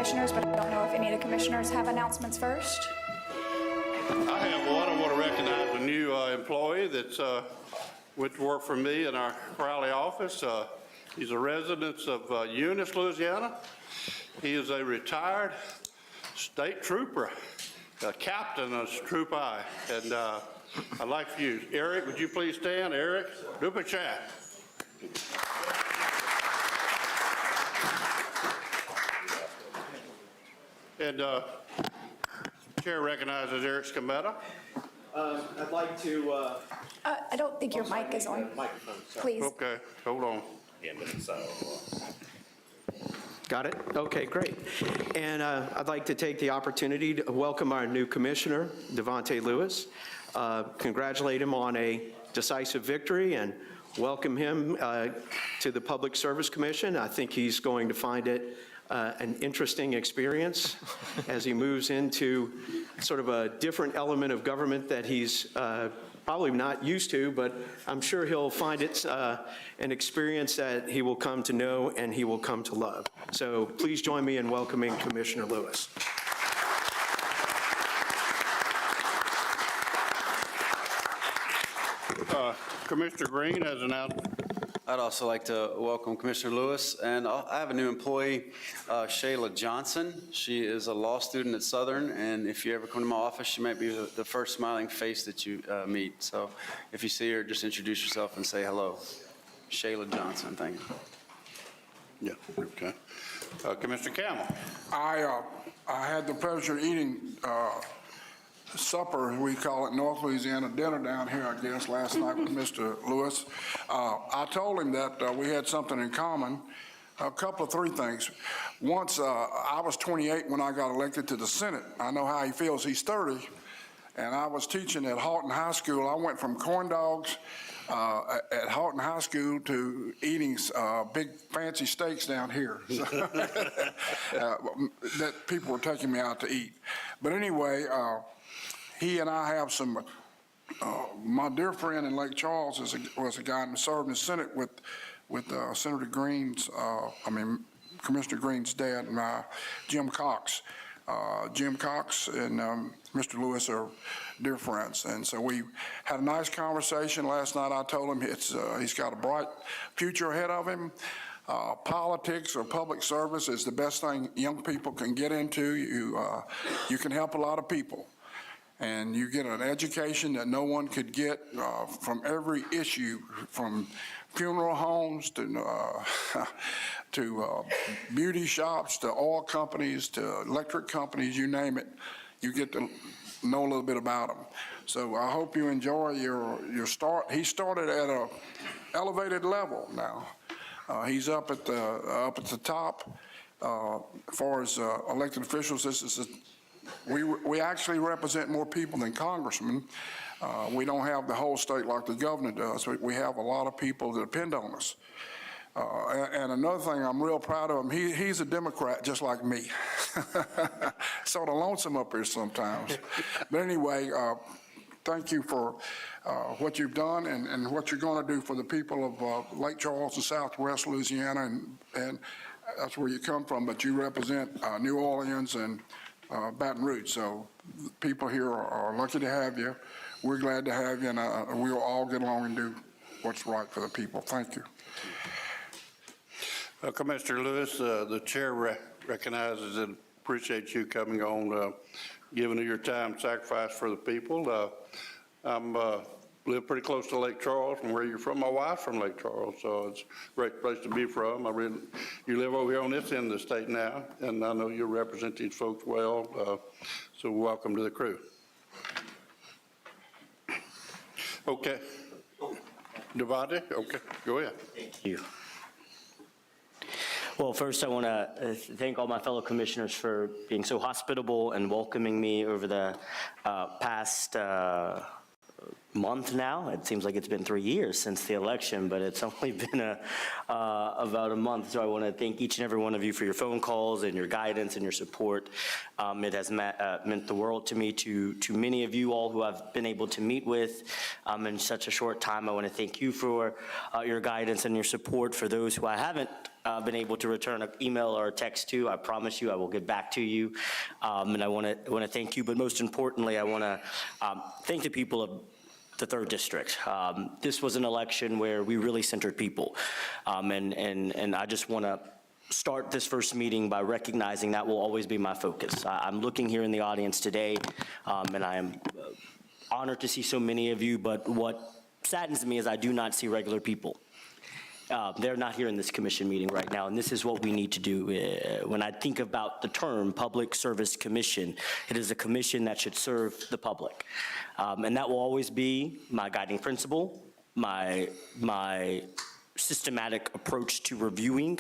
commissioners, but I don't know if any of the commissioners have announcements first. I have one. I want to recognize a new employee that's went to work for me in our Crowley office. He's a resident of Eunice, Louisiana. He is a retired state trooper, a captain of Troop I. And I'd like for you, Eric, would you please stand? Eric Dupachat. And Chair recognizes Eric Scametta. I'd like to... I don't think your mic is on. Microphone, sorry. Please. Okay, hold on. Got it? Okay, great. And I'd like to take the opportunity to welcome our new commissioner, Devontae Lewis, congratulate him on a decisive victory, and welcome him to the Public Service Commission. I think he's going to find it an interesting experience as he moves into sort of a different element of government that he's probably not used to, but I'm sure he'll find it an experience that he will come to know and he will come to love. So please join me in welcoming Commissioner Lewis. Commissioner Green has announced. I'd also like to welcome Commissioner Lewis, and I have a new employee, Shayla Johnson. She is a law student at Southern, and if you ever come to my office, she might be the first smiling face that you meet. So if you see her, just introduce yourself and say hello. Shayla Johnson. Thank you. Yeah, okay. Commissioner Campbell. I had the pleasure of eating supper, as we call it, North Louisiana dinner down here, I guess, last night with Mr. Lewis. I told him that we had something in common, three things. Once, I was 28 when I got elected to the Senate. I know how he feels. He's 30. And I was teaching at Houghton High School. I went from corn dogs at Houghton High School to eating big fancy steaks down here that people were taking me out to eat. But anyway, he and I have some, my dear friend in Lake Charles was a guy who served in the Senate with Senator Green's, Commissioner Green's dad, Jim Cox. Jim Cox and Mr. Lewis are dear friends, and so we had a nice conversation last night. I told him he's got a bright future ahead of him. Politics or public service is the best thing young people can get into. You can help a lot of people, and you get an education that no one could get from every issue, from funeral homes to beauty shops, to oil companies, to electric companies, you name it. You get to know a little bit about them. So I hope you enjoy your start. He started at a elevated level now. He's up at the top. As far as elected officials, we actually represent more people than congressmen. We don't have the whole state like the governor does. We have a lot of people that depend on us. And another thing, I'm real proud of him. He's a Democrat just like me. Sort of lonesome up here sometimes. But anyway, thank you for what you've done and what you're going to do for the people of Lake Charles and Southwest Louisiana, and that's where you come from. But you represent New Orleans and Baton Rouge. So people here are lucky to have you. We're glad to have you, and we'll all get along and do what's right for the people. Thank you. Commissioner Lewis, the chair recognizes and appreciates you coming on, giving your time sacrifice for the people. I'm live pretty close to Lake Charles, from where you're from. My wife's from Lake Charles, so it's a great place to be from. You live over here on this end of the state now, and I know you represent these folks well, so welcome to the crew. Okay. Devontae, okay, go ahead. Thank you. Well, first I want to thank all my fellow commissioners for being so hospitable and welcoming me over the past month now. It seems like it's been 3 years since the election, but it's only been about a month. So I want to thank each and every one of you for your phone calls and your guidance and your support. It has meant the world to me, to many of you all who I've been able to meet with in such a short time. I want to thank you for your guidance and your support. For those who I haven't been able to return an email or a text to, I promise you I will get back to you. And I want to thank you, but most importantly, I want to thank the people of the 3rd District. This was an election where we really centered people. And I just want to start this first meeting by recognizing that will always be my focus. I'm looking here in the audience today, and I am honored to see so many of you, but what saddens me is I do not see regular people. They're not here in this commission meeting right now, and this is what we need to do. When I think about the term Public Service Commission, it is a commission that should serve the public. And that will always be my guiding principle, my systematic approach to reviewing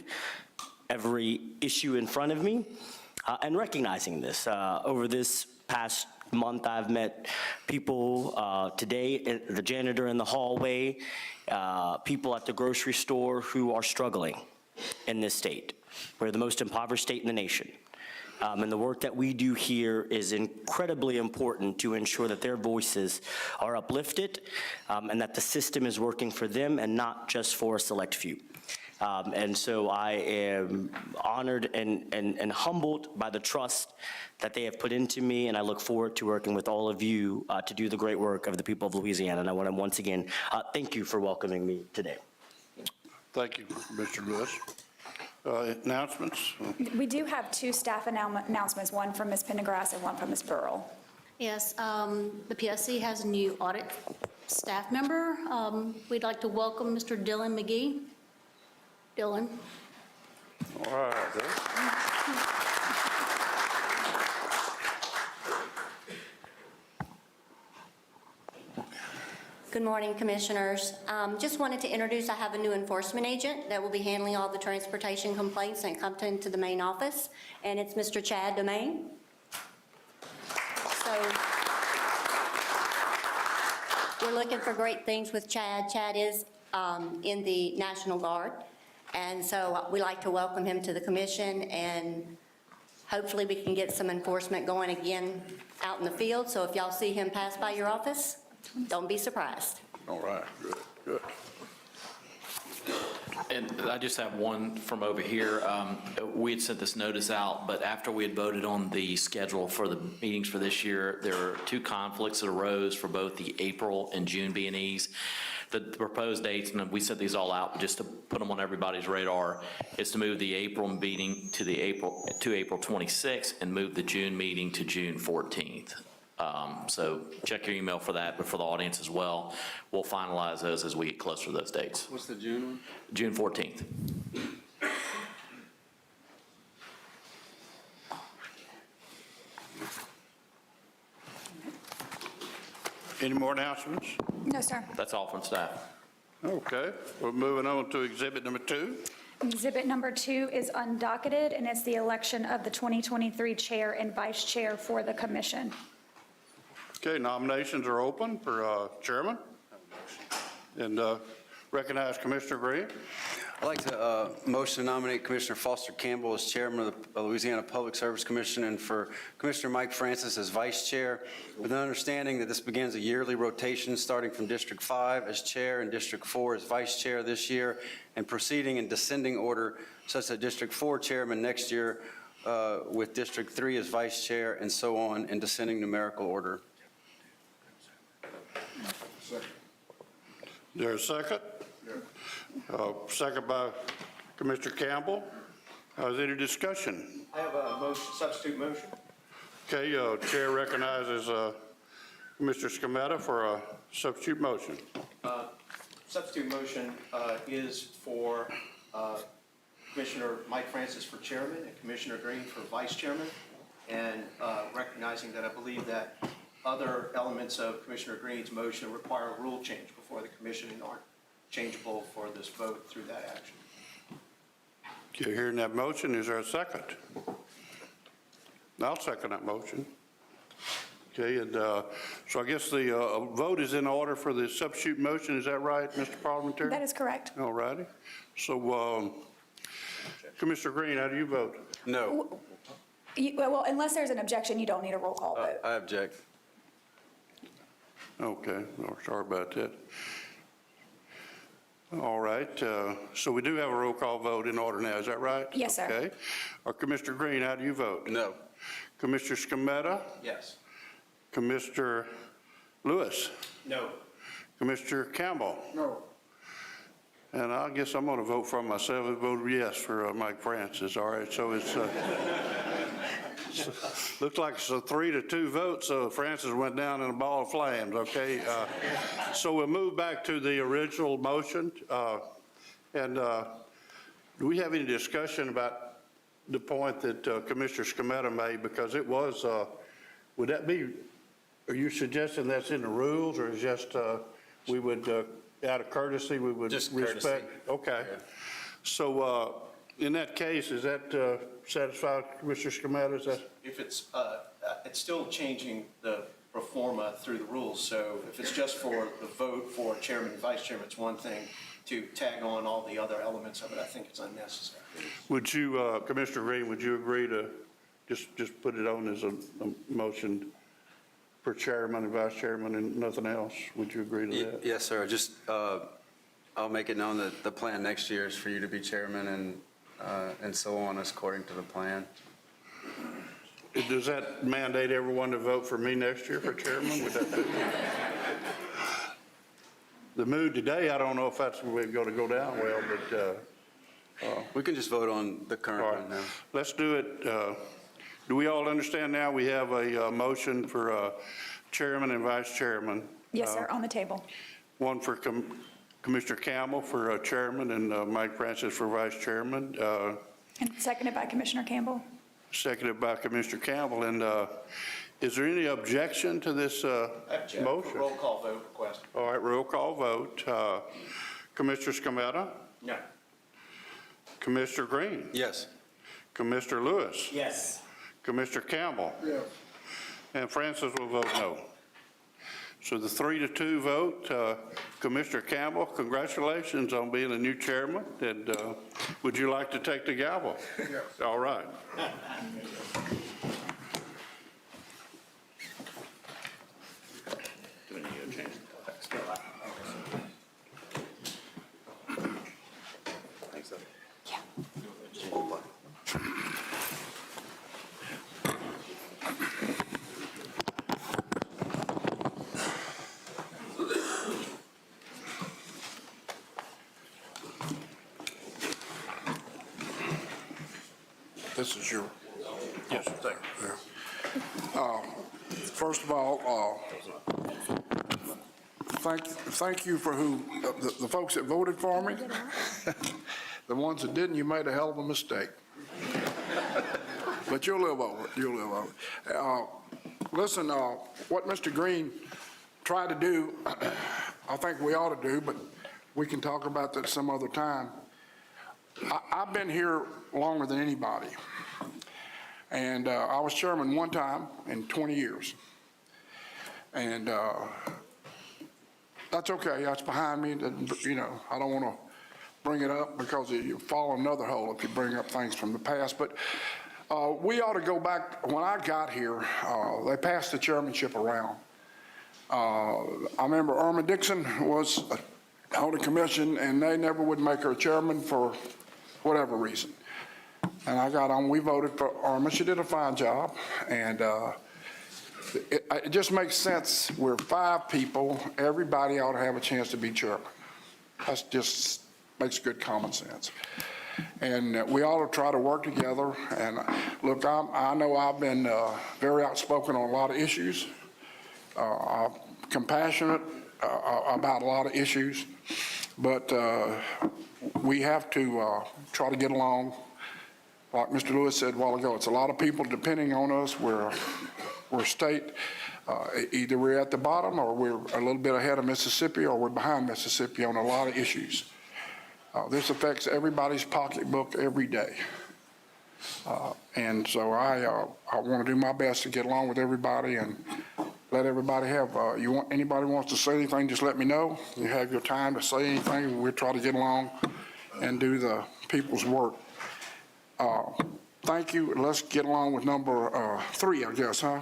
every issue in front of me, and recognizing this. Over this past month, I've met people today, the janitor in the hallway, people at the grocery store who are struggling in this state. We're the most impoverished state in the nation. And the work that we do here is incredibly important to ensure that their voices are uplifted and that the system is working for them and not just for a select few. And so I am honored and humbled by the trust that they have put into me, and I look forward to working with all of you to do the great work of the people of Louisiana. And I want to once again thank you for welcoming me today. Thank you, Mr. Lewis. Announcements? We do have 2 staff announcements, one from Ms. Pendergrass and one from Ms. Burrell. Yes, the PSC has a new audit staff member. We'd like to welcome Mr. Dylan McGee. Dylan. All right. Good morning, Commissioners. Just wanted to introduce, I have a new enforcement agent that will be handling all the transportation complaints that come into the main office, and it's Mr. Chad Domain. So we're looking for great things with Chad. Chad is in the National Guard, and so we like to welcome him to the commission, and hopefully we can get some enforcement going again out in the field. So if y'all see him pass by your office, don't be surprised. All right, good, good. And I just have one from over here. We had sent this notice out, but after we had voted on the schedule for the meetings for this year, there are two conflicts that arose for both the April and June B&Es. The proposed dates, and we set these all out, but just to put them on everybody's radar, is to move the April meeting to April 26th and move the June meeting to June 14th. So check your email for that, but for the audience as well, we'll finalize those as we get closer to those dates. What's the June one? June 14th. Any more announcements? No, sir. That's all from staff. Okay, we're moving on to exhibit number 2. Exhibit number 2 is undocketed, and it's the election of the 2023 chair and vice chair for the commission. Okay, nominations are open for chairman. And recognize Commissioner Green. I'd like to motion to nominate Commissioner Foster Campbell as chairman of the Louisiana Public Service Commission and for Commissioner Mike Francis as vice chair, with an understanding that this begins a yearly rotation starting from District 5 as chair and District 4 as vice chair this year, and proceeding in descending order such that District 4 chairman next year with District 3 as vice chair, and so on in descending numerical order. Is there a second? Second by Commissioner Campbell. Is there any discussion? I have a motion, substitute motion. Okay, Chair recognizes Commissioner Scametta for a substitute motion. Substitute motion is for Commissioner Mike Francis for chairman and Commissioner Green for vice chairman, and recognizing that I believe that other elements of Commissioner Green's motion require a rule change before the commission and aren't changeable for this vote through that action. Okay, hearing that motion, is there a second? I'll second that motion. Okay, and so I guess the vote is in order for the substitute motion. Is that right, Mr. Parliamentary? That is correct. All righty. So Commissioner Green, how do you vote? No, Well, unless there's an objection, you don't need a roll call vote. I object. Okay, oh, sorry about that. All right, so we do have a roll call vote in order now, is that right? Yes, sir. Okay. Commissioner Green, how do you vote? No. Commissioner Scametta? Yes. Commissioner Lewis? No. Commissioner Campbell? No. And I guess I'm going to vote for myself and vote yes for Mike Francis. All right, so it's looks like it's a 3-2 vote, so Francis went down in a ball of flames, okay? So we'll move back to the original motion. And do we have any discussion about the point that Commissioner Scametta made? Because it was, would that be, are you suggesting that's in the rules, or is just we would, out of courtesy, we would Just respect? courtesy. Okay. Yeah. So in that case, is that satisfied, Commissioner Scametta? Is that? If it's still changing the pro forma through the rules, so if it's just for the vote for chairman and vice chairman, it's one thing. To tag on all the other elements of it, I think it's unnecessary. Would you, Commissioner Green, would you agree to just put it on as a motion for chairman and vice chairman and nothing else? Would you agree to that? Yes, sir. Just, I'll make it known that the plan next year is for you to be chairman and so on, as according to the plan. Does that mandate everyone to vote for me next year for chairman? Would that the mood today, I don't know if that's going to go down well, but We can just vote on the all current right, one now. let's do it. Do we all understand now we have a motion for chairman and vice chairman Yes, sir, on the table. One for Commissioner Campbell for chairman and Mike Francis for vice chairman, And seconded by Commissioner Campbell. seconded by Commissioner Campbell. And is there any objection to this Object. motion? Roll call vote request. All right, roll call vote. Commissioner Scametta? No. Commissioner Green? Yes. Commissioner Lewis? Yes. Commissioner Campbell? Yes. And Francis will vote no. So the 3-2 vote, Commissioner Campbell, congratulations on being a new chairman, and would you like to take the gavel? Yes. All right. This is your, Yes, thank you. first of all, thank you for the folks that voted for me. The ones that didn't, you made a hell of a mistake. But you'll live over it, you'll live over it. Listen, what Mr. Green tried to do, I think we ought to do, but we can talk about that some other time. I've been here longer than anybody. And I was chairman one time in 20 years. And that's okay, that's behind me. You know, I don't want to bring it up because you fall in another hole if you bring up things from the past. But we ought to go back, when I got here, they passed the chairmanship around. I remember Irma Dixon was on the commission and they never would make her chairman for whatever reason. And I got on, we voted for Irma. She did a fine job. And it just makes sense. We're 5 people. Everybody ought to have a chance to be chairman. That's just makes good common sense. And we ought to try to work together. And look, I know I've been very outspoken on a lot of issues. I'm compassionate about a lot of issues. But we have to try to get along. Like Mr. Lewis said a while ago, it's a lot of people depending on us. We're state, either we're at the bottom or we're a little bit ahead of Mississippi or we're behind Mississippi on a lot of issues. This affects everybody's pocketbook every day. And so I want to do my best to get along with everybody and let everybody have, anybody wants to say anything, just let me know. You have your time to say anything. We'll try to get along and do the people's work. Thank you. Let's get along with number 3, I guess, huh?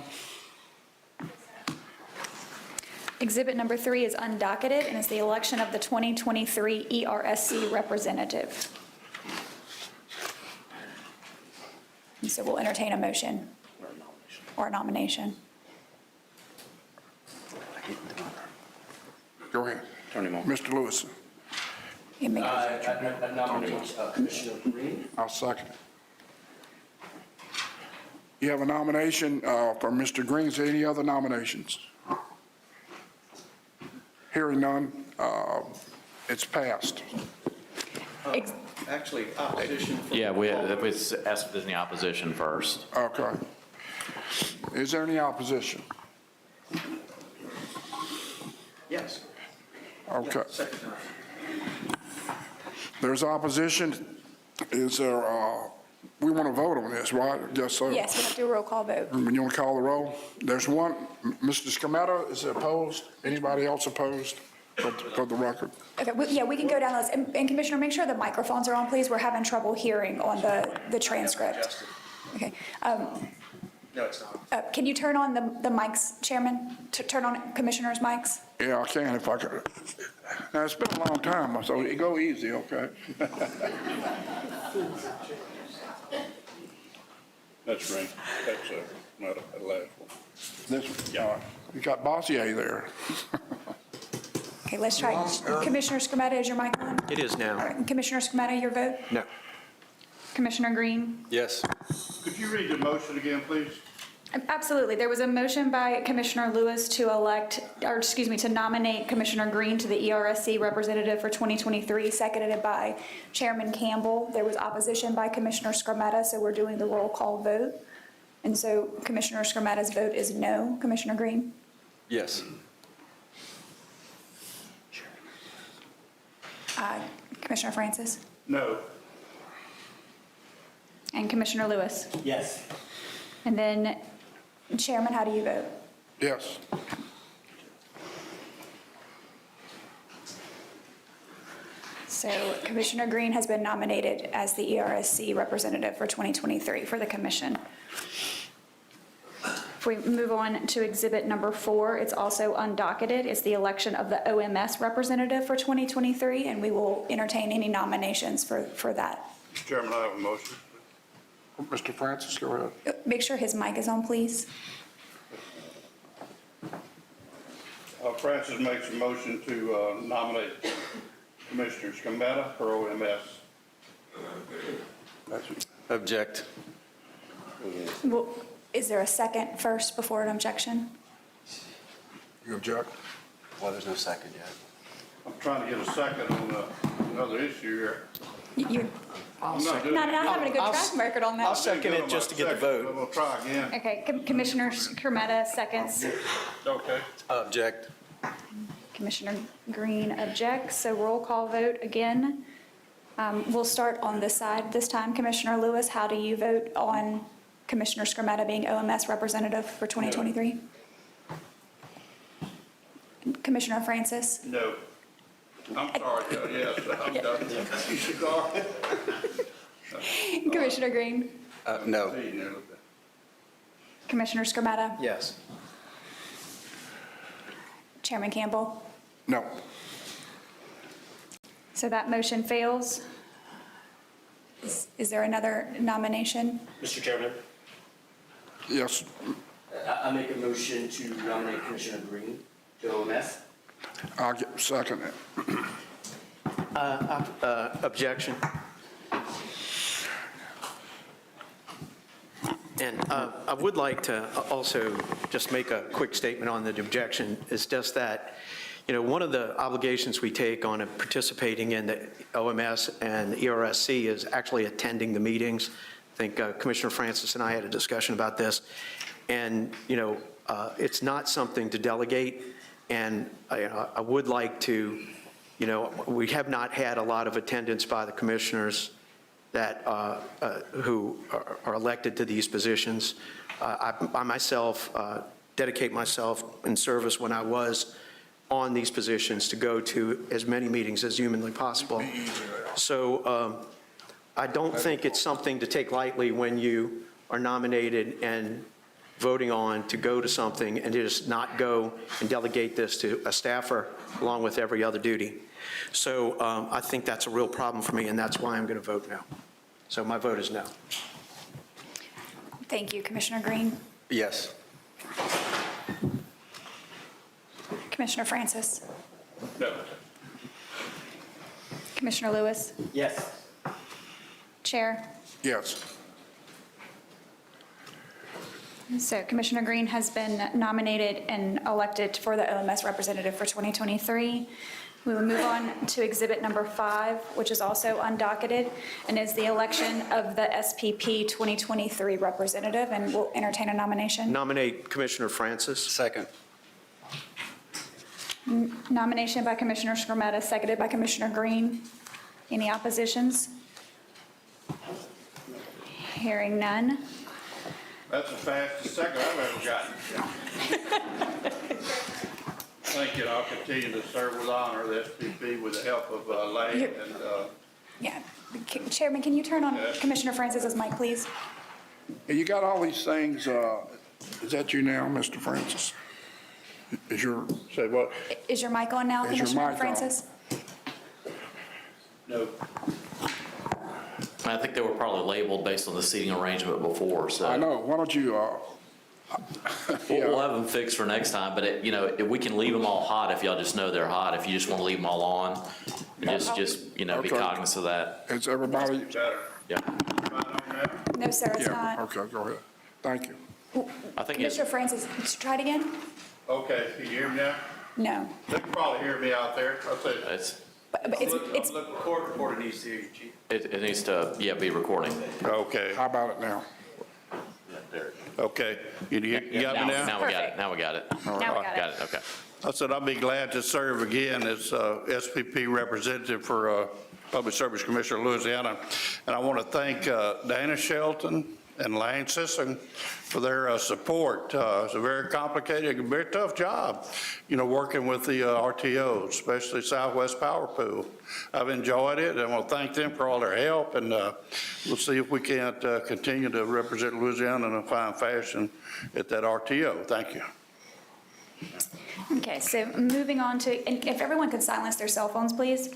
Exhibit number 3 is undocketed and is the election of the 2023 ERSC representative. And so we'll entertain a motion or a nomination. Go ahead. Mr. Lewis. You may- I nominate Commissioner Green. I'll second it. You have a nomination for Mr. Green. Is there any other nominations? Hearing none, it's passed. Ex- Actually, opposition. from- Yeah, we asked if there's any opposition first. Okay. Is there any opposition? Yes. Okay. Second time. There's opposition. Is there, we want to vote on this, right? Yes, sir. Yes, we have to do a roll call vote. You want to call the roll? There's one. Mr. Scametta, is opposed? Anybody else opposed for the record? Okay, yeah, we can go down those. And Commissioner, make sure the microphones are on, please. We're having trouble hearing on the transcript. Adjusted. Okay. No, it's not. Can you turn on the mics, Chairman? Turn on Commissioner's mics? Yeah, I can if I could. Now, it's been a long time, so go easy, okay? That's right. That's not a last one. This, you got Bossier there. Okay, let's try. Commissioner Scametta, is your mic on? It is All now. right, Commissioner Scametta, your vote? No. Commissioner Green? Yes. Could you read the motion again, please? Absolutely. There was a motion by Commissioner Lewis to to nominate Commissioner Green to the ERSC representative for 2023, seconded by Chairman Campbell. There was opposition by Commissioner Scarmetta, so we're doing the roll call vote. And so Commissioner Scarmetta's vote is no. Commissioner Green? Yes. Commissioner Francis? No. And Commissioner Lewis? Yes. And then Chairman, how do you vote? Yes. So Commissioner Green has been nominated as the ERSC representative for 2023 for the commission. If we move on to exhibit number 4, it's also undocketed. It's the election of the OMS representative for 2023, and we will entertain any nominations for that. Mr. Chairman, I have a motion. Mr. Francis, go ahead. Make sure his mic is on, please. Francis makes a motion to nominate Commissioner Scarmetta for OMS. Object. Well, is there a second first before an objection? You object? Well, there's no second yet. I'm trying to get a second on another issue here. You're I'm not doing not it. having a good track record on I'll that. second it just to get the vote. We'll try again. Okay, Commissioner Scarmetta seconds. Okay. Object. Commissioner Green objects, so roll call vote again. We'll start on this side this time. Commissioner Lewis, how do you vote on Commissioner Scarmetta being OMS representative for 2023? Commissioner Francis? No. I'm sorry, yes, I'm done. You should go. Commissioner Green? No. Commissioner Scarmetta? Yes. Chairman Campbell? No. So that motion fails. Is there another nomination? Mr. Chairman, Yes. I make a motion to nominate Commissioner Green to OMS. I'll second it. Objection. And I would like to also just make a quick statement on the objection. It's just that, one of the obligations we take on participating in the OMS and the ERSC is actually attending the meetings. I think Commissioner Francis and I had a discussion about this. And, it's not something to delegate. And I would like to, we have not had a lot of attendance by the commissioners that, who are elected to these positions. I myself dedicate myself in service when I was on these positions to go to as many meetings as humanly possible. So I don't think it's something to take lightly when you are nominated and voting on to go to something and just not go and delegate this to a staffer along with every other duty. So I think that's a real problem for me, and that's why I'm going to vote no. So my vote is no. Thank you, Commissioner Green. Yes. Commissioner Francis? No. Commissioner Lewis? Yes. Chair? Yes. So Commissioner Green has been nominated and elected for the OMS representative for 2023. We will move on to exhibit number 5, which is also undocketed, and is the election of the SPP 2023 representative, and we'll entertain a nomination. Nominate Commissioner Francis. Second. Nomination by Commissioner Scarmetta, seconded by Commissioner Green. Any oppositions? Hearing none. That's the fastest second I've ever gotten. Thank you, and I'll continue to serve with honor the SPP with the help of Lane and, Yeah. Chairman, can you turn on Commissioner Francis's mic, please? You got all these things, is that you now, Mr. Francis? Is your, say what? Is your mic on now, Is your Commissioner mic on? Francis? No. I think they were probably labeled based on the seating arrangement before, so. I know, why don't you, We'll have them fixed for next time, but if we can leave them all hot, if y'all just know they're hot, if you just want to leave them all on, just be Okay. cognizant of that. is everybody? Better. Yeah. Fine on that? No, sir, it's Yeah, not. okay, go ahead. Thank you. I think Commissioner Francis, try it again? Okay, can you hear me now? No. They can probably hear me out there. I'll say, But it's, The court reporter needs to hear you, Chief. it needs to, yeah, be recording. okay, How about it now? okay. You got me now? Now we got it, now we got it. now we got Got it. it, okay. I said I'll be glad to serve again as SPP representative for Public Service Commissioner of Louisiana. And I want to thank Dana Shelton and Lane Sisson for their support. It's a very complicated, very tough job, working with the RTOs, especially Southwest Power Pool. I've enjoyed it, and I want to thank them for all their help, and we'll see if we can't continue to represent Louisiana in a fine fashion at that RTO. Thank you. Okay, so moving on to, and if everyone could silence their cell phones, please.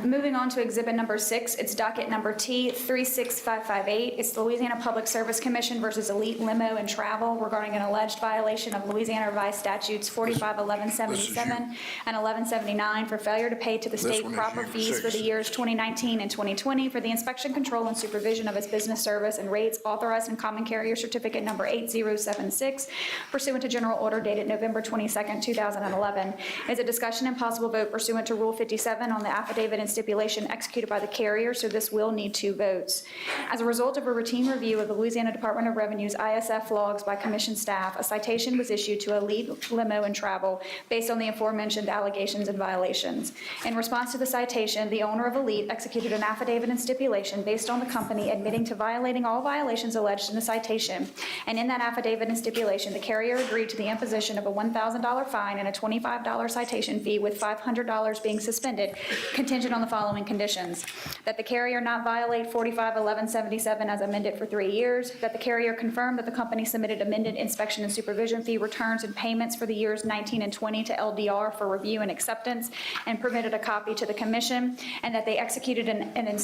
Moving on to exhibit number 6, it's docket number T36558. It's the Louisiana Public Service Commission versus Elite Limo and Travel regarding an alleged violation of Louisiana Revised Statutes 451177 and 1179 for failure to pay to the state one is proper you, fees for the 6. years 2019 and 2020 for the inspection, control, and supervision of its business service and rates authorized in Common Carrier Certificate number 8076 pursuant to General Order dated November 22nd, 2011. Is a discussion and possible vote pursuant to Rule 57 on the affidavit and stipulation executed by the carrier, so this will need 2 votes. As a result of a routine review of the Louisiana Department of Revenue's ISF logs by commission staff, a citation was issued to Elite Limo and Travel based on the aforementioned allegations and violations. In response to the citation, the owner of Elite executed an affidavit and stipulation based on the company admitting to violating all violations alleged in the citation. And in that affidavit and stipulation, the carrier agreed to the imposition of a $1,000 fine and a $25 citation fee with $500 being suspended, contingent on the following conditions: that the carrier not violate 451177 as amended for 3 years, that the carrier confirm that the company submitted amended inspection and supervision fee returns and payments for the years 19 and 20 to LDR for review and acceptance and permitted a copy to the commission, and that they executed and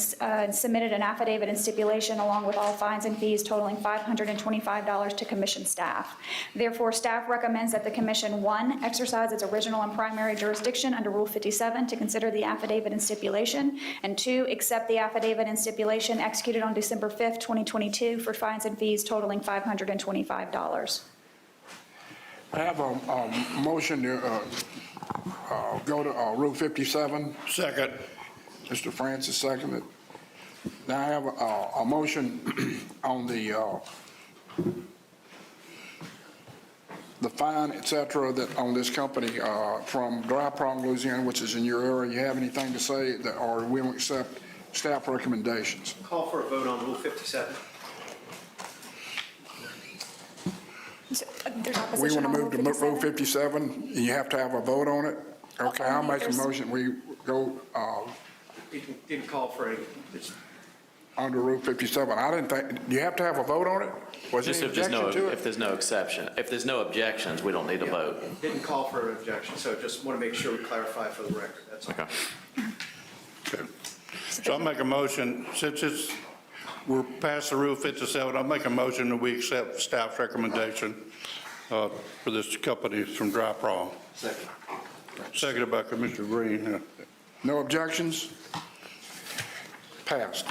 submitted an affidavit and stipulation along with all fines and fees totaling $525 to commission staff. Therefore, staff recommends that the commission, 1, exercise its original and primary jurisdiction under Rule 57 to consider the affidavit and stipulation, and 2, accept the affidavit and stipulation executed on December 5th, 2022 for fines and fees totaling $525. I have a motion to go to Rule 57. Second. Mr. Francis seconded. Now I have a motion on the fine, et cetera, that on this company from Dry Prong, Louisiana, which is in your area. You have anything to say, that, or we will accept staff recommendations? Call for a vote on Rule 57. So, there's We opposition want on to Rule move to Rule 57? 57, and you have to have a vote on it? Okay, I'll make a there's- motion, we go Didn't call for any, under Rule 57. I didn't think, do you have to have a vote on it? Was there Just any if there's no, objection to if it? there's no exception, if there's no objections, we don't need a vote. didn't call for an objection, so just want to make sure we clarify for the record, that's all. Okay. Okay. So I'll make a motion, since we're past the Rule 57, I'll make a motion that we accept staff's recommendation for this company from Dry Prong. Second. Seconded by Commissioner Green. No objections? Passed.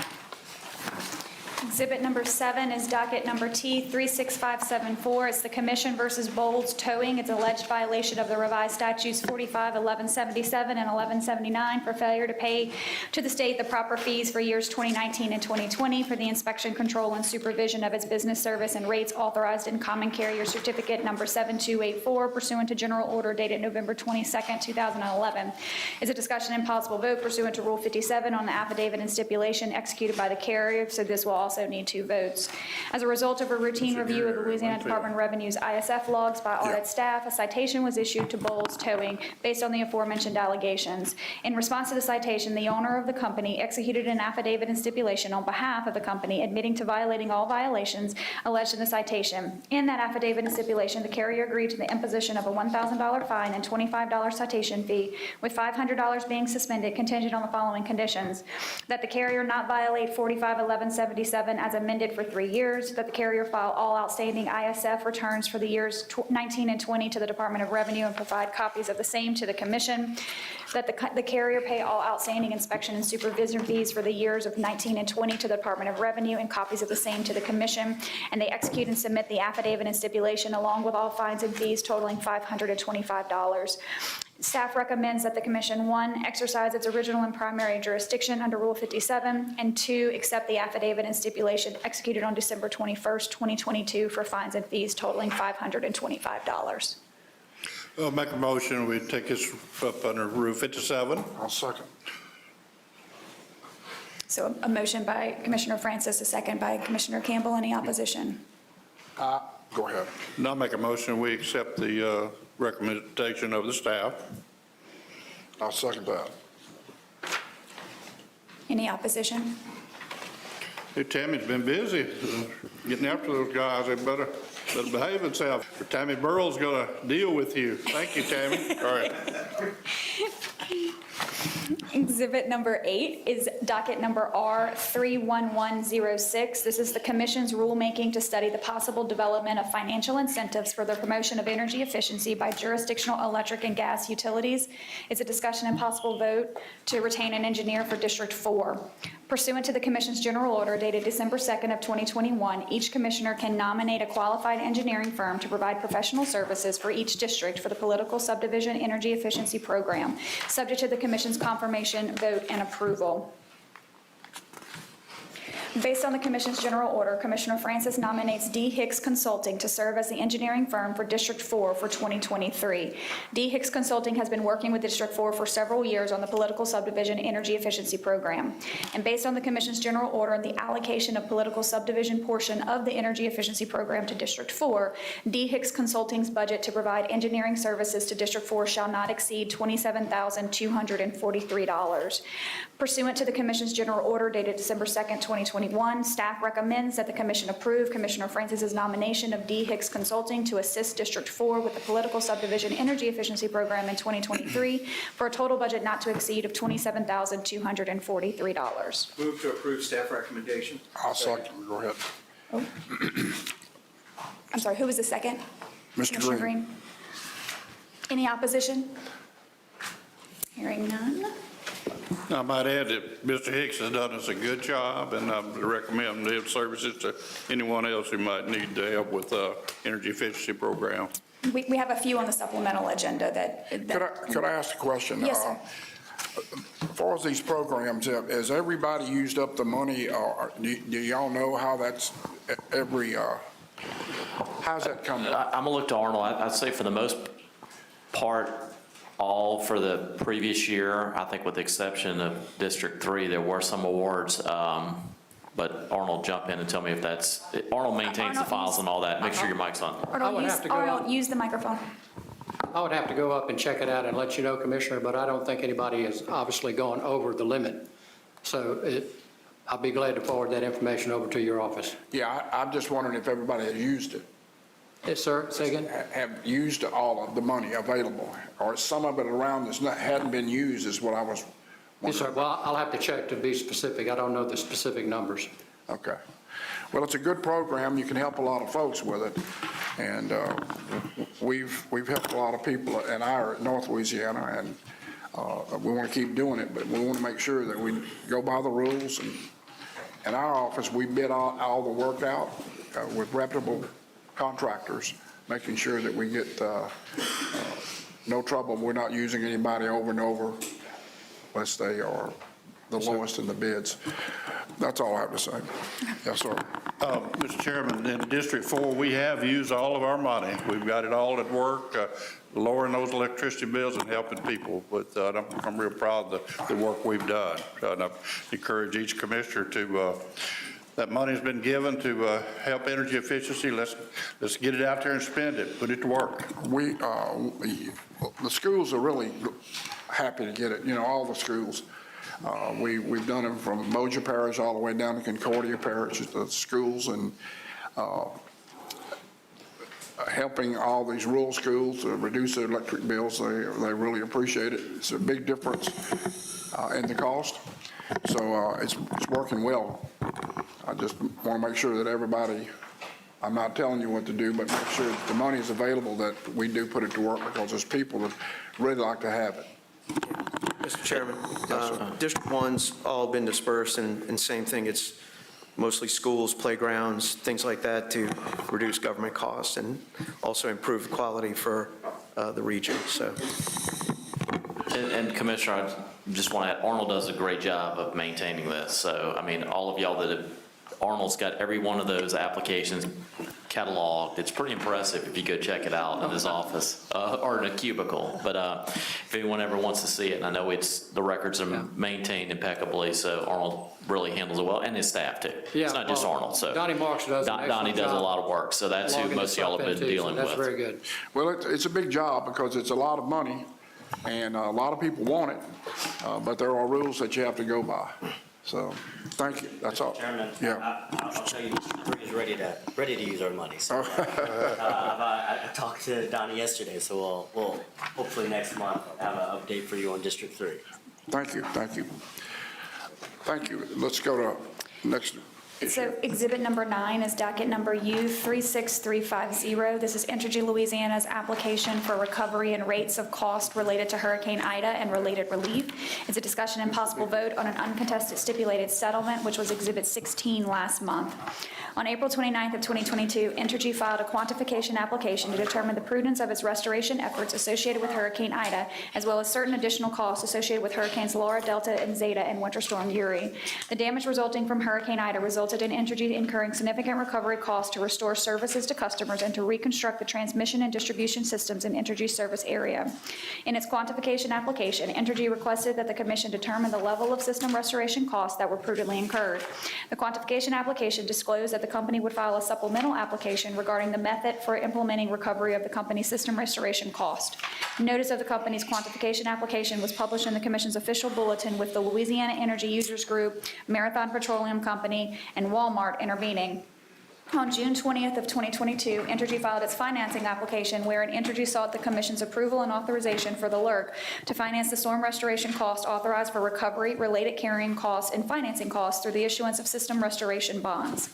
Exhibit number 7 is docket number T36574. It's the Commission versus Bowles Towing. It's alleged violation of the revised statutes 451177 and 1179 for failure to pay to the state the proper fees for years 2019 and 2020 for the inspection, control, and supervision of its business service and rates authorized in Common Carrier Certificate number 7284 pursuant to General Order dated November 22nd, 2011. Is a discussion and possible vote pursuant to Rule 57 on the affidavit and stipulation executed by the carrier, so this will also need 2 votes. As a result of a routine review of the Louisiana Department of Revenue's ISF logs by audit staff, a citation was issued to Bowles Towing based on the aforementioned allegations. In response to the citation, the owner of the company executed an affidavit and stipulation on behalf of the company admitting to violating all violations alleged in the citation. In that affidavit and stipulation, the carrier agreed to the imposition of a $1,000 fine and $25 citation fee, with $500 being suspended contingent on the following conditions: that the carrier not violate 451177 57 as amended for 3 years, that the carrier file all outstanding ISF returns for the years 19 and 20 to the Department of Revenue and provide copies of the same to the commission, that the carrier pay all outstanding inspection and supervision fees for the years of 19 and 20 to the Department of Revenue and copies of the same to the commission, and they execute and submit the affidavit and stipulation along with all fines and fees totaling $525. Staff recommends that the commission, 1, exercise its original and primary jurisdiction under Rule 57, and 2, accept the affidavit and stipulation executed on December 21st, 2022 for fines and fees totaling $525. I'll make a motion, we take this up under Rule 57. I'll second. So a motion by Commissioner Francis, a second by Commissioner Campbell. Any opposition? Go ahead. And I'll make a motion, we accept the recommendation of the staff. I'll second that. Any opposition? Hey, Tammy's been busy getting after those guys. They better behave themselves. Tammy Burrell's going to deal with you. Thank you, Tammy. All right. Exhibit number 8 is docket number R31106. This is the commission's rulemaking to study the possible development of financial incentives for the promotion of energy efficiency by jurisdictional electric and gas utilities. It's a discussion and possible vote to retain an engineer for District 4. Pursuant to the Commission's general order dated December 2nd of 2021, each commissioner can nominate a qualified engineering firm to provide professional services for each district for the political subdivision energy efficiency program, subject to the Commission's confirmation, vote, and approval. Based on the Commission's general order, Commissioner Francis nominates D. Hicks Consulting to serve as the engineering firm for District 4 for 2023. D. Hicks Consulting has been working with District 4 for several years on the political subdivision energy efficiency program. And based on the Commission's general order and the allocation of political subdivision portion of the energy efficiency program to District 4, D. Hicks Consulting's budget to provide engineering services to District 4 shall not exceed $27,243. Pursuant to the Commission's general order dated December 2nd, 2021, staff recommends that the Commission approve Commissioner Francis's nomination of D. Hicks Consulting to assist District 4 with the political subdivision energy efficiency program in 2023 for a total budget not to exceed of $27,243. Move to approve staff recommendation. I'll second. Go ahead. I'm sorry, who was the second? Mr. Commissioner Green. Any opposition? Hearing none. I might add that Mr. Hicks has done us a good job, and I recommend his services to anyone else who might need help with the energy efficiency program. We have a few on the supplemental agenda that. Could I ask a question? Yes, sir. As far as these programs, has everybody used up the money, or do y'all know how that's how's that coming? I'm going to look to Arnold. I'd say for the most part, all for the previous year. I think with the exception of District 3, there were some awards. But Arnold, jump in and tell me if that's, Arnold maintains the files and all that. Make sure your mic's on. Arnold, use the microphone. I would have to go up and check it out and let you know, Commissioner, but I don't think anybody has obviously gone over the limit. So I'll be glad to forward that information over to your office. Yeah, I'm just wondering if everybody has used it, Yes, sir. Say again? have used all of the money available, or some of it around hadn't been used is what I was Yes, sir. wondering. Well, I'll have to check to be specific. I don't know the specific numbers. Okay. Well, it's a good program. You can help a lot of folks with it. And we've helped a lot of people in our North Louisiana, and we want to keep doing it, but we want to make sure that we go by the rules. And in our office, we bid all the work out with reputable contractors, making sure that we get no trouble. We're not using anybody over and over unless they are the lowest in the bids. That's all I have to say. Yes, sir. Mr. Chairman, in District 4, we have used all of our money. We've got it all at work, lowering those electricity bills and helping people. But I'm real proud of the work we've done. And I encourage each commissioner to, that money's been given to help energy efficiency. Let's get it out there and spend it, put it to work. The schools are really happy to get it, all the schools. We've done them from Moja Parish all the way down to Concordia Parish, the schools, and helping all these rural schools reduce their electric bills. They really appreciate it. It's a big difference in the cost. So it's working well. I just want to make sure that everybody, I'm not telling you what to do, but make sure that the money is available, that we do put it to work, because there's people that really like to have it. Mr. Chairman, District 1's all been dispersed, and same thing, it's mostly schools, playgrounds, things like that to reduce government costs and also improve quality for the region, so. And Commissioner, I just want to add, Arnold does a great job of maintaining this. So, I mean, all of y'all that have, Arnold's got every one of those applications cataloged. It's pretty impressive if you go check it out in his office or in a cubicle. But if anyone ever wants to see it, and I know the records are maintained impeccably, so Arnold really handles it well, and his staff too. Yeah, It's not just well, Arnold, so. Donnie Marks does an excellent Donnie does a job lot of work, so that's who logging most of y'all have stuff been into, so dealing with. That's very good. Well, it's a big job because it's a lot of money, and a lot of people want it, but there are rules that you have to go by. So, thank you, that's all. Chairman, Yeah. I'll tell you, Mr. Bree is ready to use our money. So, I talked to Donnie yesterday, so we'll hopefully next month have an update for you on District 3. Thank you, thank you. Thank you. Let's go to next issue. So exhibit number 9 is docket number U36350. This is Entergy Louisiana's application for recovery and rates of cost related to Hurricane Ida and related relief. It's a discussion and possible vote on an uncontested stipulated settlement, which was exhibit 16 last month. On April 29th of 2022, Entergy filed a quantification application to determine the prudence of its restoration efforts associated with Hurricane Ida, as well as certain additional costs associated with Hurricanes Laura, Delta, and Zeta and Winter Storm Uri. The damage resulting from Hurricane Ida resulted in Entergy incurring significant recovery costs to restore services to customers and to reconstruct the transmission and distribution systems in Entergy's service area. In its quantification application, Entergy requested that the Commission determine the level of system restoration costs that were prudently incurred. The quantification application disclosed that the company would file a supplemental application regarding the method for implementing recovery of the company's system restoration cost. Notice of the company's quantification application was published in the Commission's official bulletin, with the Louisiana Energy Users Group, Marathon Petroleum Company, and Walmart intervening. On June 20th of 2022, Entergy filed its financing application, wherein Entergy sought the Commission's approval and authorization for the LERC to finance the storm restoration cost authorized for recovery, related carrying costs, and financing costs through the issuance of system restoration bonds.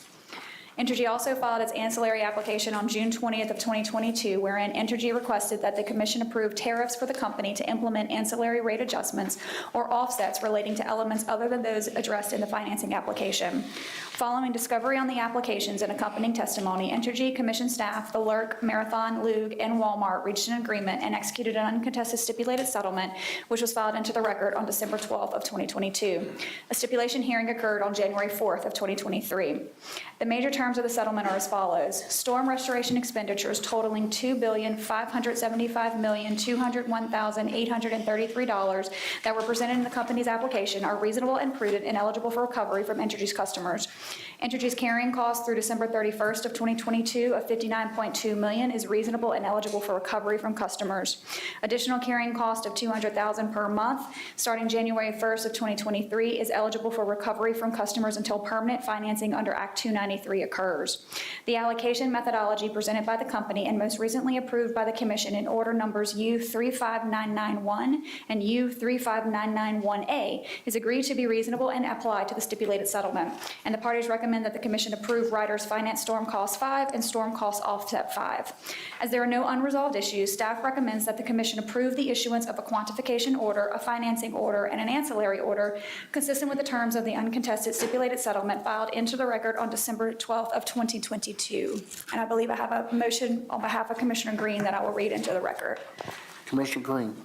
Entergy also filed its ancillary application on June 20th of 2022, wherein Entergy requested that the Commission approve tariffs for the company to implement ancillary rate adjustments or offsets relating to elements other than those addressed in the financing application. Following discovery on the applications and accompanying testimony, Entergy, Commission staff, the LERC, Marathon, Lug, and Walmart reached an agreement and executed an uncontested stipulated settlement, which was filed into the record on December 12th of 2022. A stipulation hearing occurred on January 4th of 2023. The major terms of the settlement are as follows. Storm restoration expenditures totaling $2,575,201,833 that were presented in the company's application are reasonable and prudent and eligible for recovery from Entergy's customers. Entergy's carrying costs through December 31st of 2022 of $59.2 million is reasonable and eligible for recovery from customers. Additional carrying cost of $200,000 per month starting January 1st of 2023 is eligible for recovery from customers until permanent financing under Act 293 occurs. The allocation methodology presented by the company and most recently approved by the Commission in order numbers U35991 and U35991A is agreed to be reasonable and applied to the stipulated settlement, and the parties recommend that the Commission approve Riders Finance Storm Cost 5 and Storm Cost Offset 5. As there are no unresolved issues, staff recommends that the Commission approve the issuance of a quantification order, a financing order, and an ancillary order consistent with the terms of the uncontested stipulated settlement filed into the record on December 12th of 2022. And I believe I have a motion on behalf of Commissioner Green that I will read into the record. Commissioner Green.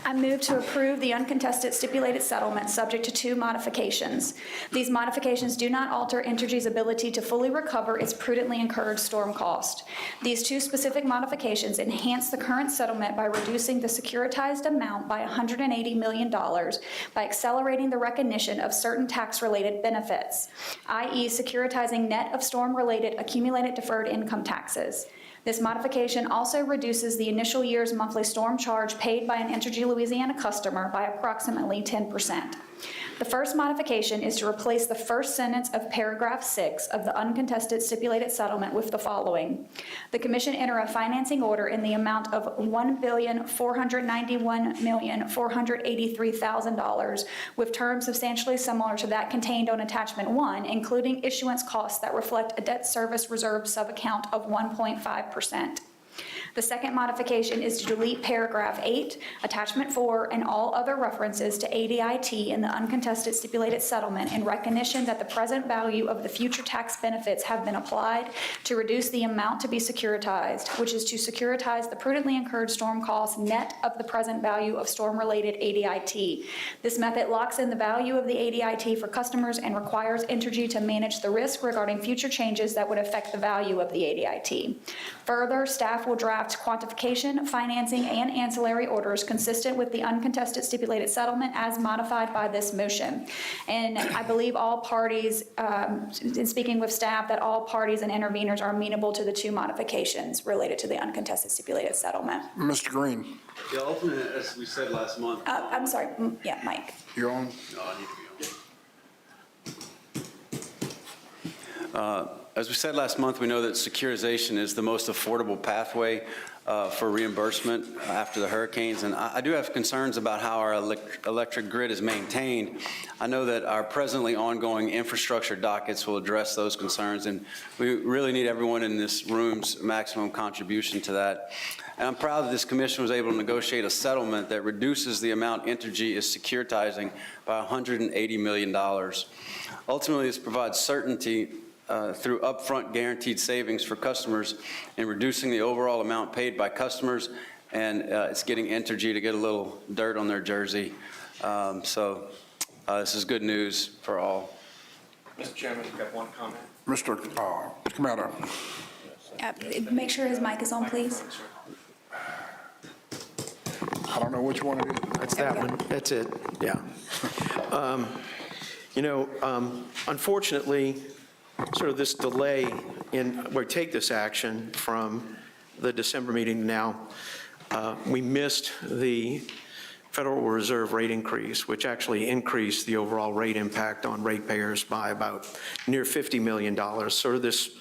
I move to approve the uncontested stipulated settlement subject to 2 modifications. These modifications do not alter Entergy's ability to fully recover its prudently incurred storm cost. These 2 specific modifications enhance the current settlement by reducing the securitized amount by $180 million by accelerating the recognition of certain tax-related benefits, i.e. securitizing net of storm-related accumulated deferred income taxes. This modification also reduces the initial year's monthly storm charge paid by an Entergy Louisiana customer by approximately 10%. The first modification is to replace the first sentence of paragraph 6 of the uncontested stipulated settlement with the following. The commission enter a financing order in the amount of $1,491,483,000 with terms substantially similar to that contained on attachment 1, including issuance costs that reflect a debt service reserve subaccount of 1.5%. The second modification is to delete paragraph 8, attachment 4, and all other references to ADIT in the uncontested stipulated settlement in recognition that the present value of the future tax benefits have been applied to reduce the amount to be securitized, which is to securitize the prudently incurred storm costs net of the present value of storm-related ADIT. This method locks in the value of the ADIT for customers and requires Entergy to manage the risk regarding future changes that would affect the value of the ADIT. Further, staff will draft quantification, financing, and ancillary orders consistent with the uncontested stipulated settlement as modified by this motion. And I believe all parties, in speaking with staff, that all parties and interveners are amenable to the two modifications related to the uncontested stipulated settlement. Mr. Green, Yeah, ultimately, as we said last month. I'm sorry, yeah, Mike. you're on. No, I need to be on. As we said last month, we know that securitization is the most affordable pathway for reimbursement after the hurricanes. And I do have concerns about how our electric grid is maintained. I know that our presently ongoing infrastructure dockets will address those concerns, and we really need everyone in this room's maximum contribution to that. And I'm proud that this commission was able to negotiate a settlement that reduces the amount Entergy is securitizing by $180 million. Ultimately, this provides certainty through upfront guaranteed savings for customers and reducing the overall amount paid by customers, and it's getting Entergy to get a little dirt on their jersey. So this is good news for all. Mr. Chairman, you've got one comment. Mr. Commander, Make sure his mic is on, please. I don't know which one it is. That's that one. That's it, yeah. Unfortunately, sort of this delay in, we take this action from the December meeting now, we missed the Federal Reserve rate increase, which actually increased the overall rate impact on ratepayers by about near $50 million. Sort of this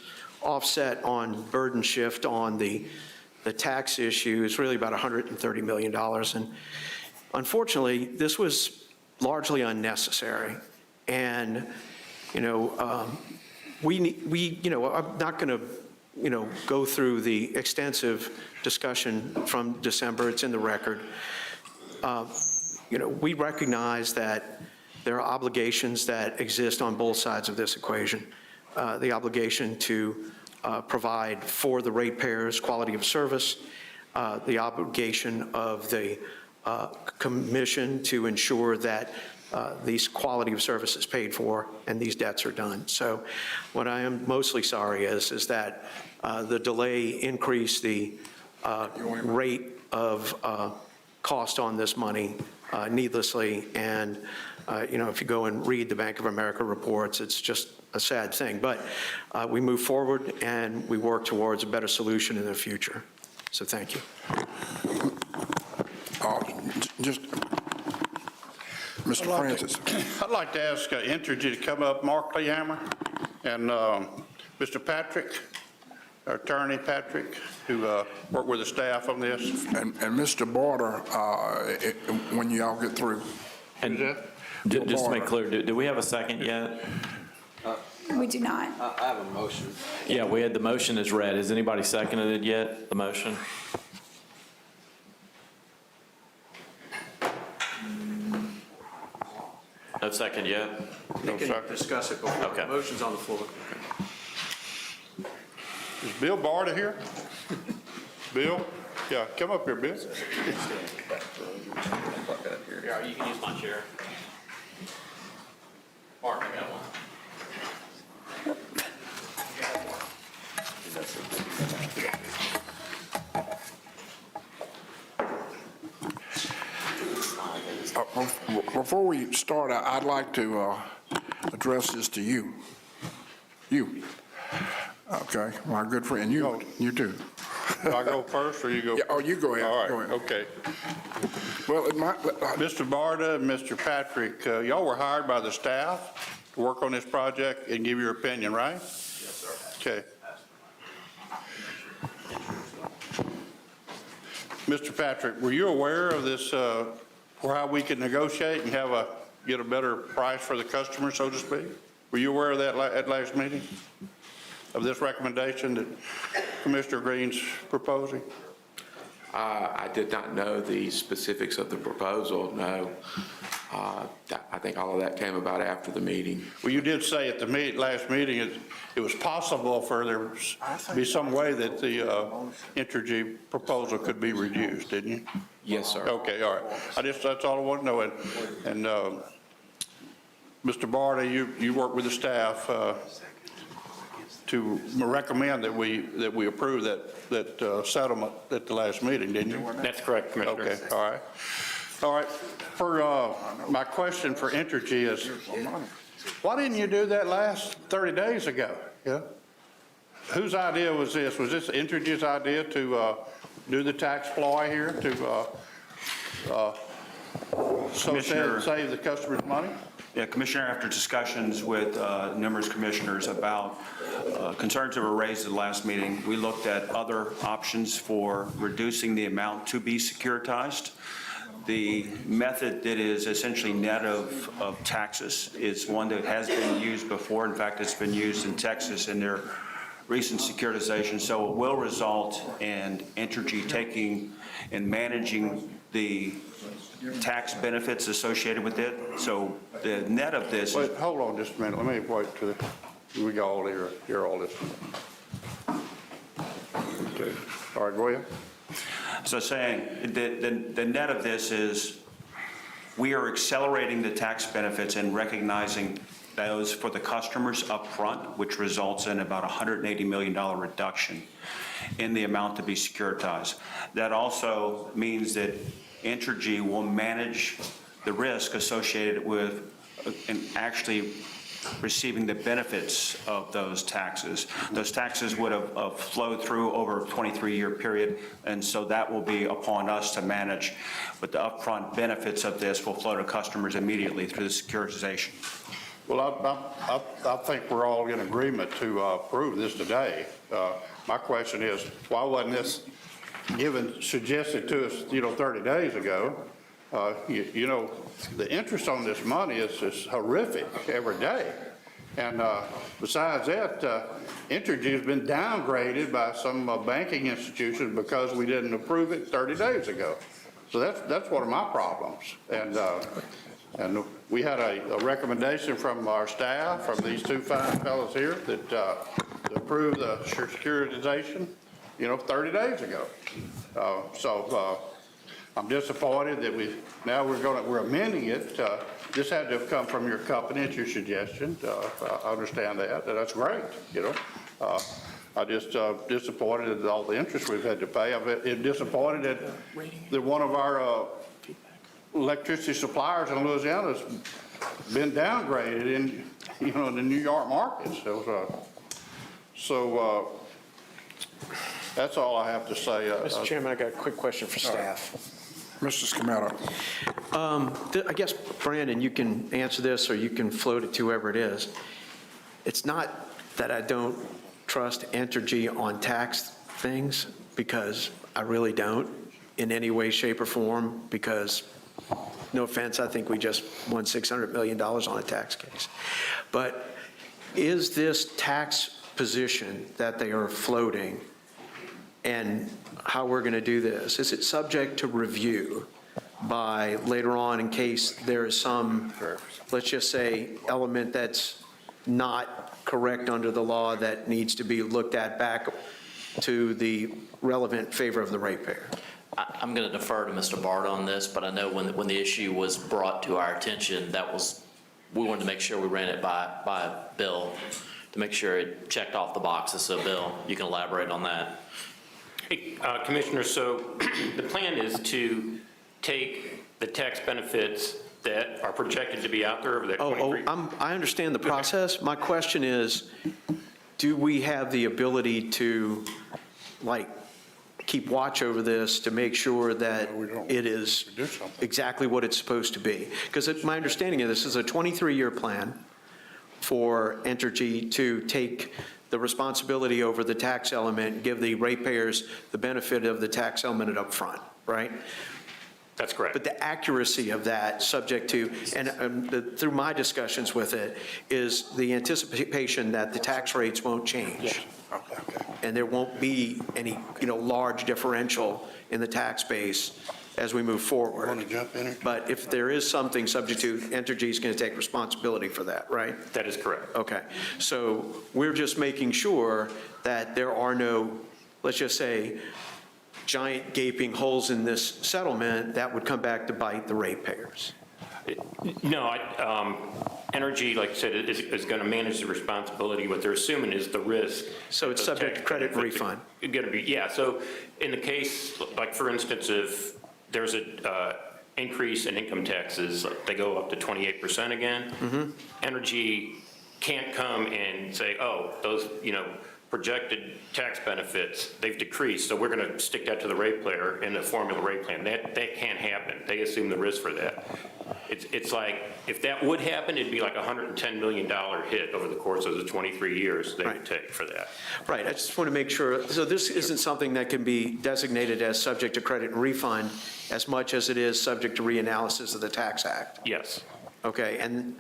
offset on burden shift on the tax issue is really about $130 million. And unfortunately, this was largely unnecessary. And, I'm not going to, go through the extensive discussion from December. It's in the record. We recognize that there are obligations that exist on both sides of this equation. The obligation to provide for the ratepayers quality of service, the obligation of the commission to ensure that these quality of service is paid for and these debts are done. So what I am mostly sorry is that the delay increased the rate of cost on this money needlessly. And, if you go and read the Bank of America reports, it's just a sad thing. But we move forward and we work towards a better solution in the future. So thank you. Mr. Francis. I'd like to ask Entergy to come up, Mark Lehammer, and Mr. Patrick, our attorney Patrick, who worked with the staff on this. And Mr. Border, when y'all get through. And just to make clear, do we have a second yet? We do not. I have a motion. Yeah, we had the motion is read. Has anybody seconded it yet, the motion? No second yet? You can discuss it before. Okay. Motion's on the floor. Is Bill Barta here? Bill? Yeah, come up here, Bill. Yeah, you can use my chair. Mark, I got one. Before we start, I'd like to address this to you. You. Okay, my good friend, you too. Do I go first or you go? Yeah, oh, you go ahead. All Go right, ahead. okay. Well, it might, Mr. Barta and Mr. Patrick, y'all were hired by the staff to work on this project and give your opinion, right? Yes, sir. Okay. Mr. Patrick, were you aware of this, for how we could negotiate and get a better price for the customer, so to speak? Were you aware of that at last meeting? Of this recommendation that Commissioner Green's proposing? I did not know the specifics of the proposal, no. I think all of that came about after the meeting. Well, you did say at the last meeting, it was possible for there to be some way that the Entergy proposal could be reduced, didn't you? Yes, sir. Okay, all right. That's all I want to know. And Mr. Barta, you work with the staff to recommend that we approve that settlement at the last meeting, didn't you? That's correct, Commissioner. Okay, all right. All right. For my question for Entergy is, why didn't you do that last 30 days ago? Yeah. Whose idea was this? Was this Entergy's idea to do the tax ploy here to save the customers money? Yeah, Commissioner, after discussions with numerous commissioners about concerns that were raised at the last meeting, we looked at other options for reducing the amount to be securitized. The method that is essentially net of taxes is one that has been used before. In fact, it's been used in Texas in their recent securitization. So it will result in Entergy taking and managing the tax benefits associated with it. So the net of this. Wait, hold on just a minute. Let me wait till we all hear all this. Okay. All right, go ahead. So saying the net of this is we are accelerating the tax benefits and recognizing those for the customers up front, which results in about $180 million reduction in the amount to be securitized. That also means that Entergy will manage the risk associated with actually receiving the benefits of those taxes. Those taxes would have flowed through over a 23-year period, and so that will be upon us to manage. But the upfront benefits of this will flow to customers immediately through the securitization. Well, I think we're all in agreement to approve this today. My question is, why wasn't this suggested to us, 30 days ago? The interest on this money is horrific every day. And besides that, Entergy has been downgraded by some banking institutions because we didn't approve it 30 days ago. So that's one of my problems. And we had a recommendation from our staff, from these two fine fellows here, that to approve the securitization, 30 days ago. So I'm disappointed that we're amending it. This had to have come from your company at your suggestion. I understand that. That's great, I just disappointed at all the interest we've had to pay. I'm disappointed that one of our electricity suppliers in Louisiana has been downgraded in the New York market. So that's all I have to say. Mr. Chairman, I got a quick question for staff. Mr. Scamato. I guess, Brandon, you can answer this or you can float it to whoever it is. It's not that I don't trust Entergy on tax things, because I really don't in any way, shape, or form, because, no offense, I think we just won $600 million on a tax case. But is this tax position that they are floating, and how we're going to do this, is it subject to review by later on in case there is some, let's just say, element that's not correct under the law that needs to be looked at back to the relevant favor of the ratepayer? I'm going to defer to Mr. Bart on this, but I know when the issue was brought to our attention, we wanted to make sure we ran it by Bill to make sure it checked off the boxes. So Bill, you can elaborate on that. Hey, Commissioner, so the plan is to take the tax benefits that are projected to be out there over that 23. I understand the process. My question is, do we have the ability to, keep watch over this to make sure that it is exactly what it's supposed to be. Because my understanding of this is a 23-year plan for Entergy to take the responsibility over the tax element, give the ratepayers the benefit of the tax element up front, right? That's correct. But the accuracy of that, subject to, and through my discussions with it, is the anticipation that the tax rates won't change. And there won't be any, large differential in the tax base as we move forward. Want to jump in? But if there is something subject to, Entergy is going to take responsibility for that, right? That is correct. Okay. So we're just making sure that there are no, let's just say, giant gaping holes in this settlement that would come back to bite the ratepayers. No, Energy, like I said, is going to manage the responsibility. What they're assuming is the risk. So it's subject to credit and refund? Going to be, yeah. So in the case, like for instance, if there's a increase in income taxes, they go up to 28% again, Energy can't come and say, oh, those, projected tax benefits, they've decreased, so we're going to stick that to the ratepayer in the formula rate plan. That can't happen. They assume the risk for that. It's like, if that would happen, it'd be like a $110 million hit over the course of the 23 years they would take for that. Right, I just want to make sure, so this isn't something that can be designated as subject to credit and refund as much as it is subject to reanalysis of the Tax Act? Yes. Okay, and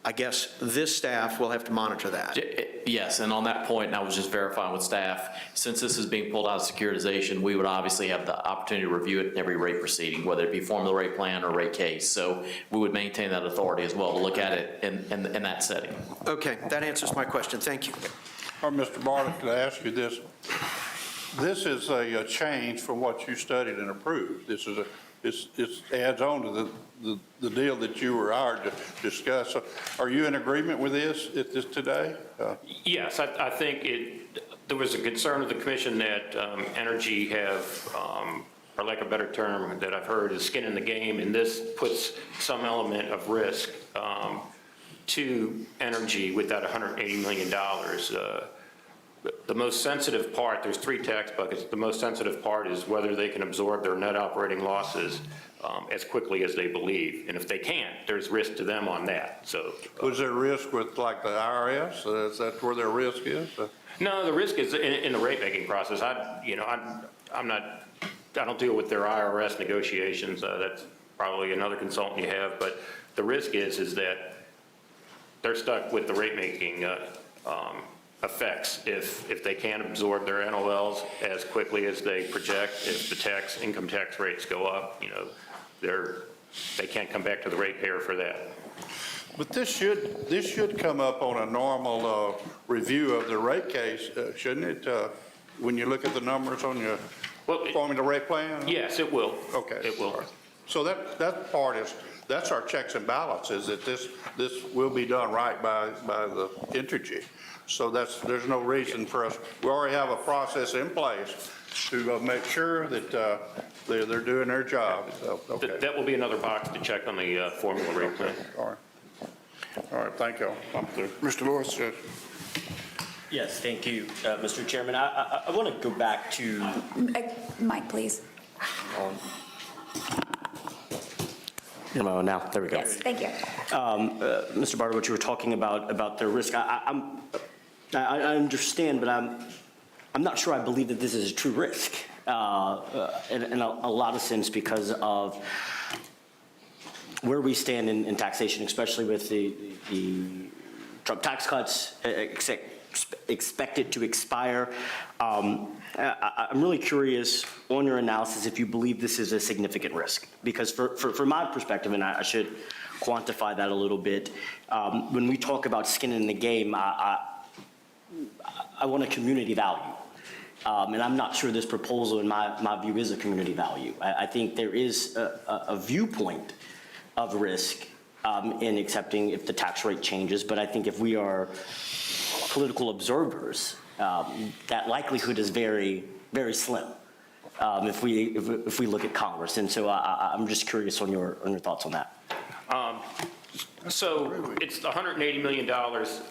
I guess this staff will have to monitor that. Yes, and on that point, and I was just verifying with staff, since this is being pulled out of securitization, we would obviously have the opportunity to review it in every rate proceeding, whether it be formula rate plan or rate case. So we would maintain that authority as well to look at it in that setting. Okay, that answers my question. Thank you. Mr. Bartlett, could I ask you this? This is a change from what you studied and approved. This is it adds on to the deal that you were hired to discuss. So are you in agreement with this today? Yes, I think there was a concern of the commission that Energy have, for lack of a better term that I've heard, is skin in the game, and this puts some element of risk to Energy with that $180 million. The most sensitive part, there's 3 tax buckets. The most sensitive part is whether they can absorb their net operating losses as quickly as they believe. And if they can't, there's risk to them on that. So, was there risk with like the IRS? Is that where their risk is? No, the risk is in the rate making process. I don't deal with their IRS negotiations. That's probably another consultant you have. But the risk is that they're stuck with the rate making effects if they can't absorb their NOLs as quickly as they project. If the income tax rates go up, they can't come back to the ratepayer for that. But this should come up on a normal review of the rate case, shouldn't it? When you look at the numbers on your formula rate plan? Yes, it will. Okay. It will. So that part that's our checks and balances, that this will be done right by the Entergy. So there's no reason for us. We already have a process in place to make sure that they're doing their job. So, okay. That will be another box to check on the formula rate plan. All right, thank you. I'm through. Mr. Lewis? Yes. Yes, thank you, Mr. Chairman. I want to go back to... Mike, please. Now, there we go. Yes, thank you. Mr. Barter, what you were talking about the risk, I understand, but I'm not sure I believe that this is a true risk in a lot of sense because of where we stand in taxation, especially with the Trump tax cuts expected to expire. I'm really curious on your analysis if you believe this is a significant risk, because for my perspective, and I should quantify that a little bit, when we talk about skin in the game, I want a community value. And I'm not sure this proposal, in my view, is a community value. I think there is a viewpoint of risk in accepting if the tax rate changes, but I think if we are political observers, that likelihood is very, very slim if we look at Congress. And so I'm just curious on your thoughts on that. So it's $180 million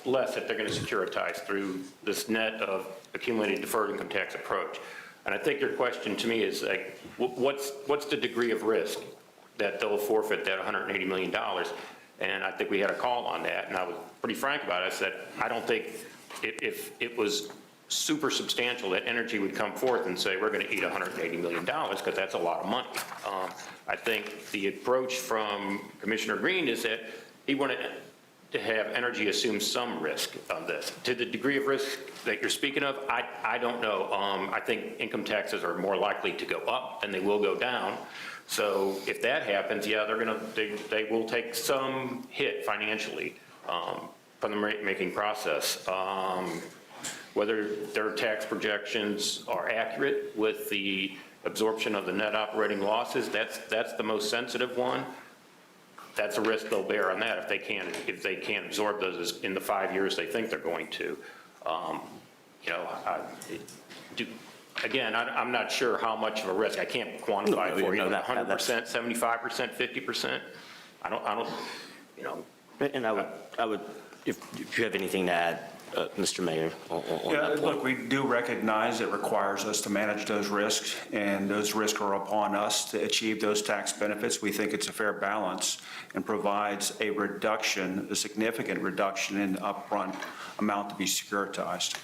less that they're going to securitize through this net of accumulated deferred income tax approach. And I think your question to me is like, what's the degree of risk that they'll forfeit that $180 million? And I think we had a call on that, and I was pretty frank about it. I said, I don't think if it was super substantial that Energy would come forth and say, we're going to eat $180 million, because that's a lot of money. I think the approach from Commissioner Green is that he wanted to have Energy assume some risk of this. To the degree of risk that you're speaking of, I don't know. I think income taxes are more likely to go up than they will go down. So if that happens, yeah, they will take some hit financially from the rate-making process. Whether their tax projections are accurate with the absorption of the net operating losses, that's the most sensitive one. That's a risk they'll bear on that if they can't absorb those in the 5 years they think they're going to. Again, I'm not sure how much of a risk. I can't quantify it for you. 100%, 75%, 50%. I don't. And I would, if you have anything to add, Mr. Mayor, on that point. Look, we do recognize it requires us to manage those risks, and those risks are upon us to achieve those tax benefits. We think it's a fair balance and provides a reduction, a significant reduction in the upfront amount to be securitized.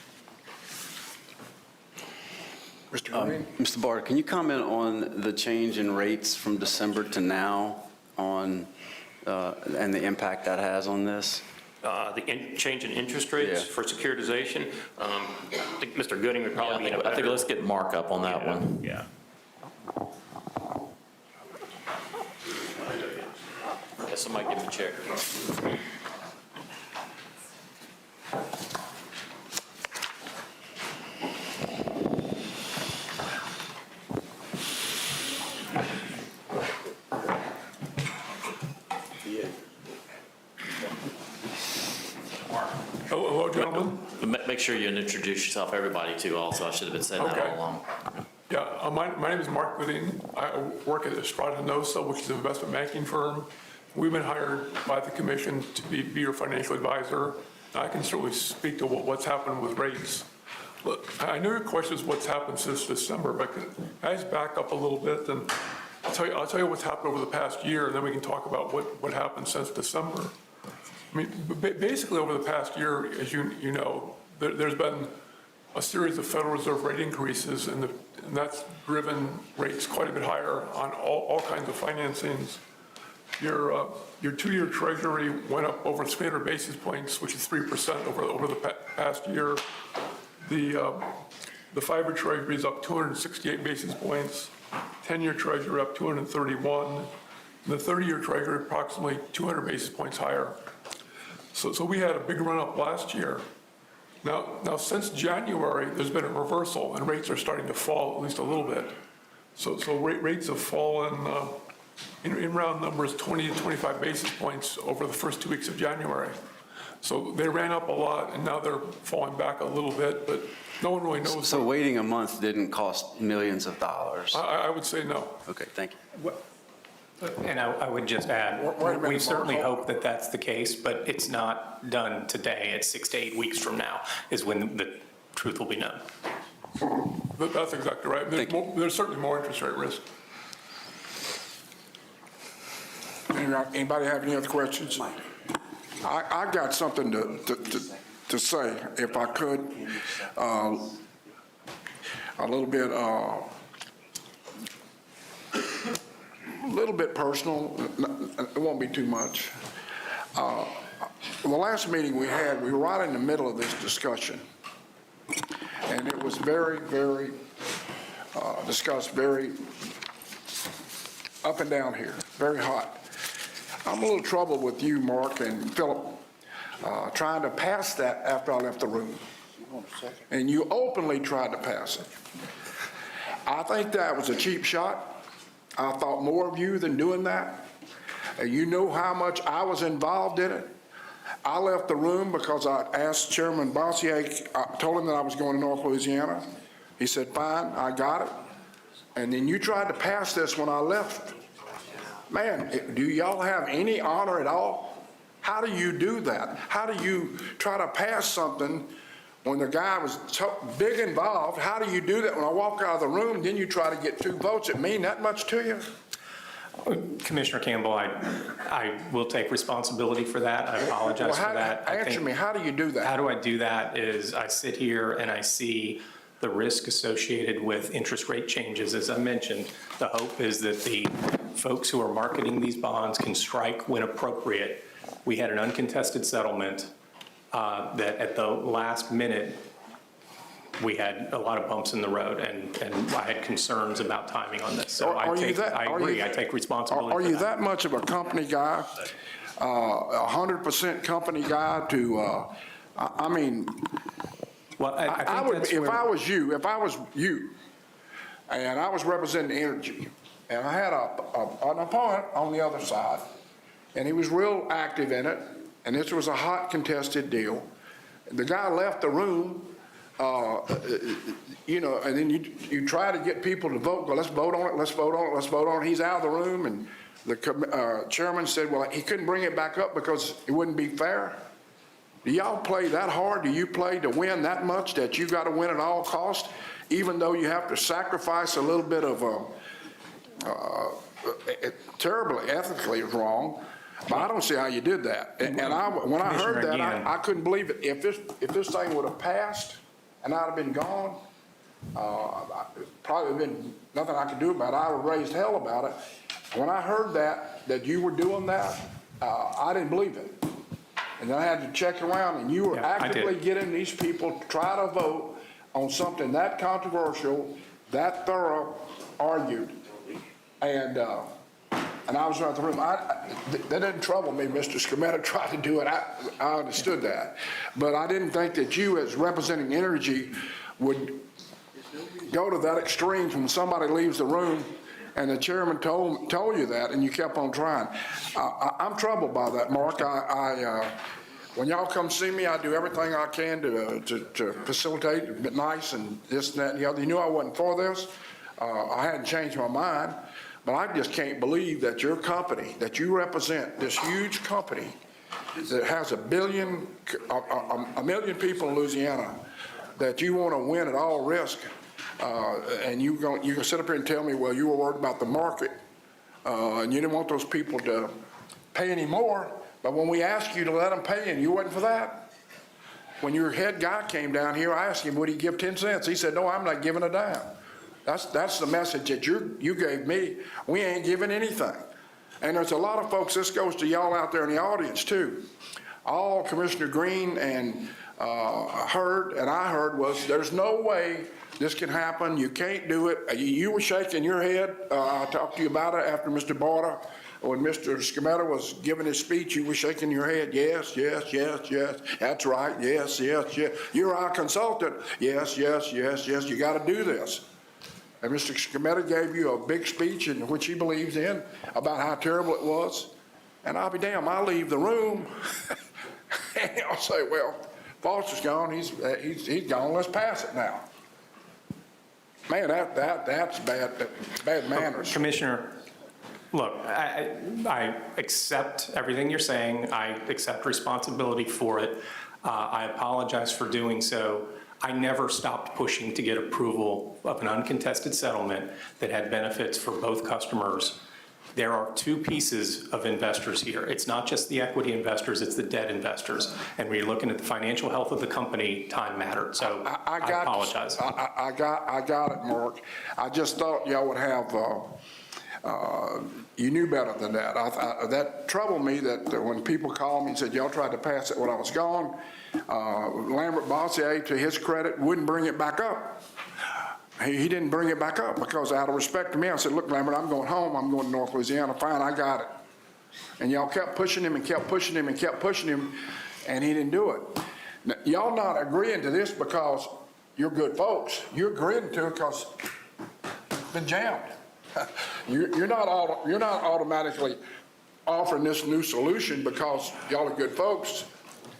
Mr. Green? Mr. Barr, can you comment on the change in rates from December to now and the impact that has on this? The change in interest rates for securitization, I think Mr. Gooding would probably be in a better. I think let's get Mark up on that one. Yeah. Yeah, somebody give him a check. Hello, gentlemen. Make sure you introduce yourself, everybody, too, also. I should have been saying that all along. Yeah, my name is Mark Gooding. I work at Estrada Nosa, which is an investment banking firm. We've been hired by the commission to be your financial advisor. I can certainly speak to what's happened with rates. Look, I know your question is what's happened since December, but can I just back up a little bit and I'll tell you what's happened over the past year, and then we can talk about what happened since December. I mean, basically over the past year, as you know, there's been a series of Federal Reserve rate increases, and that's driven rates quite a bit higher on all kinds of financings. Your two-year Treasury went up over 300 basis points, which is 3% over the past year. The 5-year Treasury is up 268 basis points. 10-year Treasury up 231. And the 30-year Treasury approximately 200 basis points higher. So we had a big run up last year. Now since January, there's been a reversal, and rates are starting to fall at least a little bit. So rates have fallen in round numbers 20 to 25 basis points over the first 2 weeks of January. So they ran up a lot, and now they're falling back a little bit, but no one really knows. So waiting a month didn't cost millions of dollars? I would say no. Okay, thank you. And I would just add, we certainly hope that that's the case, but it's not done today. It's 6 to 8 weeks from now is when the truth will be known. That's exactly right. There's certainly more interest rate risk. Anybody have any other questions? I got something to say, if I could. A little bit personal. It won't be too much. The last meeting we had, we were right in the middle of this discussion, and it was very, very discussed, very up and down here, very hot. I'm a little troubled with you, Mark, and Philip, trying to pass that after I left the room. And you openly tried to pass it. I think that was a cheap shot. I thought more of you than doing that. And you know how much I was involved in it. I left the room because I asked Chairman Bossier, I told him that I was going to North Louisiana. He said, fine, I got it. And then you tried to pass this when I left. Man, do y'all have any honor at all? How do you do that? How do you try to pass something when the guy was so big involved? How do you do that when I walk out of the room, then you try to get 2 votes? It mean that much to you? Commissioner Campbell, I will take responsibility for that. I apologize for that. Answer me, how do you do that? How do I do that is I sit here and I see the risk associated with interest rate changes. As I mentioned, the hope is that the folks who are marketing these bonds can strike when appropriate. We had an uncontested settlement that at the last minute, we had a lot of bumps in the road, and I had concerns about timing on this. So I agree, I take responsibility for that. Are you that much of a company guy, 100% company guy to, I mean, well, I would, if I was you, and I was representing energy, and I had an opponent on the other side, and he was real active in it, and this was a hot contested deal. The guy left the room, you know, and then you try to get people to vote, go, let's vote on it, let's vote on it, let's vote on it. He's out of the room, and the chairman said, well, he couldn't bring it back up because it wouldn't be fair. Do y'all play that hard? Do you play to win that much that you got to win at all costs, even though you have to sacrifice a little bit of terribly ethically wrong? But I don't see how you did that. And when I heard that, I couldn't believe it. If this thing would have passed and I'd have been gone, probably been nothing I could do about it. I would have raised hell about it. When I heard that you were doing that, I didn't believe it. And then I had to check around, and you were actively getting these people to try to vote on something that controversial, that thorough, argued. And I was around the room. That didn't trouble me. Mr. Scametta tried to do it. I understood that. But I didn't think that you, as representing energy, would go to that extreme when somebody leaves the room and the chairman told you that, and you kept on trying. I'm troubled by that, Mark. When y'all come see me, I do everything I can to facilitate, be nice, and this, and that, and the other. You knew I wasn't for this. I hadn't changed my mind, but I just can't believe that your company, that you represent, this huge company that has a million people in Louisiana, that you want to win at all risk. And you can sit up here and tell me, well, you were worried about the market, and you didn't want those people to pay any more. But when we asked you to let them pay, and you wasn't for that. When your head guy came down here, I asked him, would he give 10 cents? He said, no, I'm not giving a dime. That's the message that you gave me. We ain't giving anything. And there's a lot of folks, this goes to y'all out there in the audience too. All Commissioner Green and heard, and I heard, was there's no way this can happen. You can't do it. You were shaking your head. I talked to you about it after Mr. Barter. When Mr. Scametta was giving his speech, you were shaking your head. Yes, yes, yes, yes. That's right. Yes, yes, yes. You're our consultant. Yes, yes, yes, yes. You got to do this. And Mr. Scametta gave you a big speech in which he believes in about how terrible it was. And I'll be damned, I leave the room and I'll say, well, Foster's gone. He's gone. Let's pass it now. Man, that's bad manners. Commissioner, look, I accept everything you're saying. I accept responsibility for it. I apologize for doing so. I never stopped pushing to get approval of an uncontested settlement that had benefits for both customers. There are two pieces of investors here. It's not just the equity investors, it's the debt investors. And when you're looking at the financial health of the company, time mattered. So I apologize. I got it, Mark. I just thought y'all would have, you knew better than that. That troubled me that when people called me and said, y'all tried to pass it when I was gone, Lambert Bossier, to his credit, wouldn't bring it back up. He didn't bring it back up because out of respect to me, I said, look, Lambert, I'm going home. I'm going to North Louisiana. Fine, I got it. And y'all kept pushing him and kept pushing him and kept pushing him, and he didn't do it. Now, y'all not agreeing to this because you're good folks. You're agreeing to it because it's been jammed. You're not automatically offering this new solution because y'all are good folks.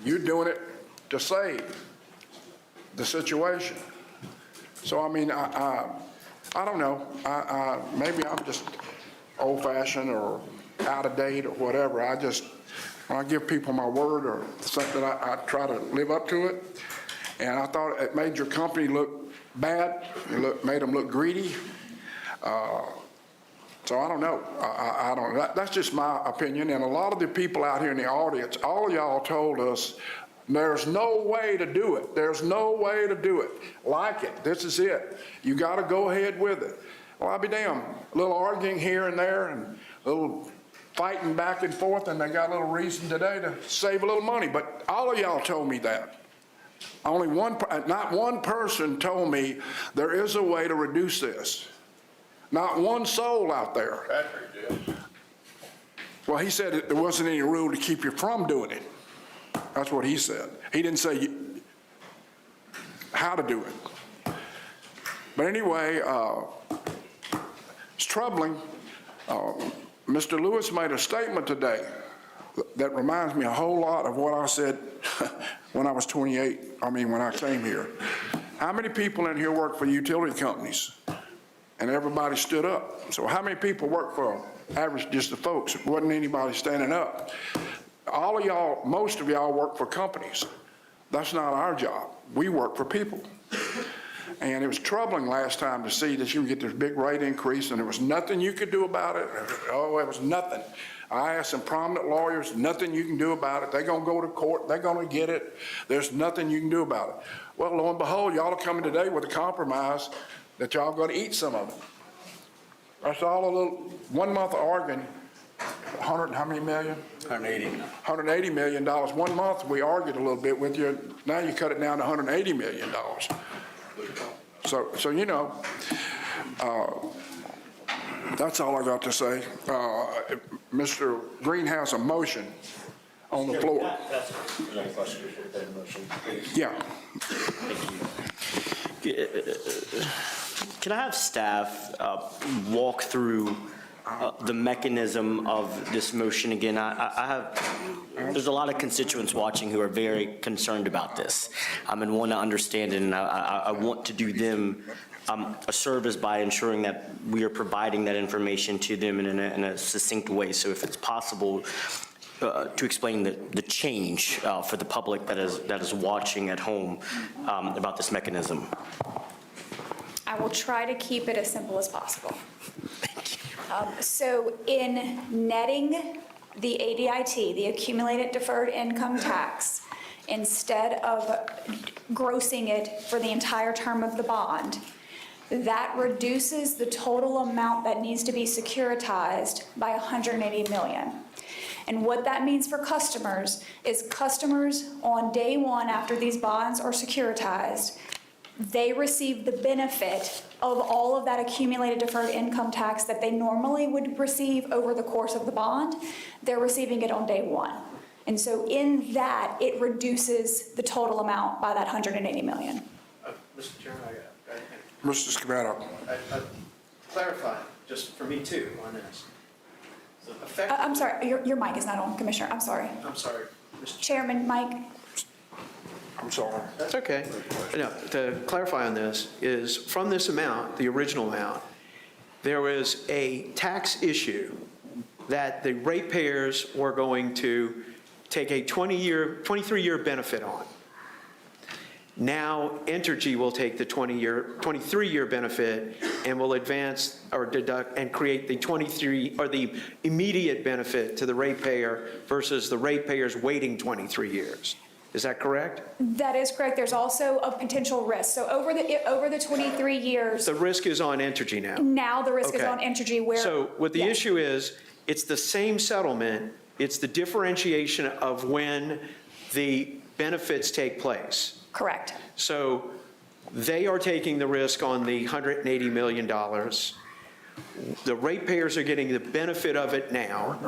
You're doing it to save the situation. So, I mean, I don't know. Maybe I'm just old-fashioned or out of date or whatever. I just when I give people my word or something, I try to live up to it. And I thought it made your company look bad. Made them look greedy. So I don't know. I don't. That's just my opinion. And a lot of the people out here in the audience, all of y'all told us there's no way to do it. There's no way to do it. Like it. This is it. You got to go ahead with it. Well, I'll be damned. A little arguing here and there and a little fighting back and forth, and they got a little reason today to save a little money. But all of y'all told me that. Only not one person told me there is a way to reduce this. Not one soul out there. Patrick did. Well, he said there wasn't any rule to keep you from doing it. That's what he said. He didn't say how to do it. But anyway, it's troubling. Mr. Lewis made a statement today that reminds me a whole lot of what I said when I was 28, when I came here. How many people in here work for utility companies? And everybody stood up. So how many people work for average, just the folks? It wasn't anybody standing up. All of y'all, most of y'all work for companies. That's not our job. We work for people. And it was troubling last time to see that you would get this big rate increase and there was nothing you could do about it. Oh, it was nothing. I asked some prominent lawyers, nothing you can do about it. They're going to go to court. They're going to get it. There's nothing you can do about it. Well, lo and behold, y'all are coming today with a compromise that y'all going to eat some of it. That's all a little, 1 month of arguing, 100, how many million? 180. $180 million. 1 month we argued a little bit with you. Now you cut it down to $180 million. So you know, that's all I got to say. Mr. Green has a motion on the floor. Yeah. Can I have staff walk through the mechanism of this motion again? There's a lot of constituents watching who are very concerned about this and want to understand it, and I want to do them a service by ensuring that we are providing that information to them in a succinct way. So if it's possible to explain the change for the public that is watching at home about this mechanism. I will try to keep it as simple as possible. So in netting the ADIT, the accumulated deferred income tax, instead of grossing it for the entire term of the bond, that reduces the total amount that needs to be securitized by $180 million. And what that means for customers is customers on day one after these bonds are securitized, they receive the benefit of all of that accumulated deferred income tax that they normally would receive over the course of the bond. They're receiving it on day one. And so in that, it reduces the total amount by that $180 million. Mr. Chairman, Mr. Scavato. clarify, just for me too, on this. So I'm sorry, your mic is not on, Commissioner, I'm sorry. I'm sorry. Chairman, Mike. I'm sorry. That's okay. No, to clarify on this is from this amount, the original amount, there was a tax issue that the ratepayers were going to take a 23-year benefit on. Now, Entergy will take the 23-year benefit and will advance or deduct and create the 23 or the immediate benefit to the ratepayer versus the ratepayers waiting 23 years. Is that correct? That is correct. There's also a potential risk. So over the 23 years. The risk is on Entergy now. Now the risk is Okay. on Entergy where. So what the yes. issue is, it's the same settlement, it's the differentiation of when the benefits take place. Correct. So they are taking the risk on the $180 million. The ratepayers are getting the benefit of it now.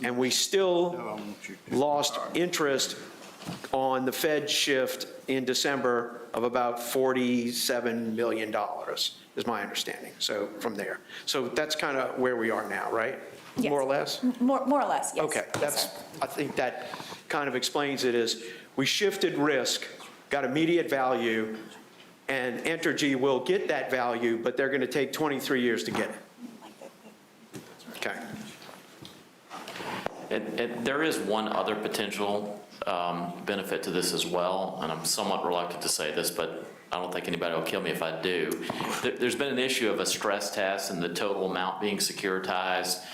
And we still lost interest on the Fed shift in December of about $47 million, is my understanding. So from there. So that's kind of where we are now, right? Yes. More or less? More or less, yes. Okay, Yes, sir. I think that kind of explains it is we shifted risk, got immediate value, and Entergy will get that value, but they're going to take 23 years to get it. Okay. And there is one other potential benefit to this as well, and I'm somewhat reluctant to say this, but I don't think anybody will kill me if I do. There's been an issue of a stress test and the total amount being securitized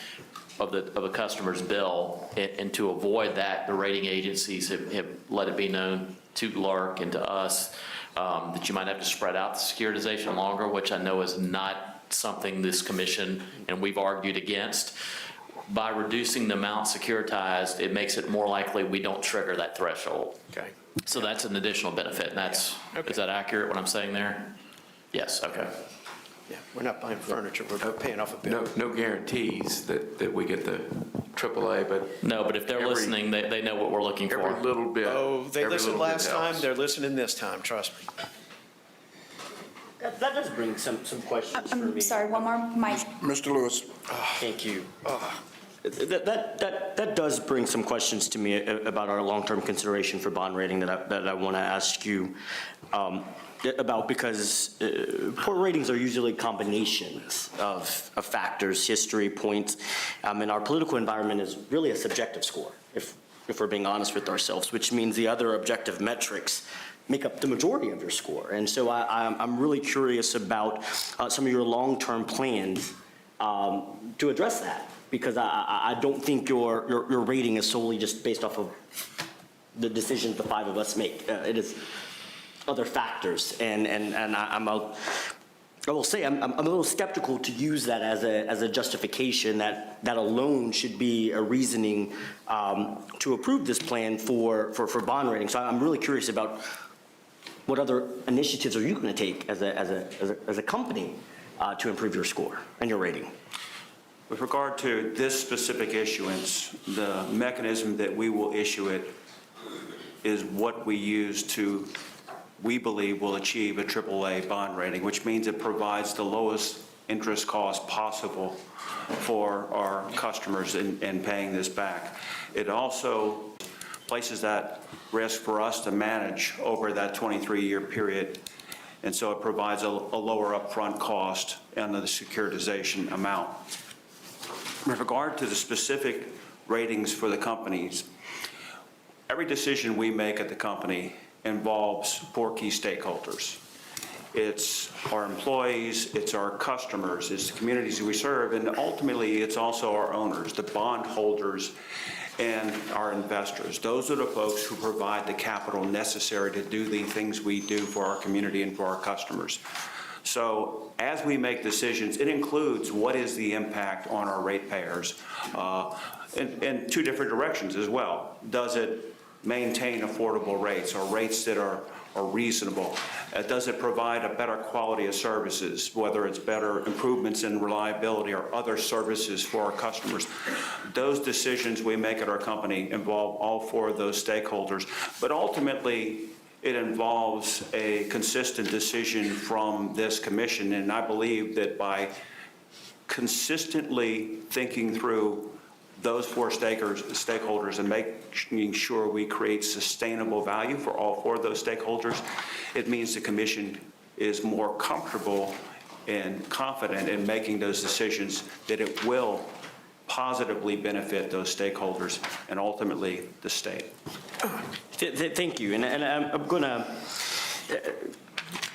of a customer's bill, and to avoid that, the rating agencies have let it be known to LARC and to us that you might have to spread out the securitization longer, which I know is not something this commission, and we've argued against. By reducing the amount securitized, it makes it more likely we don't trigger that threshold. Okay. So that's an additional benefit, and that's, is that accurate what I'm saying there? Yes, okay. Yeah, we're not buying furniture, we're paying off a bill. No guarantees that we get the AAA, but. No, but if they're listening, they know what we're looking for. Every little bit. Oh, they every listened little bit last time, helps. they're listening this time, trust me. That does bring some questions for me. I'm sorry, one more, Mike. Mr. Lewis. Thank you. That does bring some questions to me about our long-term consideration for bond rating that I want to ask you about, because poor ratings are usually combinations of factors, history, points, and our political environment is really a subjective score, if we're being honest with ourselves, which means the other objective metrics make up the majority of your score. And so I'm really curious about some of your long-term plans to address that, because I don't think your rating is solely just based off of the decisions the five of us make. It is other factors, and I will say I'm a little skeptical to use that as a justification that alone should be a reasoning to approve this plan for bond rating. So I'm really curious about what other initiatives are you going to take as a company to improve your score and your rating? With regard to this specific issuance, the mechanism that we will issue it is what we use to, we believe, will achieve a AAA bond rating, which means it provides the lowest interest cost possible for our customers in paying this back. It also places that risk for us to manage over that 23-year period, and so it provides a lower upfront cost and the securitization amount. With regard to the specific ratings for the companies, every decision we make at the company involves 4 key stakeholders. It's our employees, it's our customers, it's the communities we serve, and ultimately it's also our owners, the bondholders, and our investors. Those are the folks who provide the capital necessary to do the things we do for our community and for our customers. So as we make decisions, it includes what is the impact on our ratepayers in 2 different directions as well. Does it maintain affordable rates or rates that are reasonable? Does it provide a better quality of services, whether it's better improvements in reliability or other services for our customers? Those decisions we make at our company involve all 4 of those stakeholders, but ultimately it involves a consistent decision from this commission, and I believe that by consistently thinking through those 4 stakeholders and making sure we create sustainable value for all 4 of those stakeholders, it means the commission is more comfortable and confident in making those decisions that it will positively benefit those stakeholders and ultimately the state. Thank you. And I'm going to,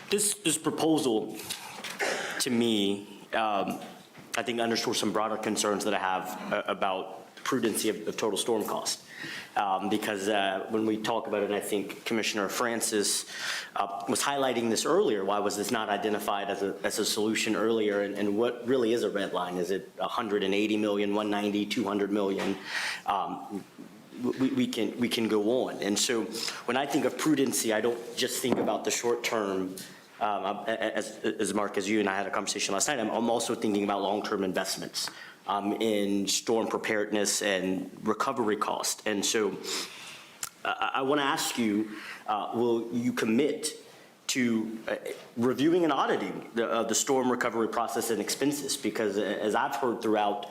this proposal to me, I think underscores some broader concerns that I have about prudency of total storm cost. Because when we talk about it, and I think Commissioner Francis was highlighting this earlier, why was this not identified as a solution earlier, and what really is a red line? Is it 180 million, 190, 200 million? We can go on. And so when I think of prudency, I don't just think about the short term. As Mark, as you and I had a conversation last night, I'm also thinking about long-term investments in storm preparedness and recovery cost. And so I want to ask you, will you commit to reviewing and auditing the storm recovery process and expenses? Because as I've heard throughout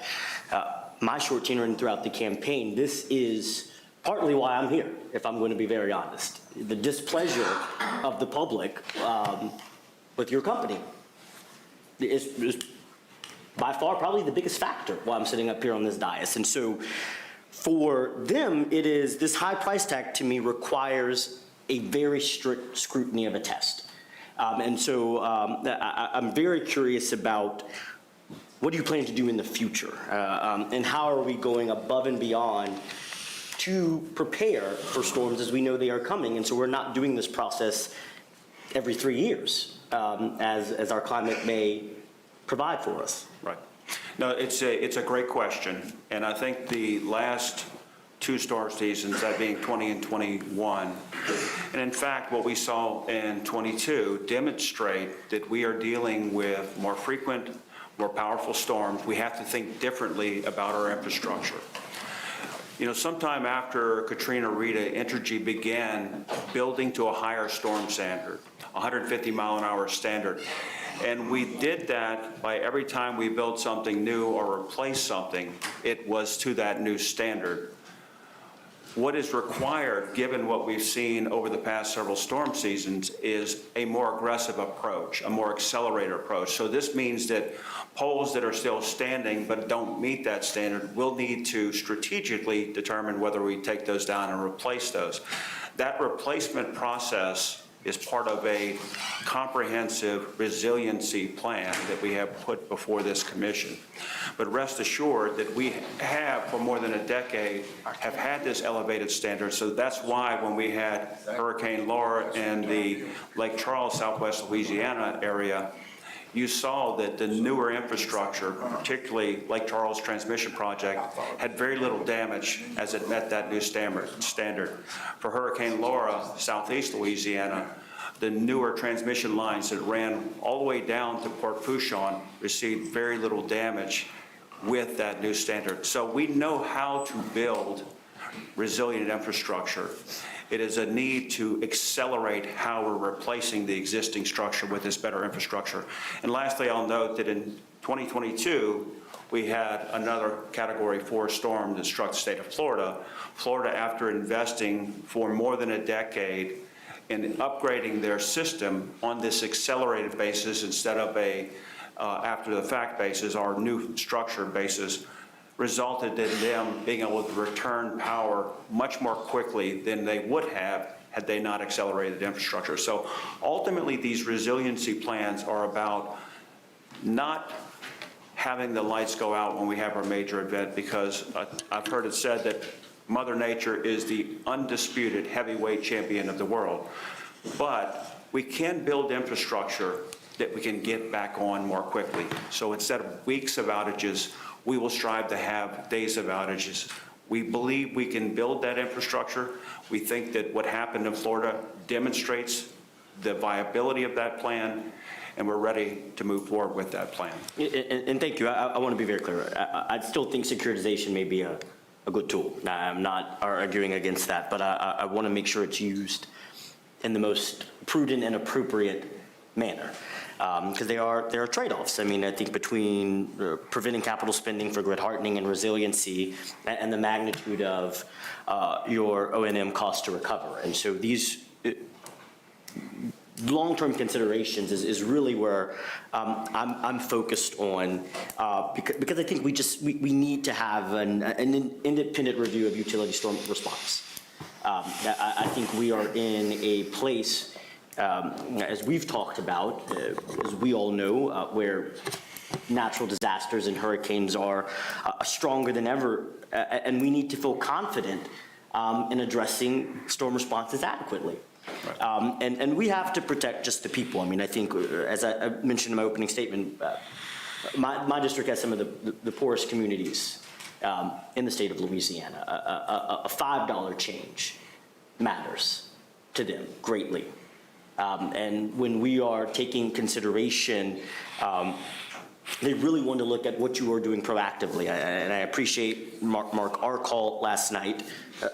my short tenure and throughout the campaign, this is partly why I'm here, if I'm going to be very honest. The displeasure of the public with your company is by far probably the biggest factor why I'm sitting up here on this dais. And so For them, it is, this high price tag to me requires a very strict scrutiny of a test. And so I'm very curious about what do you plan to do in the future? And how are we going above and beyond to prepare for storms as we know they are coming? And so we're not doing this process every 3 years, as our climate may provide for us. Right. No, it's a great question, and I think the last two storm seasons, that being 20 and 21, and in fact, what we saw in 22 demonstrate that we are dealing with more frequent, more powerful storms. We have to think differently about our infrastructure. You know, sometime after Katrina Rita, Entergy began building to a higher storm standard, 150 mile an hour standard. And we did that by every time we built something new or replaced something, it was to that new standard. What is required, given what we've seen over the past several storm seasons, is a more aggressive approach, a more accelerated approach. So this means that poles that are still standing but don't meet that standard will need to strategically determine whether we take those down and replace those. That replacement process is part of a comprehensive resiliency plan that we have put before this commission. But rest assured that we have, for more than a decade, have had this elevated standard. So that's why when we had Hurricane Laura in the Lake Charles, Southwest Louisiana area, you saw that the newer infrastructure, particularly Lake Charles Transmission Project, had very little damage as it met that new standard. For Hurricane Laura, Southeast Louisiana, the newer transmission lines that ran all the way down to Port Fourchon received very little damage with that new standard. So we know how to build resilient infrastructure. It is a need to accelerate how we're replacing the existing structure with this better infrastructure. And lastly, I'll note that in 2022, we had another Category 4 storm that struck the state of Florida. Florida, after investing for more than a decade in upgrading their system on this accelerated basis instead of a after-the-fact basis, our new structure basis, resulted in them being able to return power much more quickly than they would have had they not accelerated infrastructure. So ultimately, these resiliency plans are about not having the lights go out when we have our major event, because I've heard it said that Mother Nature is the undisputed heavyweight champion of the world. But we can build infrastructure that we can get back on more quickly. So instead of weeks of outages, we will strive to have days of outages. We believe we can build that infrastructure. We think that what happened in Florida demonstrates the viability of that plan, and we're ready to move forward with that plan. And thank you. I want to be very clear. I still think securitization may be a good tool. I'm not arguing against that, but I want to make sure it's used in the most prudent and appropriate manner. Because there are trade-offs. I mean, I think between preventing capital spending for grid hardening and resiliency and the magnitude of your O&M cost to recover. And so these long-term considerations is really where I'm focused on, because I think we need to have an independent review of utility storm response. I think we are in a place, as we've talked about, as we all know, where natural disasters and hurricanes are stronger than ever, and we need to feel confident in addressing storm responses adequately. And we have to protect just the people. I mean, I think, as I mentioned in my opening statement, my district has some of the poorest communities in the state of Louisiana. A $5 change matters to them greatly. And when we are taking consideration, they really want to look at what you are doing proactively. And I appreciate Mark, our call last night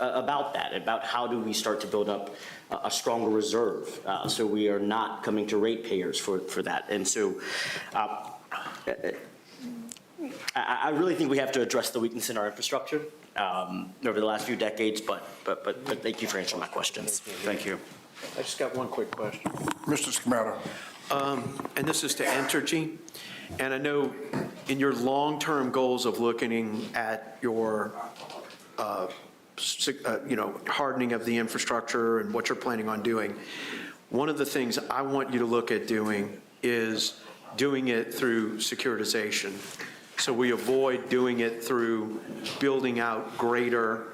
about that, about how do we start to build up a stronger reserve so we are not coming to ratepayers for that. And so I really think we have to address the weakness in our infrastructure over the last few decades, but thank you for answering my questions. Thank you. I just got one quick question. Mr. Scamatter. And this is to Entergy. And I know in your long-term goals of looking at your hardening of the infrastructure and what you're planning on doing. One of the things I want you to look at doing is doing it through securitization. So we avoid doing it through building out greater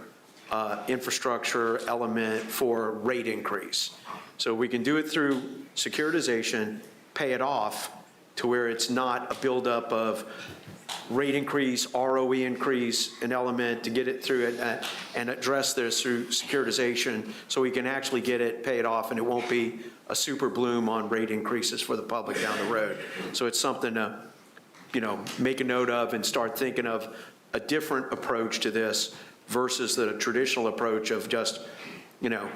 infrastructure element for rate increase. So we can do it through securitization, pay it off to where it's not a buildup of rate increase, ROE increase, an element to get it through it and address this through securitization so we can actually get it paid off and it won't be a super bloom on rate increases for the public down the road. So it's something to, make a note of and start thinking of a different approach to this versus the traditional approach of just,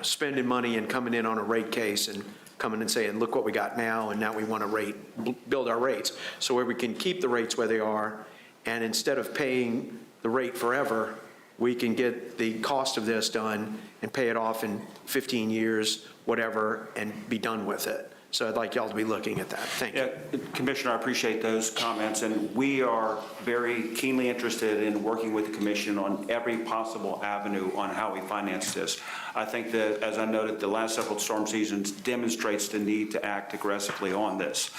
spending money and coming in on a rate case and coming and saying, look what we got now, and now we want to build our rates. So where we can keep the rates where they are, and instead of paying the rate forever, we can get the cost of this done and pay it off in 15 years, whatever, and be done with it. So I'd like y'all to be looking at that. Thank you. Yeah, Commissioner, I appreciate those comments, and we are very keenly interested in working with the commission on every possible avenue on how we finance this. I think that, as I noted, the last several storm seasons demonstrates the need to act aggressively on this.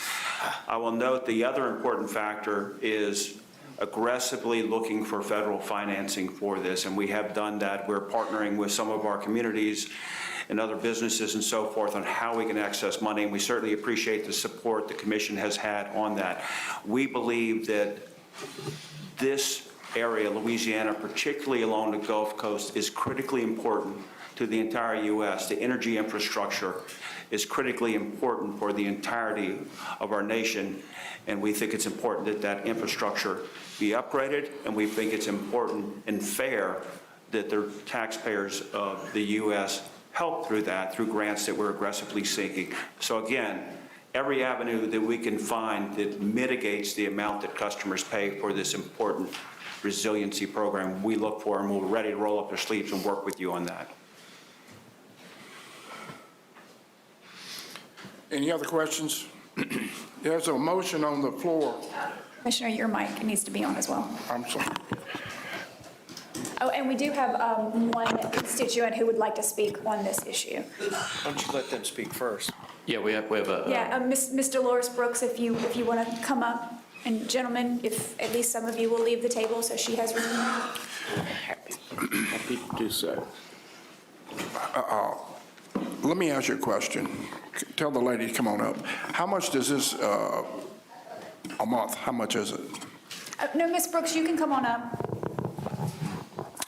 I will note the other important factor is aggressively looking for federal financing for this, and we have done that. We're partnering with some of our communities and other businesses and so forth on how we can access money, and we certainly appreciate the support the commission has had on that. We believe that this area, Louisiana, particularly along the Gulf Coast, is critically important to the entire U.S. The energy infrastructure is critically important for the entirety of our nation, and we think it's important that that infrastructure be upgraded, and we think it's important and fair that the taxpayers of the U.S. help through that, through grants that we're aggressively seeking. So again, every avenue that we can find that mitigates the amount that customers pay for this important resiliency program, we look for, and we're ready to roll up our sleeves and work with you on that. Any other questions? There's a motion on the floor. Commissioner, your mic needs to be on as well. I'm sorry. Oh, and we do have one constituent who would like to speak on this issue. Why don't you let them speak first? Yeah, we have a. Yeah, Ms. Dolores Brooks, if you want to come up, and gentlemen, if at least some of you will leave the table so she has room. Happy to do so. Let me ask you a question. Tell the lady to come on up. How much does this, a month, how much is it? No, Ms. Brooks, you can come on up.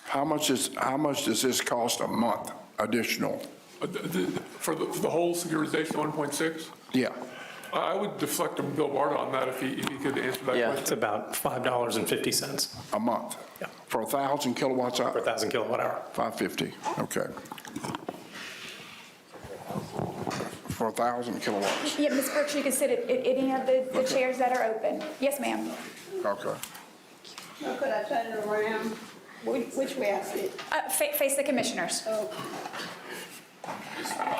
How much does this cost a month additional? For the whole securitization, 1.6? Yeah. I would deflect to Bill Barta on that if he could answer that question. Yeah, it's about $5.50. A month? Yeah. For 1,000 kilowatts hour? Per 1,000 kilowatt hour. 550, okay. For 1,000 kilowatts. Yeah, Ms. Brooks, you can sit at any of the chairs that are open. Yes, ma'am. Okay. Now, could I turn it around? Which way I sit? Face the commissioners.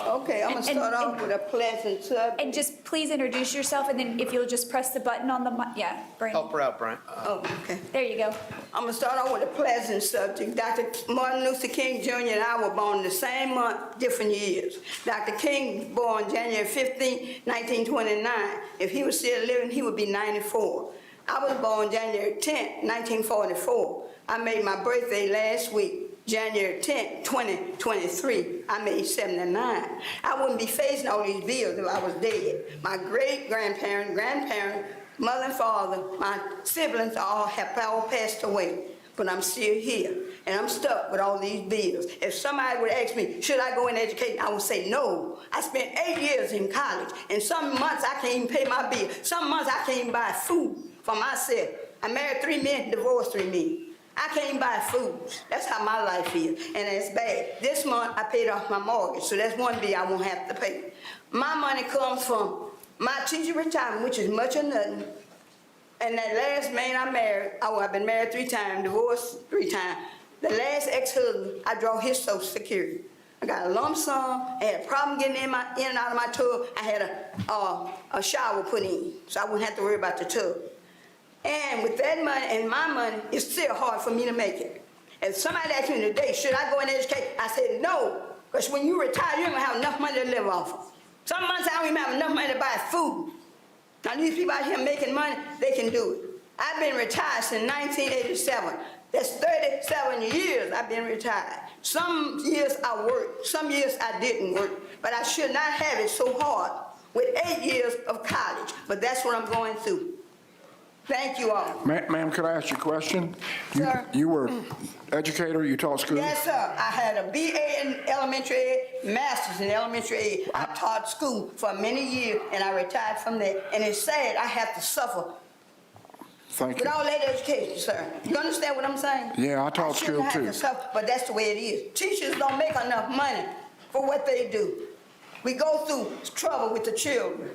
Okay, I'm gonna start off with a pleasant subject. And just please introduce yourself, and then if you'll just press the button on the mic. Yeah, Brandon. Help her out, Brian. Oh, okay. There you go. I'm gonna start off with a pleasant subject. Dr. Martin Luther King Jr. and I were born the same month, different years. Dr. King born January 15, 1929. If he was still living, he would be 94. I was born January 10, 1944. I made my birthday last week, January 10, 2023. I made 79. I wouldn't be facing all these bills if I was dead. My great-grandparent, grandparent, mother and father, my siblings have all passed away. But I'm still here, and I'm stuck with all these bills. If somebody would ask me, should I go in education, I would say no. I spent 8 years in college, and some months I can't even pay my bill. Some months I can't even buy food for myself. I married 3 men, divorced 3 men. I can't buy food. That's how my life is, and it's bad. This month, I paid off my mortgage, so that's one bill I won't have to pay. My money comes from my teacher retirement, which is much or nothing, and that last man I married, I've been married 3 times, divorced 3 times. The last ex-husband, I draw his Social Security. I got a lump sum, I had a problem getting in and out of my tub. I had a shower put in, so I wouldn't have to worry about the tub. And with that money and my money, it's still hard for me to make it. If somebody asked me today, should I go and educate? I said, no, because when you retire, you don't have enough money to live off of. Some months I don't even have enough money to buy food. Now these people out here making money, they can do it. I've been retired since 1987. That's 37 years I've been retired. Some years I worked, some years I didn't work, but I should not have it so hard with 8 years of college, but that's what I'm going through. Thank you all. Ma'am, could I ask you a question? Sir? You were educator, you taught school? Yes, sir. I had a BA in elementary ed, master's in elementary ed. I taught school for many years, and I retired from that. And it's sad I have to suffer Thank with you. all that education, sir. You understand what I'm saying? Yeah, I taught school shouldn't have too. to suffer, but that's the way it is. Teachers don't make enough money for what they do. We go through trouble with the children.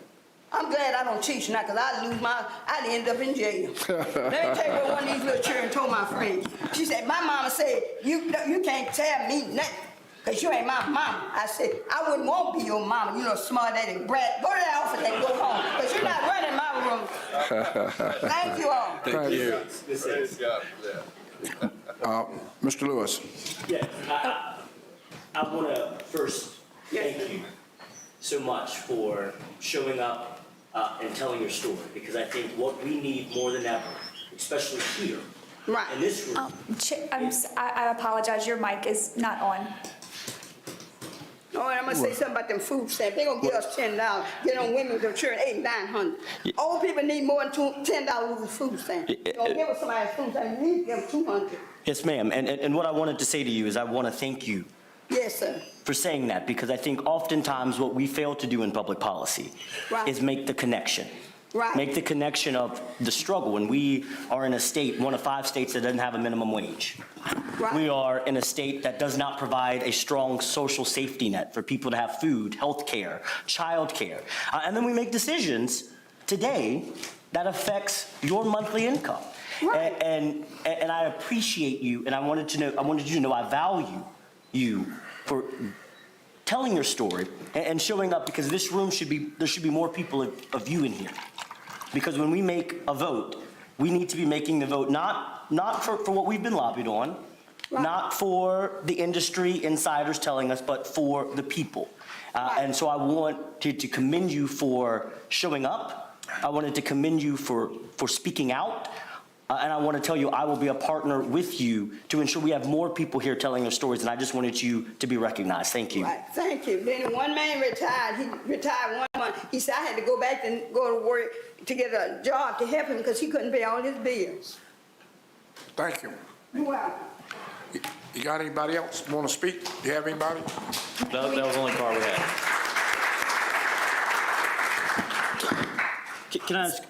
I'm glad I don't teach now, because I'd end up in jail. Let me tell you what one of these little children told my friend. She said, my mama said, you can't tell me nothing, because you ain't my mama. I said, I wouldn't want to be your mama, you little smart-added brat. Go to that office and go home, because you're not running my room. Thank you all. Thank you. Mr. Lewis. Yeah, I want to first thank you so much for showing up and telling your story, because I think what we need more than ever, especially here in this room. I apologize, your mic is not on. Oh, and I'm gonna say something about them food stamps. They gonna give us $10. Get on women with their children, $800, $900. Old people need more than $10 with food stamps. You gonna give us somebody food stamps, you need to give them $200. Yes, ma'am. And what I wanted to say to you is I want to thank you Yes, sir. for saying that, because I think oftentimes what we fail to do in public policy is make the connection. Right. Make the connection of the struggle. And we are in a state, one of 5 states that doesn't have a minimum wage. Right. We are in a state that does not provide a strong social safety net for people to have food, health care, child care. And then we make decisions today that affects your monthly income. Right. And I appreciate you, and I wanted you to know I value you for telling your story and showing up, because there should be more people of you in here. Because when we make a vote, we need to be making the vote not for what we've been lobbied on, not for the industry insiders telling us, but for the people. And so I wanted to commend you for showing up. I wanted to commend you for speaking out. And I want to tell you, I will be a partner with you to ensure we have more people here telling their stories, and I just wanted you to be recognized. Thank you. Right, thank you. Then one man retired. He retired 1 month. He said I had to go back and go to work to get a job to help him because he couldn't pay all his bills. Thank you. You're welcome. You got anybody else want to speak? Do you have anybody? That was the only card we had. Can I ask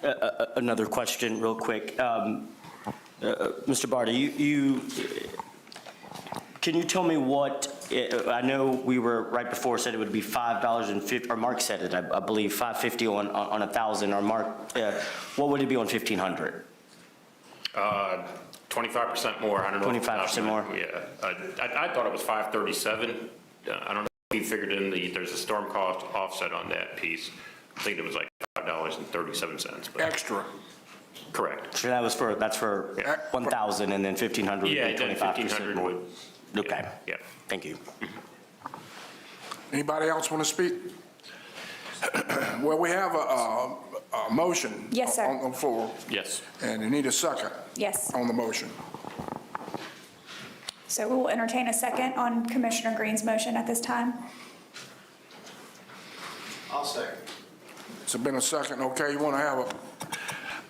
another question real quick? Mr. Barta, can you tell me what, I know we were right before said it would be $5.50, or Mark said it, I believe, $5.50 on 1,000, or Mark, what would it be on 1,500? 25% more. I don't know. 25% more? Yeah. I thought it was 537. I don't know if we figured in there's a storm cost offset on that piece. I think it was like $5.37. But Extra. Correct. So that's for 1,000, and then 1,500 would be 25%. Yeah, 1,500 would. Okay. Yeah. Thank you. Anybody else want to speak? Well, we have a motion. Yes, sir. On the floor. Yes. And you need a second. Yes. On the motion. So we will entertain a second on Commissioner Green's motion at this time. I'll second. It's been a second. Okay, you want to have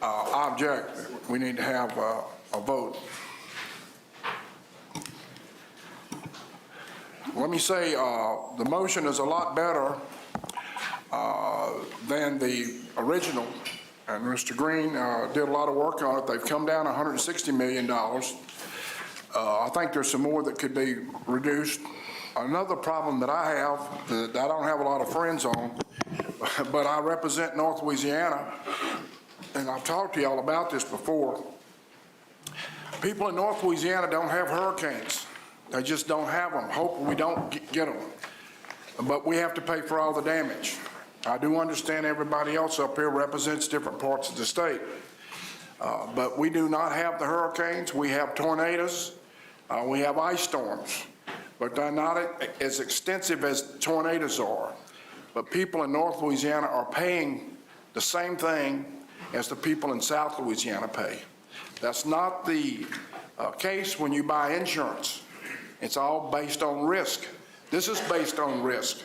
I object. We need to have a vote. Let me say, the motion is a lot better than the original, and Mr. Green did a lot of work on it. They've come down $160 million. I think there's some more that could be reduced. Another problem that I have, that I don't have a lot of friends on, but I represent North Louisiana, and I've talked to y'all about this before. People in North Louisiana don't have hurricanes. They just don't have them. Hopefully we don't get them. But we have to pay for all the damage. I do understand everybody else up here represents different parts of the state. But we do not have the hurricanes. We have tornadoes. We have ice storms, but they're not as extensive as tornadoes are. But people in North Louisiana are paying the same thing as the people in South Louisiana pay. That's not the case when you buy insurance. It's all based on risk. This is based on risk.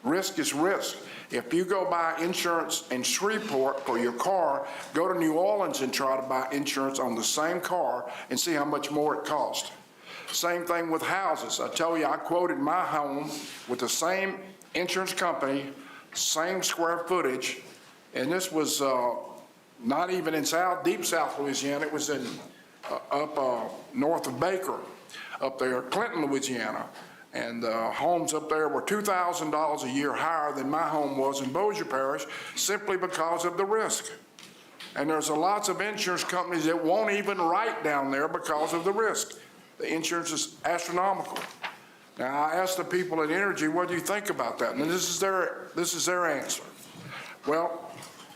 Risk is risk. If you go buy insurance in Shreveport for your car, go to New Orleans and try to buy insurance on the same car and see how much more it costs. Same thing with houses. I tell you, I quoted my home with the same insurance company, same square footage, and this was not even in deep South Louisiana. It was in up north of Baker, up there, Clinton, Louisiana. And homes up there were $2,000 a year higher than my home was in Bossier Parish, simply because of the risk. And there's lots of insurance companies that won't even write down there because of the risk. The insurance is astronomical. Now, I asked the people at Energy, what do you think about that? And this is their answer. Well,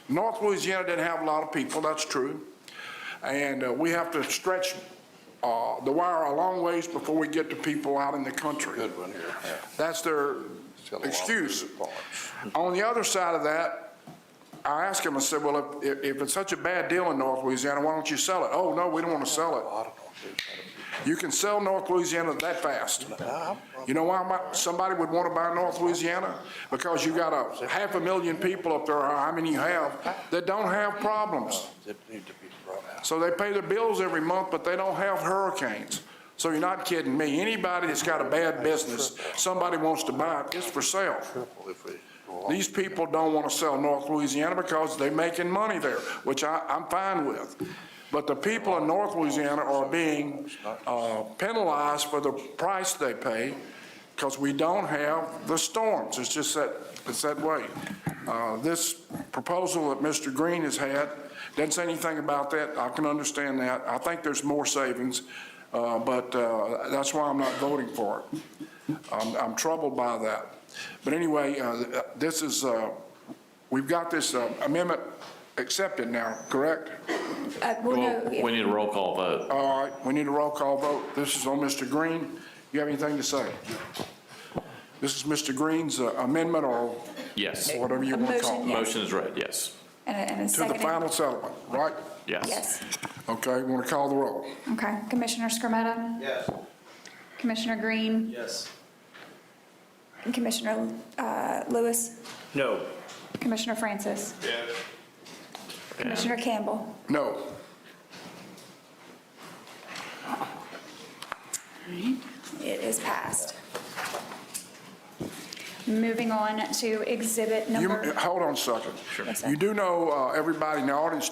North Louisiana didn't have a lot of people, that's true. And we have to stretch the wire a long ways before we get to people out in the country. Good one here. That's their excuse. On the other side of that, I asked them, I said, well, if it's such a bad deal in North Louisiana, why don't you sell it? Oh, no, we don't want to sell it. You can sell North Louisiana that fast. You know why somebody would want to buy North Louisiana? Because you got 500,000 people up there, how many you have, that don't have problems. So they pay their bills every month, but they don't have hurricanes. So you're not kidding me. Anybody that's got a bad business, somebody wants to buy it, it's for sale. These people don't want to sell North Louisiana because they're making money there, which I'm fine with. But the people in North Louisiana are being penalized for the price they pay because we don't have the storms. It's just that way. This proposal that Mr. Green has had doesn't say anything about that. I can understand that. I think there's more savings, but that's why I'm not voting for it. I'm troubled by that. But anyway, this is, we've got this amendment accepted now, correct? We need a roll call vote. All right, we need a roll call vote. This is on Mr. Green. You have anything to say? This is Mr. Green's amendment or Yes. whatever you want to call it. Motion is read, yes. And a To the second. final settlement, right? Yes. Yes. Okay, we want to call the roll. Okay. Commissioner Scarmetta? Yes. Commissioner Green? Yes. And Commissioner Lewis? No. Commissioner Francis? Yes. Commissioner Campbell? No. It is passed. Moving on to exhibit number. Hold on a second. Yes, sir. You do know, everybody in the audience,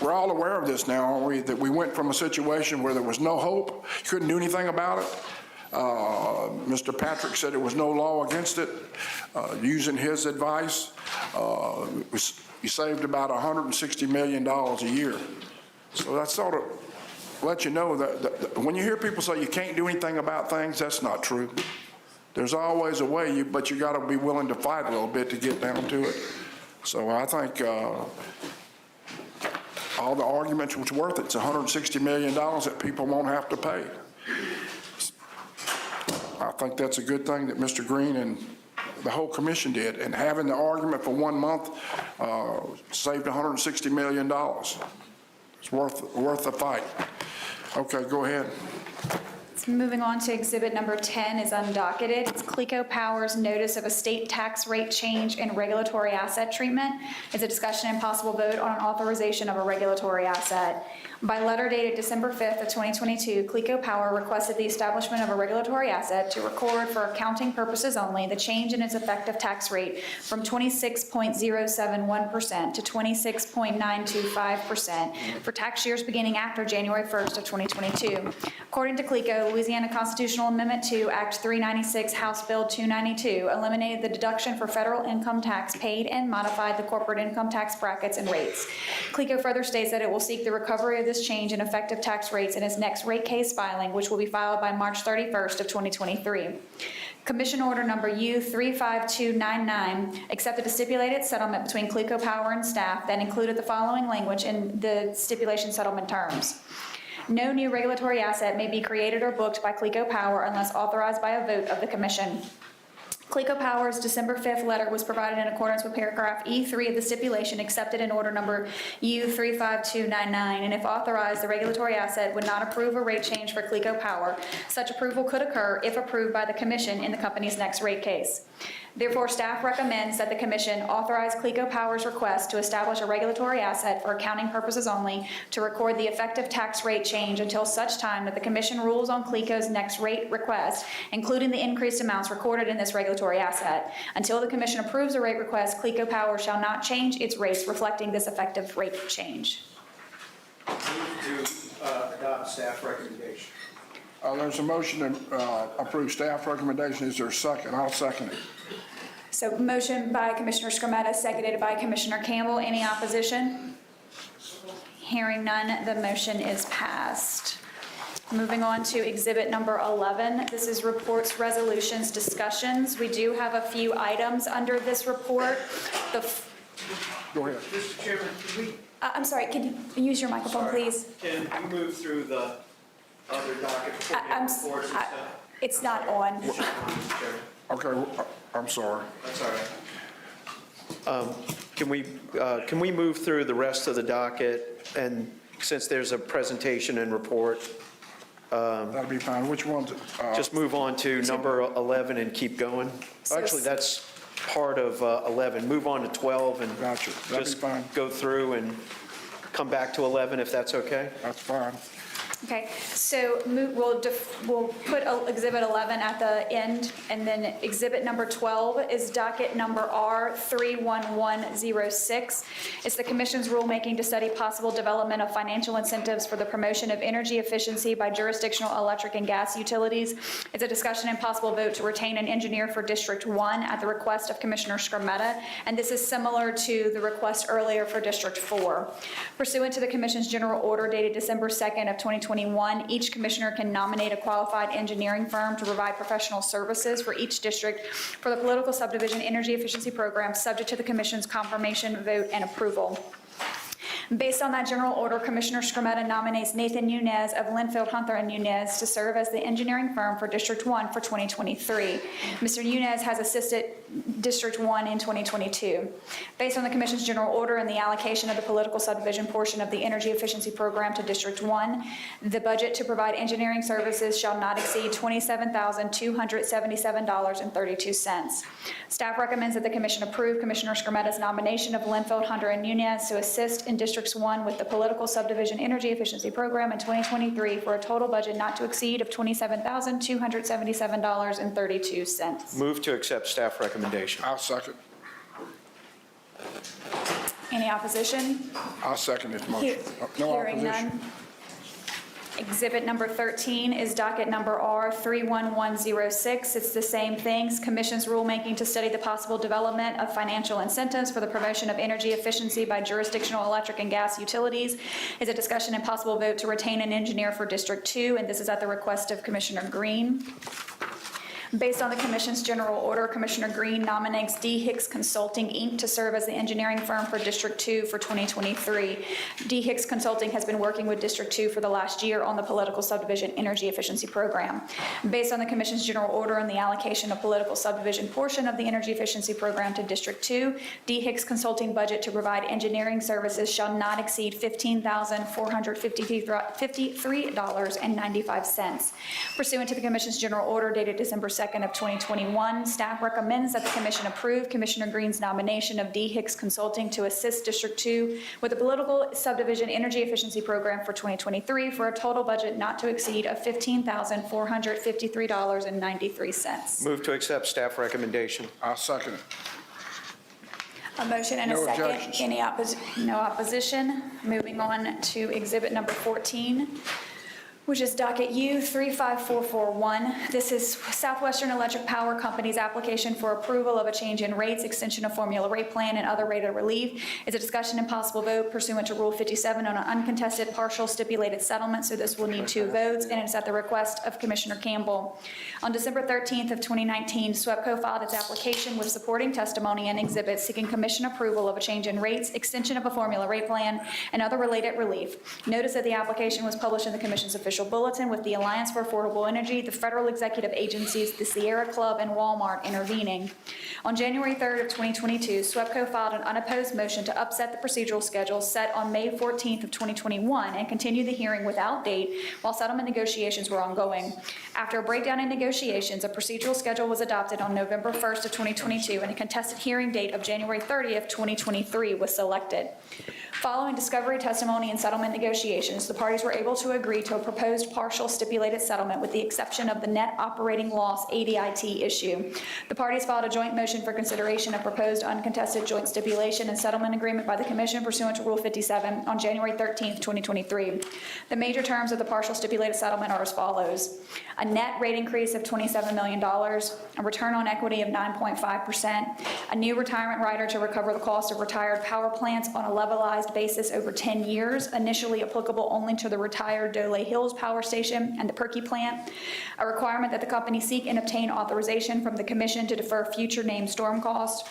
we're all aware of this now, aren't we? That we went from a situation where there was no hope, couldn't do anything about it. Mr. Patrick said there was no law against it. Using his advice, we saved about $160 million a year. So that sort of let you know that when you hear people say you can't do anything about things, that's not true. There's always a way, but you got to be willing to fight a little bit to get down to it. So I think all the arguments was worth it. It's $160 million that people won't have to pay. I think that's a good thing that Mr. Green and the whole commission did. And having the argument for 1 month saved $160 million. It's worth the fight. Okay, go ahead. Moving on to exhibit number 10 is undocketed. It's Clico Power's notice of a state tax rate change in regulatory asset treatment. It's a discussion and possible vote on an authorization of a regulatory asset. By letter dated December 5th of 2022, Clico Power requested the establishment of a regulatory asset to record for accounting purposes only the change in its effective tax rate from 26.071% to 26.925% for tax years beginning after January 1st of 2022. According to Clico, Louisiana Constitutional Amendment 2, Act 396, House Bill 292, eliminated the deduction for federal income tax paid and modified the corporate income tax brackets and rates. Clico further states that it will seek the recovery of this change in effective tax rates in its next rate case filing, which will be filed by March 31st of 2023. Commission Order Number U35299 accepted a stipulated settlement between Clico Power and staff that included the following language in the stipulation settlement terms. No new regulatory asset may be created or booked by CLECO Power unless authorized by a vote of the commission. CLECO Power's December 5th letter was provided in accordance with paragraph E3 of the stipulation accepted in order number U35299, and if authorized, the regulatory asset would not approve a rate change for CLECO Power. Such approval could occur if approved by the commission in the company's next rate case. Therefore, staff recommends that the commission authorize CLECO Power's request to establish a regulatory asset for accounting purposes only to record the effective tax rate change until such time that the commission rules on CLECO's next rate request, including the increased amounts recorded in this regulatory asset. Until the commission approves a rate request, CLECO Power shall not change its rates reflecting this effective rate change. Move to adopt staff recommendation. There's a motion to approve staff recommendation. Is there a second? I'll second it. So motion by Commissioner Scarmetta, seconded by Commissioner Campbell. Any opposition? Hearing none, the motion is passed. Moving on to exhibit number 11. This is reports, resolutions, discussions. We do have a few items under this report. Go ahead. Mr. Chairman, can we? I'm sorry, can you use your microphone, please? Can we move through the other docket before we get reports and stuff? It's not on. Mr. Chairman. Okay, I'm sorry. That's all right. Can we move through the rest of the docket? And since there's a presentation and report, That'll be fine. Which one's? just move on to number 11 and keep going. Actually, that's part of 11. Move on to 12 and Gotcha. That'd be just fine. go through and come back to 11 if that's okay. That's fine. Okay, so we'll put exhibit 11 at the end, and then exhibit number 12 is docket number R31106. It's the commission's rulemaking to study possible development of financial incentives for the promotion of energy efficiency by jurisdictional electric and gas utilities. It's a discussion and possible vote to retain an engineer for District 1 at the request of Commissioner Scarmetta, and this is similar to the request earlier for District 4. Pursuant to the commission's general order dated December 2nd of 2021, each commissioner can nominate a qualified engineering firm to provide professional services for each district for the political subdivision energy efficiency program, subject to the commission's confirmation, vote, and approval. Based on that general order, Commissioner Scarmetta nominates Nathan Nunez of Linfield Hunter and Nunez to serve as the engineering firm for District 1 for 2023. Mr. Nunez has assisted District 1 in 2022. Based on the Commission's general order and the allocation of the political subdivision portion of the energy efficiency program to District 1, the budget to provide engineering services shall not exceed $27,277.32. Staff recommends that the Commission approve Commissioner Scarmetta's nomination of Linfield Hunter and Nunez to assist in Districts 1 with the political subdivision energy efficiency program in 2023 for a total budget not to exceed of $27,277.32. Move to accept staff recommendation. I'll second. Any opposition? I'll second this motion. No Hearing opposition. none. Exhibit number 13 is docket number R31106. It's the same things. Commission's rulemaking to study the possible development of financial incentives for the promotion of energy efficiency by jurisdictional electric and gas utilities is a discussion and possible vote to retain an engineer for District 2, and this is at the request of Commissioner Green. Based on the Commission's general order, Commissioner Green nominates D. Hicks Consulting, Inc. to serve as the engineering firm for District 2 for 2023. D. Hicks Consulting has been working with District 2 for the last year on the political subdivision energy efficiency program. Based on the Commission's general order and the allocation of political subdivision portion of the energy efficiency program to District 2, D. Hicks Consulting budget to provide engineering services shall not exceed $15,453.95. Pursuant to the Commission's general order dated December 2nd of 2021, staff recommends that the Commission approve Commissioner Green's nomination of D. Hicks Consulting to assist District 2 with the political subdivision energy efficiency program for 2023 for a total budget not to exceed of $15,453.93. Move to accept staff recommendation. I'll second it. A motion and a No second. objections. No opposition. Moving on to exhibit number 14. which is docket U 35441. This is Southwestern Electric Power Company's application for approval of a change in rates, extension of formula rate plan, and other rate of relief. It's a discussion and possible vote pursuant to Rule 57 on an uncontested partial stipulated settlement, so this will need 2 votes, and it's at the request of Commissioner Campbell. On December 13th of 2019, SWEPCO filed its application with supporting testimony and exhibits seeking commission approval of a change in rates, extension of a formula rate plan, and other related relief. Notice of the application was published in the Commission's official bulletin with the Alliance for Affordable Energy, the federal executive agencies, the Sierra Club, and Walmart intervening. On January 3rd of 2022, SWEPCO filed an unopposed motion to upset the procedural schedule set on May 14th of 2021 and continue the hearing without date while settlement negotiations were ongoing. After a breakdown in negotiations, a procedural schedule was adopted on November 1st of 2022 and a contested hearing date of January 30th, 2023 was selected. Following discovery, testimony, and settlement negotiations, the parties were able to agree to a proposed partial stipulated settlement with the exception of the net operating loss ADIT issue. The parties filed a joint motion for consideration of proposed uncontested joint stipulation and settlement agreement by the Commission pursuant to Rule 57 on January 13th, 2023. The major terms of the partial stipulated settlement are as follows: a net rate increase of $27 million, a return on equity of 9.5%, a new retirement rider to recover the cost of retired power plants on a levelized basis over 10 years, initially applicable only to the retired Dole Hills Power Station and the Perky plant, a requirement that the company seek and obtain authorization from the Commission to defer future named storm costs,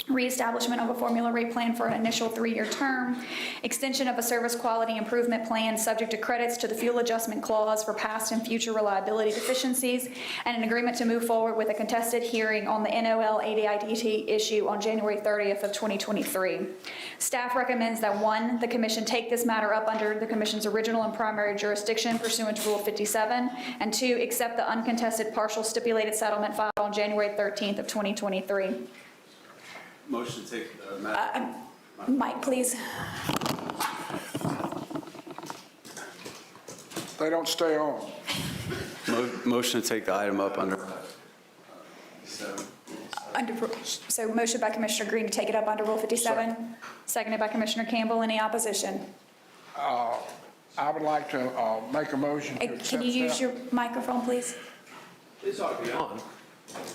reestablishment of a formula rate plan for an initial 3-year term, extension of a service quality improvement plan subject to credits to the fuel adjustment clause for past and future reliability deficiencies, and an agreement to move forward with a contested hearing on the NOL ADIT issue on January 30th of 2023. Staff recommends that 1, the Commission take this matter up under the Commission's original and primary jurisdiction pursuant to Rule 57, and 2, accept the uncontested partial stipulated settlement filed on January 13th of 2023. Motion to take the matter. Mike, please. They don't stay on. Motion to take the item up under. So motion by Commissioner Green to take it up under Rule 57, seconded by Commissioner Campbell. Any opposition? I would like to make a motion to accept. Can you use your microphone, please? This ought to be on.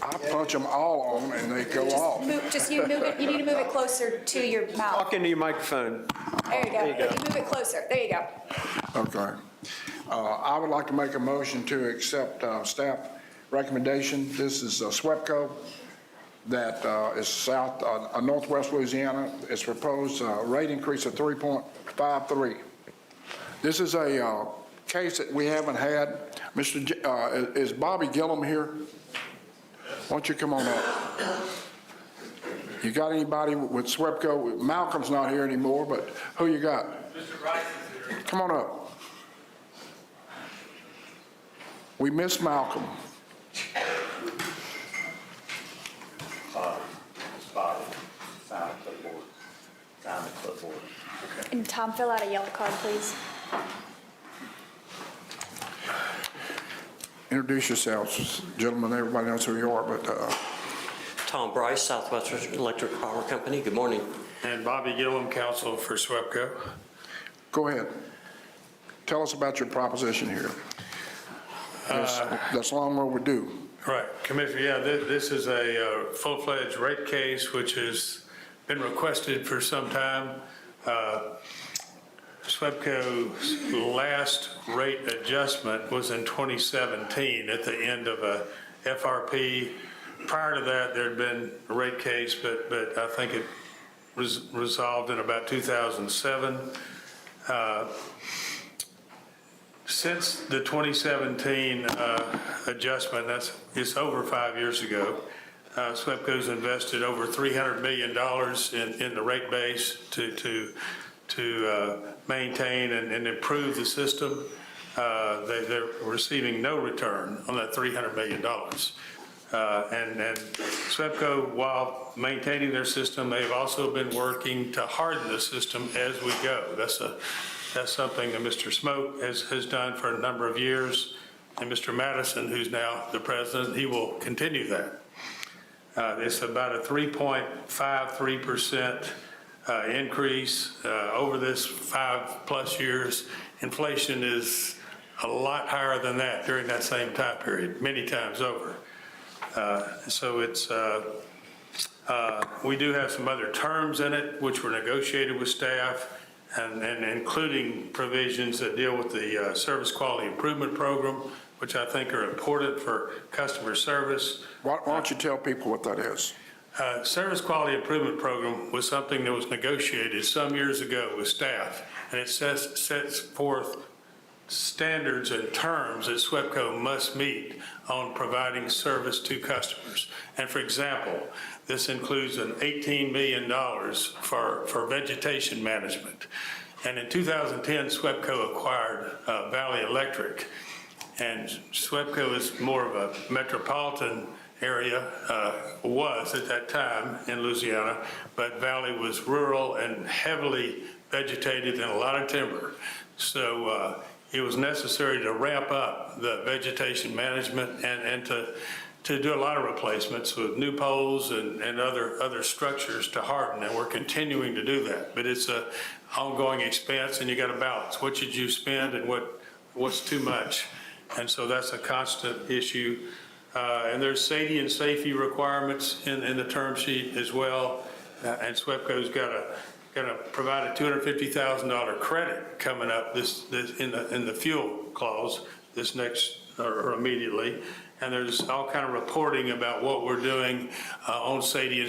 I punch them all on and they go off. You need to move it closer to your mouth. Talk into your microphone. There you go. You move it closer. There you go. Okay. I would like to make a motion to accept staff recommendation. This is SWEPCO that is northwest Louisiana. It's proposed rate increase of 3.53. This is a case that we haven't had. Is Bobby Gillum here? Why don't you come on up? You got anybody with SWEPCO? Malcolm's not here anymore, but who you got? Mr. Rice is here. Come on up. We miss Malcolm. And Tom, fill out a yellow card, please. Introduce yourselves, gentlemen. Everybody knows who you are, but Tom Bryce, Southwestern Electric Power Company. Good morning. And Bobby Gillum, counsel for SWEPCO. Go ahead. Tell us about your proposition here. That's long overdue. Right, Commissioner, yeah, this is a full-fledged rate case which has been requested for some time. SWEPCO's last rate adjustment was in 2017 at the end of a FRP. Prior to that, there had been a rate case, but I think it was resolved in about 2007. Since the 2017 adjustment, it's over 5 years ago, SWEPCO's invested over $300 million in the rate base to maintain and improve the system. They're receiving no return on that $300 million. And SWEPCO, while maintaining their system, they've also been working to harden the system as we go. That's something that Mr. Smoke has done for a number of years, and Mr. Madison, who's now the president, he will continue that. It's about a 3.53% increase over this 5+ years. Inflation is a lot higher than that during that same time period, many times over. So it's, we do have some other terms in it which were negotiated with staff, and including provisions that deal with the Service Quality Improvement Program, which I think are important for customer service. Why don't you tell people what that is? Service Quality Improvement Program was something that was negotiated some years ago with staff, and it sets forth standards and terms that SWEPCO must meet on providing service to customers. And for example, this includes an $18 million for vegetation management. And in 2010, SWEPCO acquired Valley Electric, and SWEPCO is more of a metropolitan area, was at that time in Louisiana, but Valley was rural and heavily vegetated and a lot of timber. So it was necessary to ramp up the vegetation management and to do a lot of replacements with new poles and other structures to harden, and we're continuing to do that. But it's a ongoing expense, and you got to balance. What should you spend and what's too much? And so that's a constant issue. And there's safety requirements in the term sheet as well. And SWEPCO's got to provide a $250,000 credit coming up this in the fuel clause this next or immediately. And there's all kind of reporting about what we're doing on safety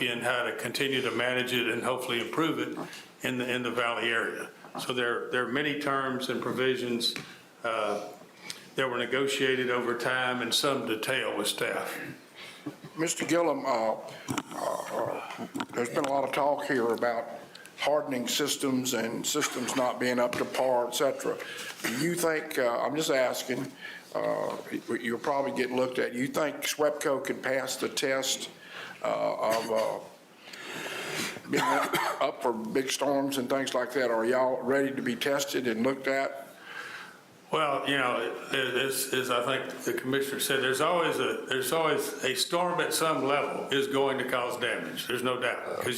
and how to continue to manage it and hopefully improve it in the Valley area. So there are many terms and provisions that were negotiated over time in some detail with staff. Mr. Gillum, there's been a lot of talk here about hardening systems and systems not being up to par, et cetera. Do you think, I'm just asking, you'll probably get looked at, you think SWEPCO can pass the test of being up for big storms and things like that? Are y'all ready to be tested and looked at? Well, you know, as I think the commissioner said, there's always a storm at some level is going to cause damage. There's no doubt, because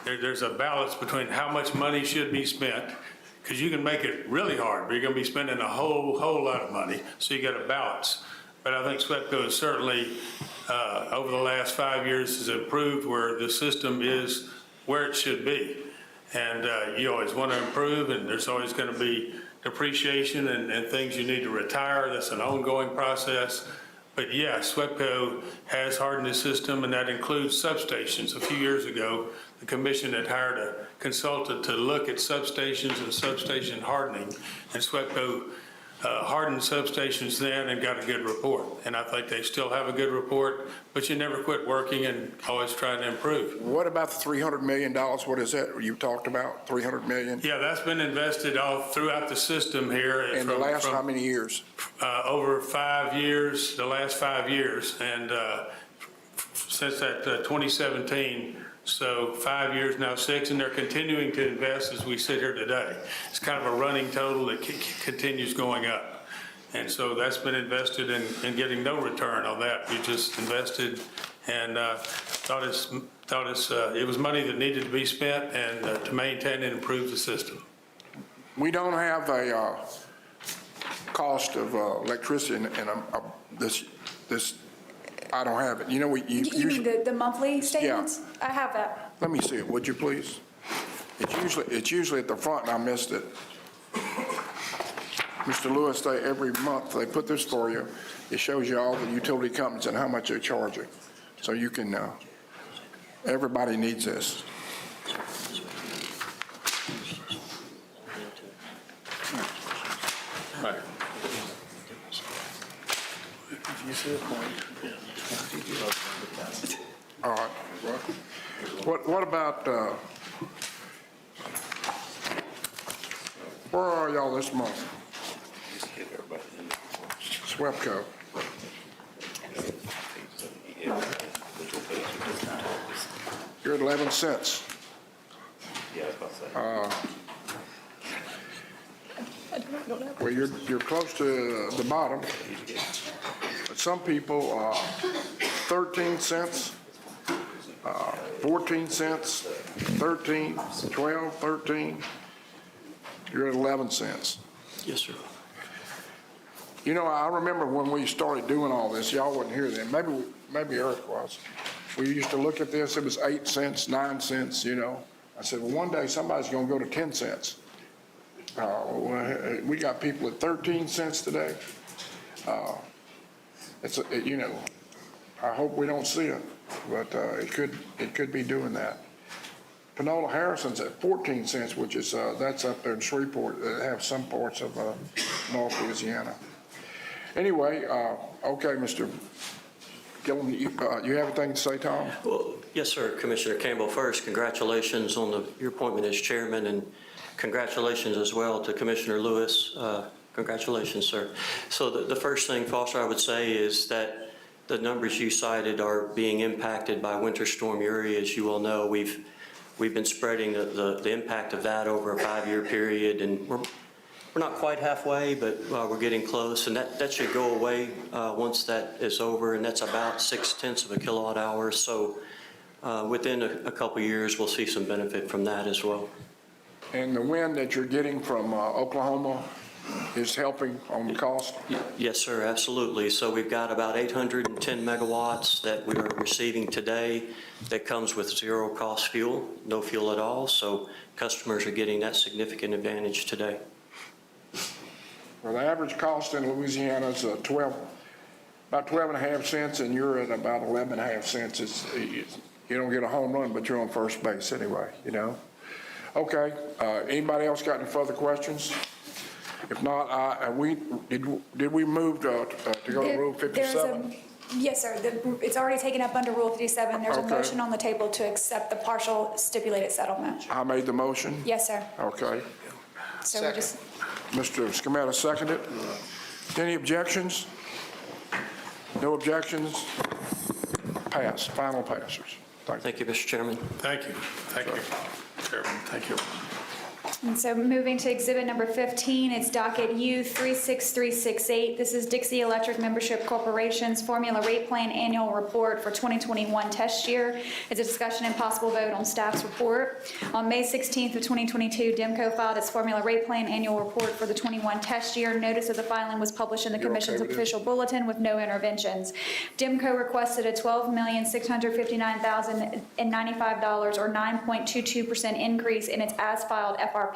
there's a balance between how much money should be spent, because you can make it really hard, but you're going to be spending a whole lot of money. So you got to balance. But I think SWEPCO has certainly, over the last 5 years, has improved where the system is where it should be. And you always want to improve, and there's always going to be depreciation and things you need to retire. That's an ongoing process. But yeah, SWEPCO has hardened the system, and that includes substations. A few years ago, the commission had hired a consultant to look at substations and substation hardening, and SWEPCO hardened substations then and got a good report. And I think they still have a good report, but you never quit working and always trying to improve. What about the $300 million? What is that you talked about, $300 million? Yeah, that's been invested all throughout the system here. In the last how many years? Over 5 years, the last 5 years, and since that 2017. So 5 years now, 6, and they're continuing to invest as we sit here today. It's kind of a running total that continues going up. And so that's been invested in getting no return on that. We just invested and thought it was money that needed to be spent and to maintain and improve the system. We don't have a cost of electricity in this. I don't have it. You know, you mean the monthly statements? Yeah. I have that. Let me see it, would you please? It's usually at the front, and I missed it. Mr. Lewis, every month they put this for you. It shows you all the utility companies and how much they're charging. So you can, everybody needs this. Right. You see it? All right. What about, where are y'all this month? SWEPCO. You're at 11 cents. Well, you're close to the bottom. But some people, 13 cents, 14 cents, 13, 12, 13. You're at 11 cents. Yes, sir. You know, I remember when we started doing all this, y'all wasn't here then, maybe Eric was. We used to look at this, it was 8 cents, 9 cents, you know. I said, well, one day somebody's gonna go to 10 cents. We got people at 13 cents today. You know, I hope we don't see it, but it could be doing that. Panola Harrison's at 14 cents, which is, that's up there in Shreveport, that have some parts of North Louisiana. Anyway, okay, Mr. Gillum, you have anything to say, Tom? Well, yes, sir. Commissioner Campbell, first, congratulations on your appointment as chairman, and congratulations as well to Commissioner Lewis. Congratulations, sir. So the first thing, Foster, I would say is that the numbers you cited are being impacted by Winter Storm Uri. As you all know, we've been spreading the impact of that over a 5-year period, and we're not quite halfway, but we're getting close, and that should go away once that is over, and that's about 0.6 of a kilowatt hour. So within a couple of years, we'll see some benefit from that as well. And the wind that you're getting from Oklahoma is helping on the cost? Yes, sir, absolutely. So we've got about 810 megawatts that we are receiving today that comes with zero cost fuel, no fuel at all. So customers are getting that significant advantage today. Well, the average cost in Louisiana is about 12.5 cents, and you're at about 11.5 cents. You don't get a home run, but you're on first base anyway, you know? Okay, anybody else got any further questions? If not, did we move to go to Rule 57? Yes, sir. It's already taken up under Rule 57. There's a Okay. motion on the table to accept the partial stipulated settlement. I made the motion? Yes, sir. Okay. So we're just, Mr. Scametta seconded. Any objections? No objections? Pass, final passers. Thank you, Mr. Chairman. Thank you. Thank you, Chairman. Thank you. and so moving to exhibit number 15, it's docket U 36368. This is Dixie Electric Membership Corporation's Formula Rate Plan Annual Report for 2021 test year. It's a discussion and possible vote on staff's report. On May 16th of 2022, DIMCO filed its Formula Rate Plan Annual Report for the 21 test year. Notice of the filing was published in the Commission's official bulletin with no interventions. DIMCO requested a $12,659,095 or 9.22% increase in its as-filed FRP.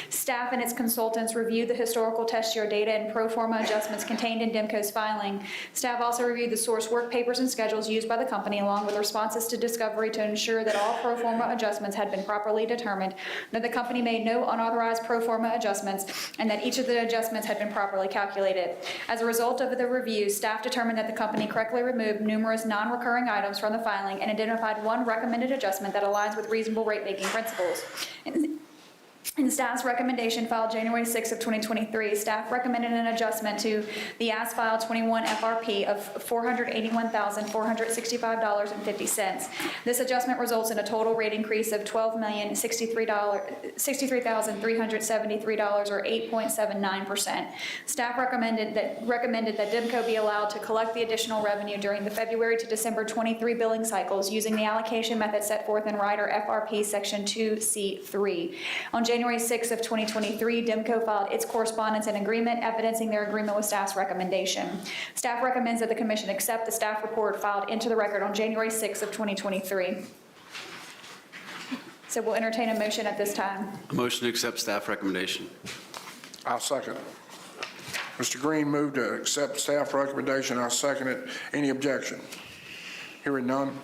Staff and its consultants reviewed the historical test year data and pro forma adjustments contained in DIMCO's filing. Staff also reviewed the source work papers and schedules used by the company along with responses to discovery to ensure that all pro forma adjustments had been properly determined, that the company made no unauthorized pro forma adjustments, and that each of the adjustments had been properly calculated. As a result of the review, staff determined that the company correctly removed numerous non-recurring items from the filing and identified one recommended adjustment that aligns with reasonable rate-making principles. In staff's recommendation filed January 6 of 2023, staff recommended an adjustment to the as-filed 21 FRP of $481,465.50. This adjustment results in a total rate increase of $12,063,373 or 8.79%. Staff recommended that DIMCO be allowed to collect the additional revenue during the February to December 23 billing cycles using the allocation method set forth in Rider FRP Section 2C3. On January 6 of 2023, DIMCO filed its correspondence and agreement evidencing their agreement with staff's recommendation. Staff recommends that the Commission accept the staff report filed into the record on January 6 of 2023. So we'll entertain a motion at this time. A motion to accept staff recommendation. I'll second it. Mr. Green moved to accept staff recommendation. I'll second it. Any objection? Hearing none.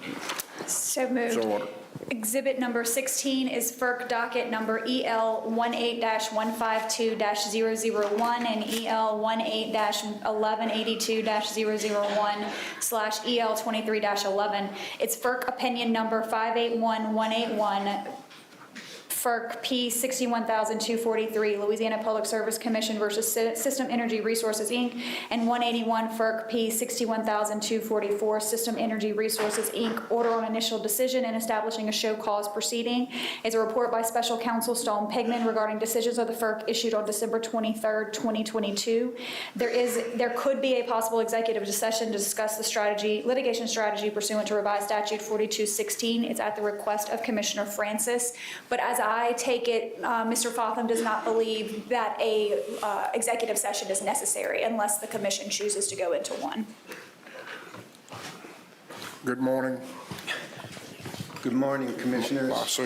So moved. So ordered. Exhibit number 16 is FERC docket number EL18-152-001 and EL18-1182-001/EL23-11. It's FERC opinion number 581181. FERC P 61,243, Louisiana Public Service Commission versus System Energy Resources, Inc., and 181 FERC P 61,244, System Energy Resources, Inc., order on initial decision and establishing a show cause proceeding. Is a report by Special Counsel Stone Pigman regarding decisions of the FERC issued on December 23rd, 2022. There could be a possible executive session to discuss the litigation strategy pursuant to revised statute 4216. It's at the request of Commissioner Francis, but as I take it, Mr. Fotham does not believe that a executive session is necessary unless the commission chooses to go into one. Good morning. Good morning, Commissioners.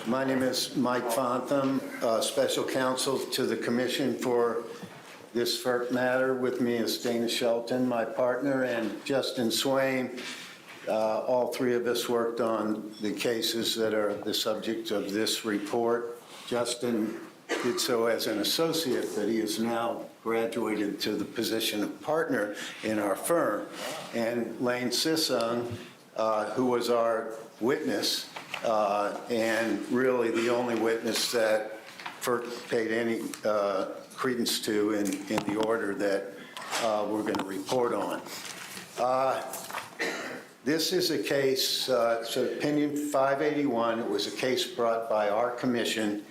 My name is Mike Fontham, Special Counsel to the Commission for this FERC matter. With me is Dana Shelton, my partner, and Justin Swain. All three of us worked on the cases that are the subject of this report. Justin did so as an associate, but he is now graduated to the position of partner in our firm. And Lane Sisson, who was our witness, and really the only witness that FERC paid any credence to in the order that we're going to report on. This is a case, so opinion 581, it was a case brought by our commission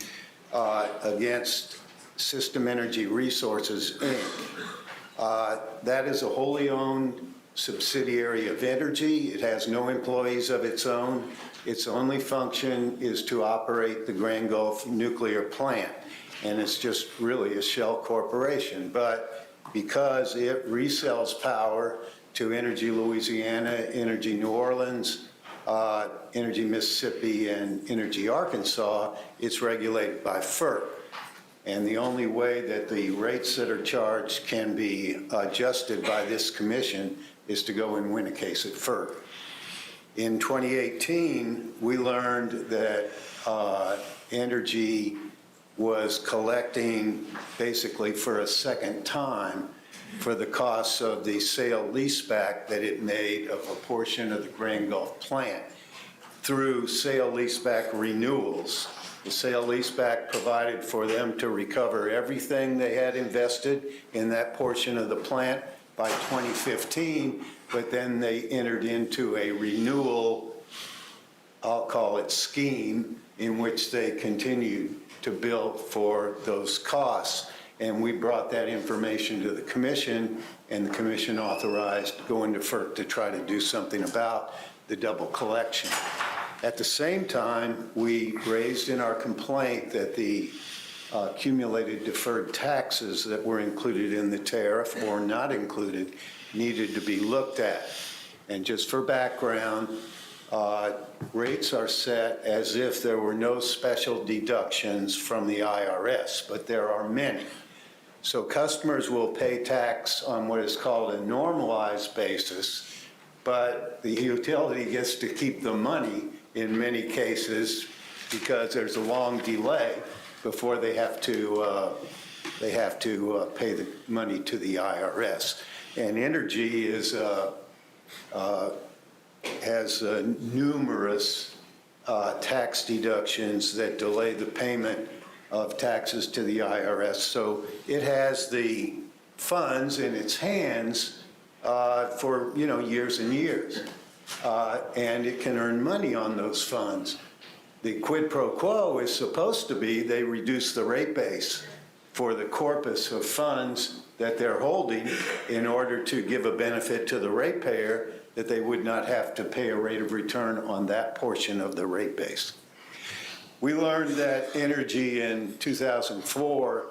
against System Energy Resources, Inc. That is a wholly owned subsidiary of Energy. It has no employees of its own. Its only function is to operate the Grand Gulf nuclear plant, and it's just really a shell corporation. But because it resells power to Energy Louisiana, Energy New Orleans, Energy Mississippi, and Energy Arkansas, it's regulated by FERC. And the only way that the rates that are charged can be adjusted by this commission is to go and win a case at FERC. In 2018, we learned that Energy was collecting basically for a second time for the costs of the sale leaseback that it made of a portion of the Grand Gulf plant through sale leaseback renewals. The sale leaseback provided for them to recover everything they had invested in that portion of the plant by 2015, but then they entered into a renewal, I'll call it scheme, in which they continued to bill for those costs. And we brought that information to the commission, and the commission authorized going to FERC to try to do something about the double collection. At the same time, we raised in our complaint that the accumulated deferred taxes that were included in the tariff or not included needed to be looked at. And just for background, rates are set as if there were no special deductions from the IRS, but there are many. So customers will pay tax on what is called a normalized basis, but the utility gets to keep the money in many cases because there's a long delay before they have to pay the money to the IRS. And Energy is has numerous tax deductions that delay the payment of taxes to the IRS. So it has the funds in its hands for years and years, and it can earn money on those funds. The quid pro quo is supposed to be they reduce the rate base for the corpus of funds that they're holding in order to give a benefit to the ratepayer that they would not have to pay a rate of return on that portion of the rate base. We learned that Energy in 2004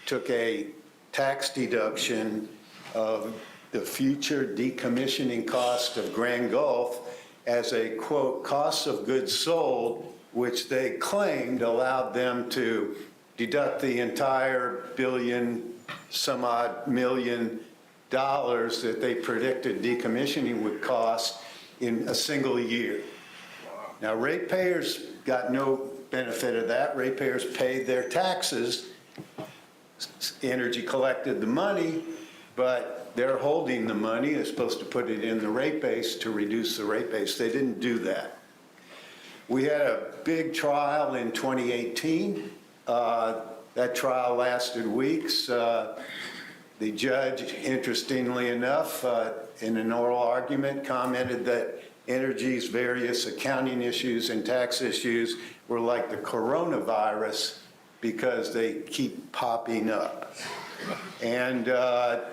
took a tax deduction of the future decommissioning cost of Grand Gulf as a, quote, cost of goods sold, which they claimed allowed them to deduct the entire some odd million dollars that they predicted decommissioning would cost in a single year. Now, ratepayers got no benefit of that. Ratepayers paid their taxes. Energy collected the money, but they're holding the money. They're supposed to put it in the rate base to reduce the rate base. They didn't do that. We had a big trial in 2018. That trial lasted weeks. The judge, interestingly enough, in an oral argument, commented that Energy's various accounting issues and tax issues were like the coronavirus because they keep popping up. And that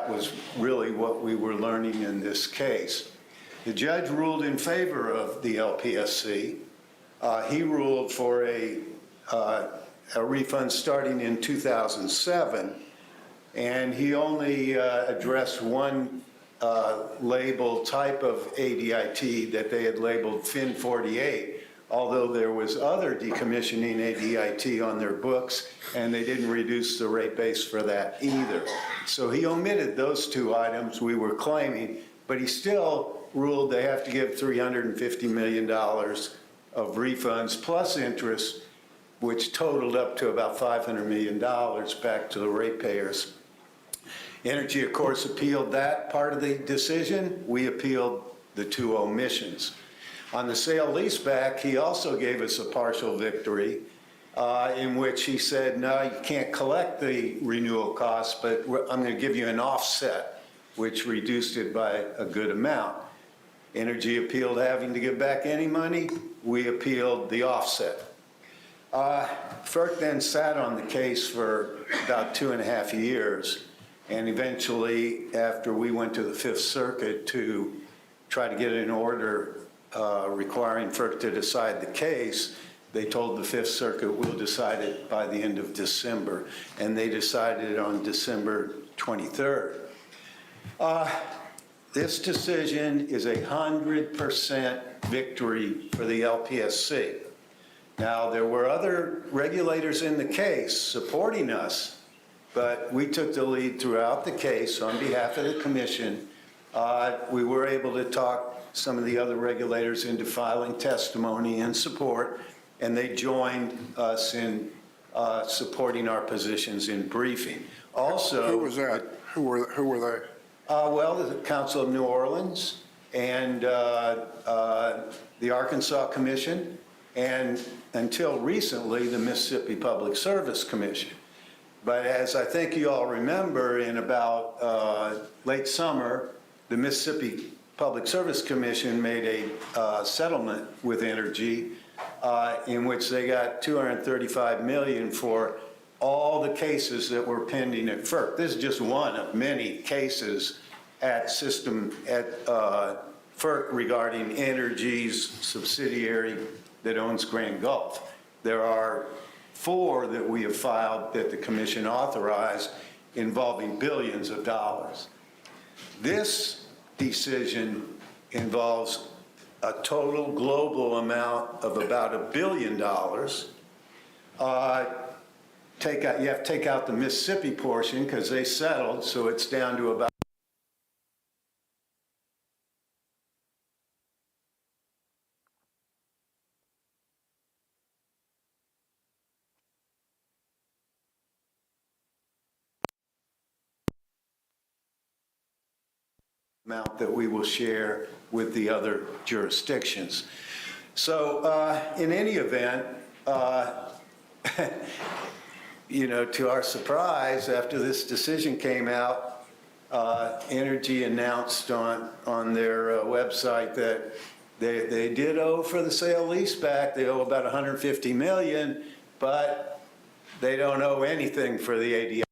was really what we were learning in this case. The judge ruled in favor of the LPSC, He ruled for a refund starting in 2007, and he only addressed one label type of ADIT that they had labeled FIN 48, although there was other decommissioning ADIT on their books, and they didn't reduce the rate base for that either. So he omitted those two items we were claiming, but he still ruled they have to give $350 million of refunds plus interest, which totaled up to about $500 million back to the ratepayers. Energy, of course, appealed that part of the decision. We appealed the two omissions. On the sale leaseback, he also gave us a partial victory in which he said, no, you can't collect the renewal costs, but I'm going to give you an offset, which reduced it by a good amount. Energy appealed having to give back any money. We appealed the offset. FERC then sat on the case for about 2.5 years. And eventually, after we went to the Fifth Circuit to try to get an order requiring FERC to decide the case, they told the Fifth Circuit, we'll decide it by the end of December. And they decided it on December 23rd. This decision is 100% victory for the LPSC. Now, there were other regulators in the case supporting us, but we took the lead throughout the case on behalf of the commission. We were able to talk some of the other regulators into filing testimony in support, and they joined us in supporting our positions in briefing. Also, who was that? Who were they? Well, the Council of New Orleans and the Arkansas Commission, and until recently, the Mississippi Public Service Commission. But as I think you all remember, in about late summer, the Mississippi Public Service Commission made a settlement with Energy in which they got $235 million for all the cases that were pending at FERC. This is just one of many cases at FERC regarding Energy's subsidiary that owns Grand Gulf. There are 4 that we have filed that the commission authorized involving billions of dollars. This decision involves a total global amount of about $1 billion. You have to take out the Mississippi portion because they settled, so it's down to about amount that we will share with the other jurisdictions. So in any event, you know, to our surprise, after this decision came out, Energy announced on their website that they did owe for the sale leaseback. They owe about $150 million, but they don't owe anything for the ADI.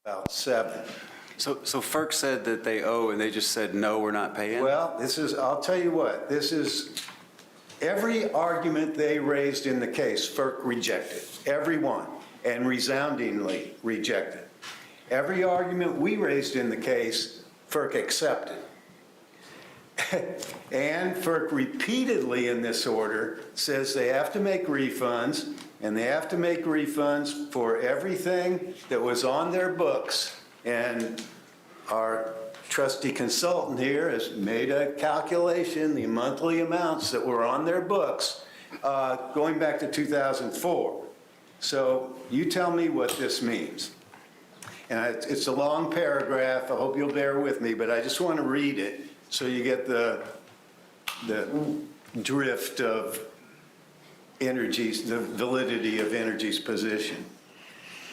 About 7. So FERC said that they owe, and they just said, no, we're not paying? Well, I'll tell you what, this is, every argument they raised in the case, FERC rejected, every one, and resoundingly rejected. Every argument we raised in the case, FERC accepted. And FERC repeatedly in this order says they have to make refunds, and they have to make refunds for everything that was on their books. And our trusty consultant here has made a calculation, the monthly amounts that were on their books, going back to 2004. So you tell me what this means. And it's a long paragraph. I hope you'll bear with me, but I just want to read it so you get the drift of Energy's, the validity of Energy's position.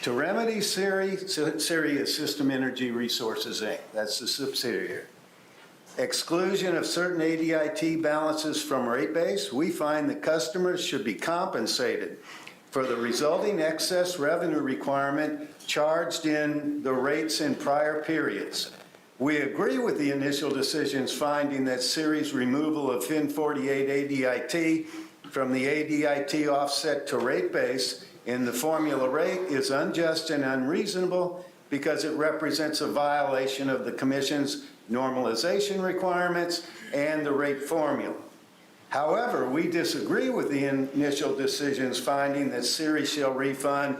To remedy Siri is System Energy Resources, Inc. That's the subsidiary. Exclusion of certain ADIT balances from rate base, we find that customers should be compensated for the resulting excess revenue requirement charged in the rates in prior periods. We agree with the initial decision's finding that Siri's removal of FIN 48 ADIT from the ADIT offset to rate base in the formula rate is unjust and unreasonable because it represents a violation of the Commission's normalization requirements and the rate formula. However, we disagree with the initial decision's finding that Siri shall refund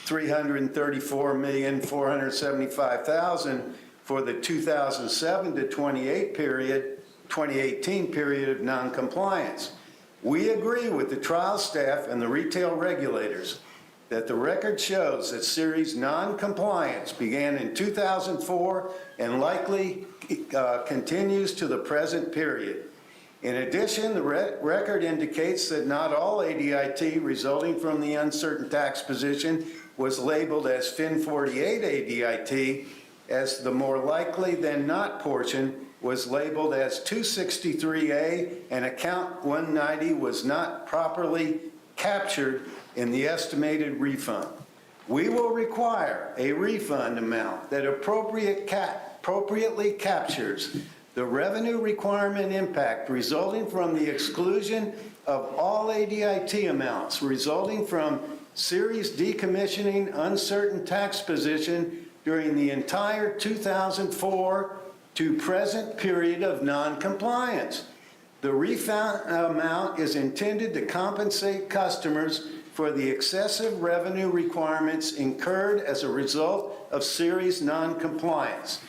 $334,475,000 for the 2007 to 2018 period of noncompliance. We agree with the trial staff and the retail regulators that the record shows that Siri's noncompliance began in 2004 and likely continues to the present period. In addition, the record indicates that not all ADIT resulting from the uncertain tax position was labeled as FIN 48 ADIT, as the more likely than not portion was labeled as 263A and account 190 was not properly captured in the estimated refund. We will require a refund amount that appropriately captures the revenue requirement impact resulting from the exclusion of all ADIT amounts resulting from Siri's decommissioning uncertain tax position during the entire 2004 to present period of noncompliance. The refund amount is intended to compensate customers for the excessive revenue requirements incurred as a result of Siri's noncompliance.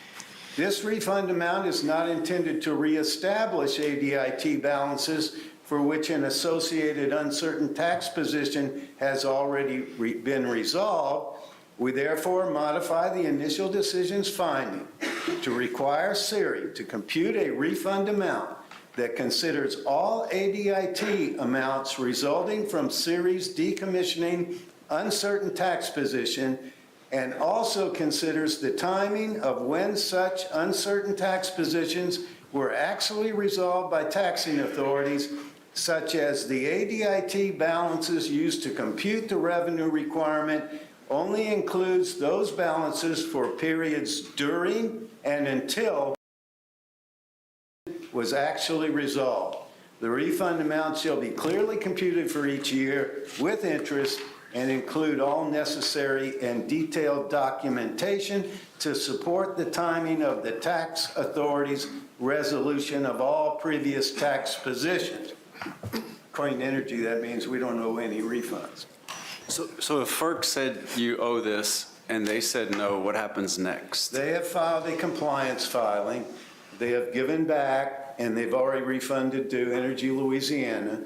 This refund amount is not intended to reestablish ADIT balances for which an associated uncertain tax position has already been resolved. We therefore modify the initial decision's finding to require Siri to compute a refund amount that considers all ADIT amounts resulting from Siri's decommissioning uncertain tax position and also considers the timing of when such uncertain tax positions were actually resolved by taxing authorities, such as the ADIT balances used to compute the revenue requirement only includes those balances for periods during and until was actually resolved. The refund amount shall be clearly computed for each year with interest and include all necessary and detailed documentation to support the timing of the tax authority's resolution of all previous tax positions. According to Energy, that means we don't owe any refunds. So if FERC said you owe this and they said no, what happens next? They have filed a compliance filing. They have given back, and they've already refunded to Energy Louisiana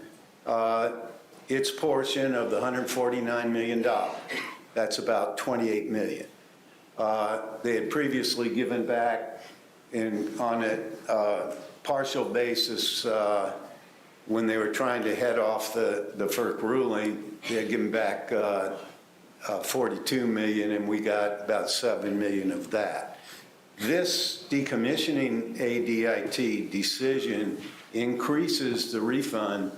its portion of the $149 million. That's about $28 million. They had previously given back on a partial basis when they were trying to head off the FERC ruling. They had given back $42 million, and we got about $7 million of that. This decommissioning ADIT decision increases the refund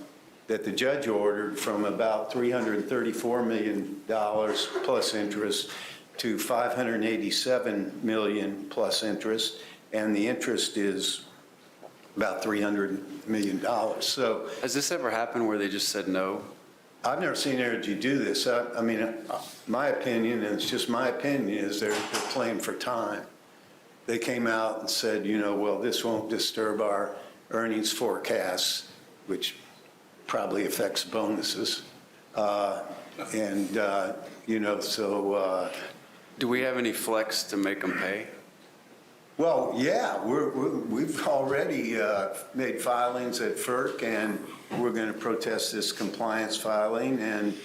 that the judge ordered from about $334 million plus interest to $587 million plus interest, and the interest is about $300 million. So, has this ever happened where they just said no? I've never seen Energy do this. I mean, my opinion, and it's just my opinion, is they're playing for time. They came out and said, you know, well, this won't disturb our earnings forecasts, which probably affects bonuses. You know, so. Do we have any flex to make them pay? Well, yeah, we've already made filings at FERC, and we're going to protest this compliance filing, and,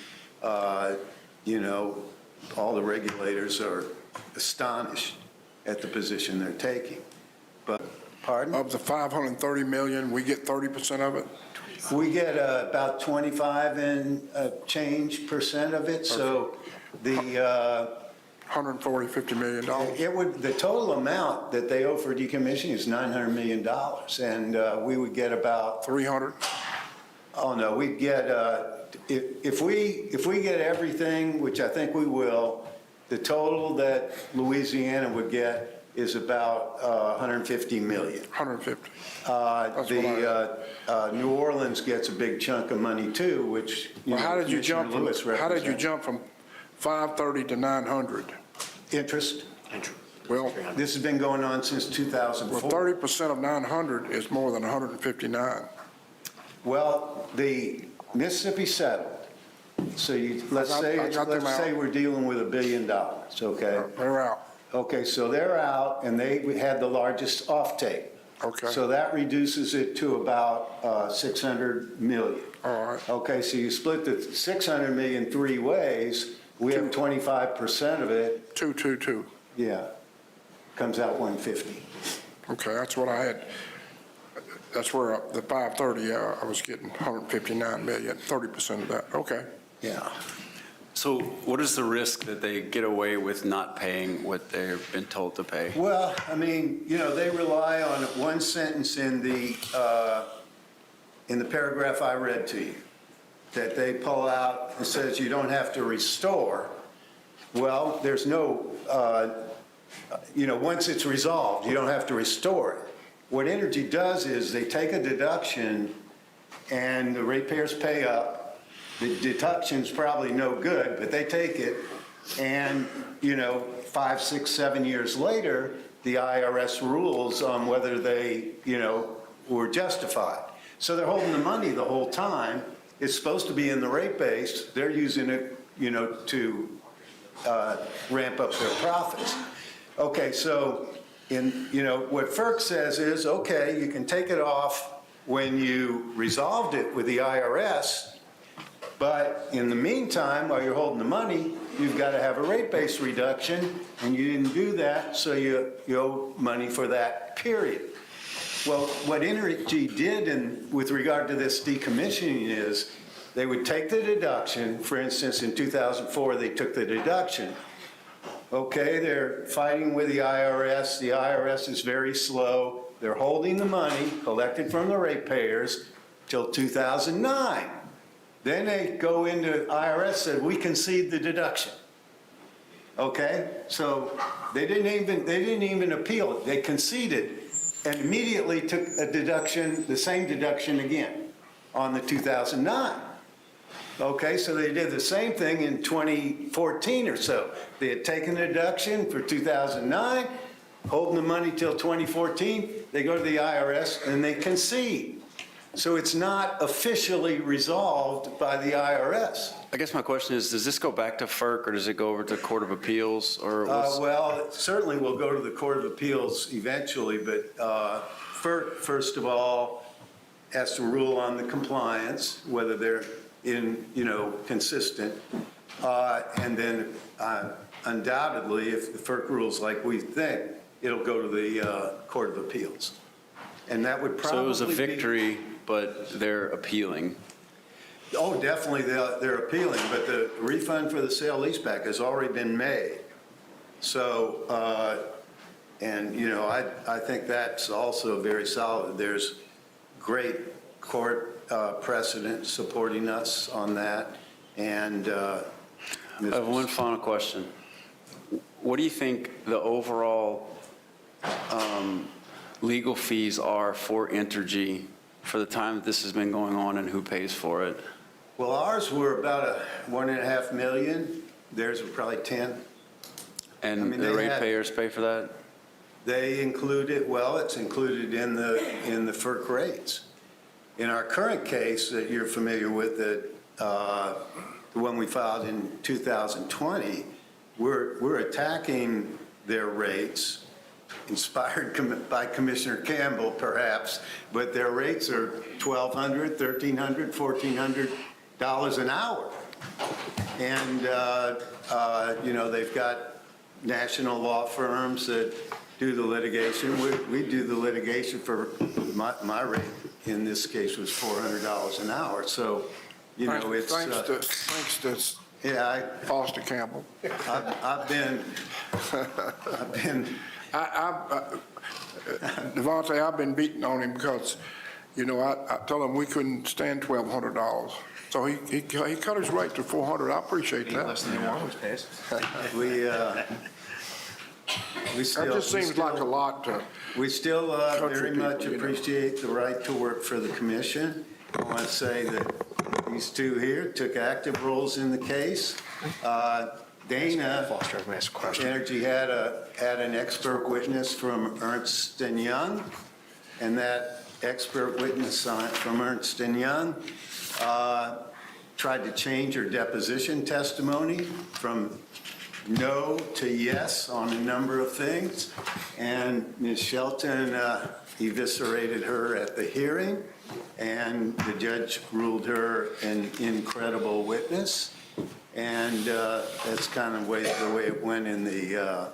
you know, all the regulators are astonished at the position they're taking. But, pardon? Of the $530 million, we get 30% of it? We get about 25 and change percent of it, so the 140, $50 million. It would, the total amount that they owe for decommissioning is $900 million, and we would get about 300? Oh, no, we'd get, if we get everything, which I think we will, the total that Louisiana would get is about 150 million. 150. New Orleans gets a big chunk of money too, which, Well, how did you Commissioner jump from, Lewis how did you represents. jump from 530 to 900? Interest. Well, This has been going on since 2004. well, 30% of 900 is more than 159. Well, the Mississippi settled. So let's I got them say out. we're dealing with $1 billion, okay? They're out. Okay, so they're out, and they had the largest offtake. Okay. So that reduces it to about 600 million. All right. Okay, so you split the 600 million three ways. We have 25% of it. 222. Yeah, comes out 150. Okay, that's what I had. That's where the 530, I was getting 159 million, 30% of that. Okay. Yeah. So what is the risk that they get away with not paying what they've been told to pay? Well, I mean, they rely on one sentence in the paragraph I read to you, that they pull out and says you don't have to restore. Well, there's no, once it's resolved, you don't have to restore it. What Energy does is they take a deduction and the ratepayers pay up. The deduction's probably no good, but they take it, and, 5, 6, 7 years later, the IRS rules on whether they, were justified. So they're holding the money the whole time. It's supposed to be in the rate base. They're using it, to ramp up their profits. Okay, so what FERC says is, okay, you can take it off when you resolved it with the IRS, but in the meantime, while you're holding the money, you've got to have a rate base reduction, and you didn't do that, so you owe money for that period. Well, what Energy did with regard to this decommissioning is they would take the deduction. For instance, in 2004, they took the deduction. Okay, they're fighting with the IRS. The IRS is very slow. They're holding the money collected from the ratepayers till 2009. Then they go into IRS, said, we concede the deduction. Okay, so they didn't even appeal it. They conceded and immediately took a deduction, the same deduction again on the 2009. Okay, so they did the same thing in 2014 or so. They had taken the deduction for 2009, holding the money till 2014. They go to the IRS and they concede. So it's not officially resolved by the IRS. I guess my question is, does this go back to FERC, or does it go over to the Court of Appeals, or Well, it certainly will go to the Court of Appeals eventually, but FERC, first of all, has to rule on the compliance, whether they're consistent. And then undoubtedly, if the FERC rules like we think, it'll go to the Court of Appeals. And that would probably So it was a victory, but they're appealing. Oh, definitely, they're appealing, but the refund for the sale leaseback has already been made. So, I think that's also very solid. There's great court precedent supporting us on that, and I have one final question. What do you think the overall legal fees are for Entergy for the time that this has been going on, and who pays for it? well, ours were about $1.5 million. Theirs were probably 10. And the ratepayers pay for that? They include it, well, it's included in the FERC rates. In our current case that you're familiar with, the one we filed in 2020, we're attacking their rates, inspired by Commissioner Campbell perhaps, but their rates are $1,200, $1,300, $1,400 an hour. And, they've got national law firms that do the litigation. We do the litigation for my rate in this case was $400 an hour. So, it's Thanks to Yeah, Foster Campbell. I've been, Devontae, I've been beating on him because, you know, I told him we couldn't stand $1,200. So he cut his rate to $400. I appreciate that. Less than New Orleans pays. we still. That just seems like a lot to. We still very country much people, you know. appreciate the right to work for the commission. I want to say that these two here took active roles in the case. Dana Energy had an expert witness from Ernst & Young, and that expert witness from Ernst & Young tried to change her deposition testimony from no to yes on a number of things, and Ms. Shelton eviscerated her at the hearing, and the judge ruled her an incredible witness, and that's kind of the way it went in the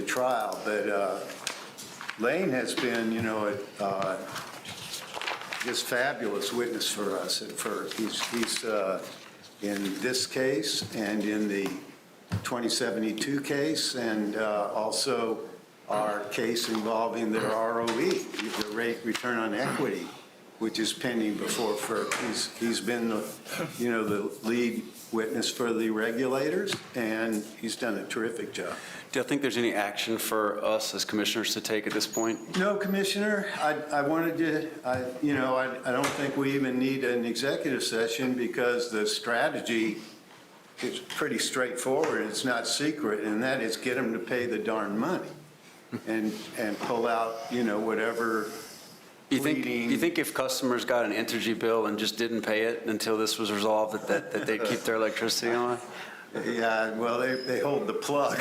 trial. But Lane has been, you know, just fabulous witness for us at first. He's in this case and in the 2072 case, and also our case involving their ROE, the rate return on equity, which is pending before FERC. He's been the lead witness for the regulators, and he's done a terrific job. Do you think there's any action for us as commissioners to take at this point? No, Commissioner. I wanted to, I don't think we even need an executive session because the strategy is pretty straightforward. It's not secret, and that is get them to pay the darn money and pull out, whatever. You think if customers got an Entergy bill and just didn't pay it until this was resolved, that they'd keep their electricity on? Yeah, well, they hold the plug,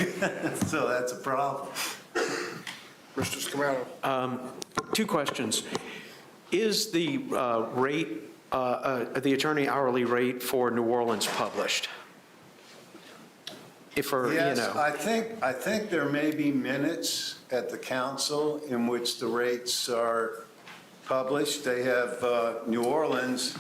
so that's a problem. Mr. Scamato. Two questions. Is the rate, the attorney hourly rate for New Orleans published? Yes, I think there may be minutes at the council in which the rates are published. They have New Orleans.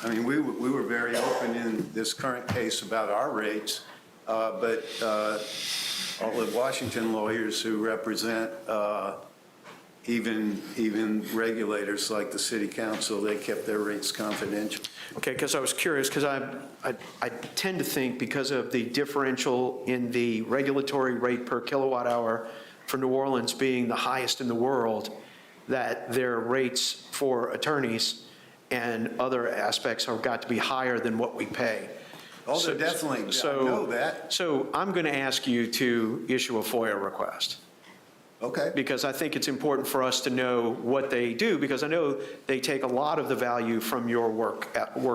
I mean, we were very open in this current case about our rates, but all the Washington lawyers who represent even regulators like the city council, they kept their rates confidential. Okay, because I was curious, because I tend to think because of the differential in the regulatory rate per kilowatt hour for New Orleans being the highest in the world, that their rates for attorneys and other aspects have got to be higher than what we pay. Oh, they're definitely, I know that. So I'm going to ask you to issue a FOIA request. Okay. Because I think it's important for us to know what they do, because I know they take a lot of the value from your work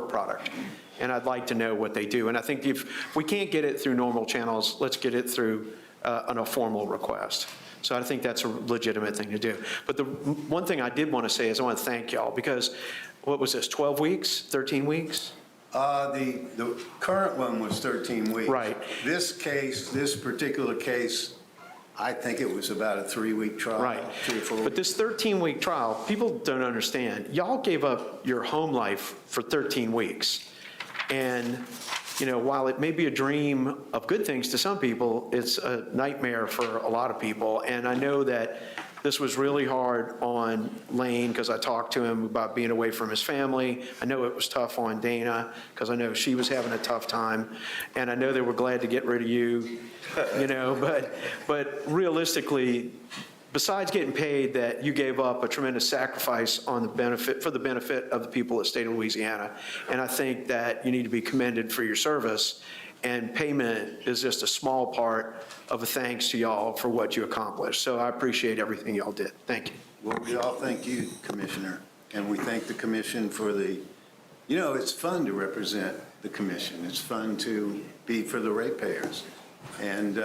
product. And I'd like to know what they do. And I think if we can't get it through normal channels, let's get it through a formal request. So I think that's a legitimate thing to do. But the one thing I did want to say is I want to thank y'all, because what was this, 12 weeks, 13 weeks? The current one was 13 weeks. Right. This particular case, I think it was about a 3-week trial. Right. 3 or 4 weeks. But this 13-week trial, people don't understand. Y'all gave up your home life for 13 weeks. And, while it may be a dream of good things to some people, it's a nightmare for a lot of people. And I know that this was really hard on Lane, because I talked to him about being away from his family. I know it was tough on Dana, because I know she was having a tough time. And I know they were glad to get rid of you, but realistically, besides getting paid, that you gave up a tremendous sacrifice for the benefit of the people of the state of Louisiana. And I think that you need to be commended for your service. And payment is just a small part of a thanks to y'all for what you accomplished. So I appreciate everything y'all did. Thank you. Well, we all thank you, Commissioner. And we thank the commission for it's fun to represent the commission. It's fun to be for the ratepayers. And,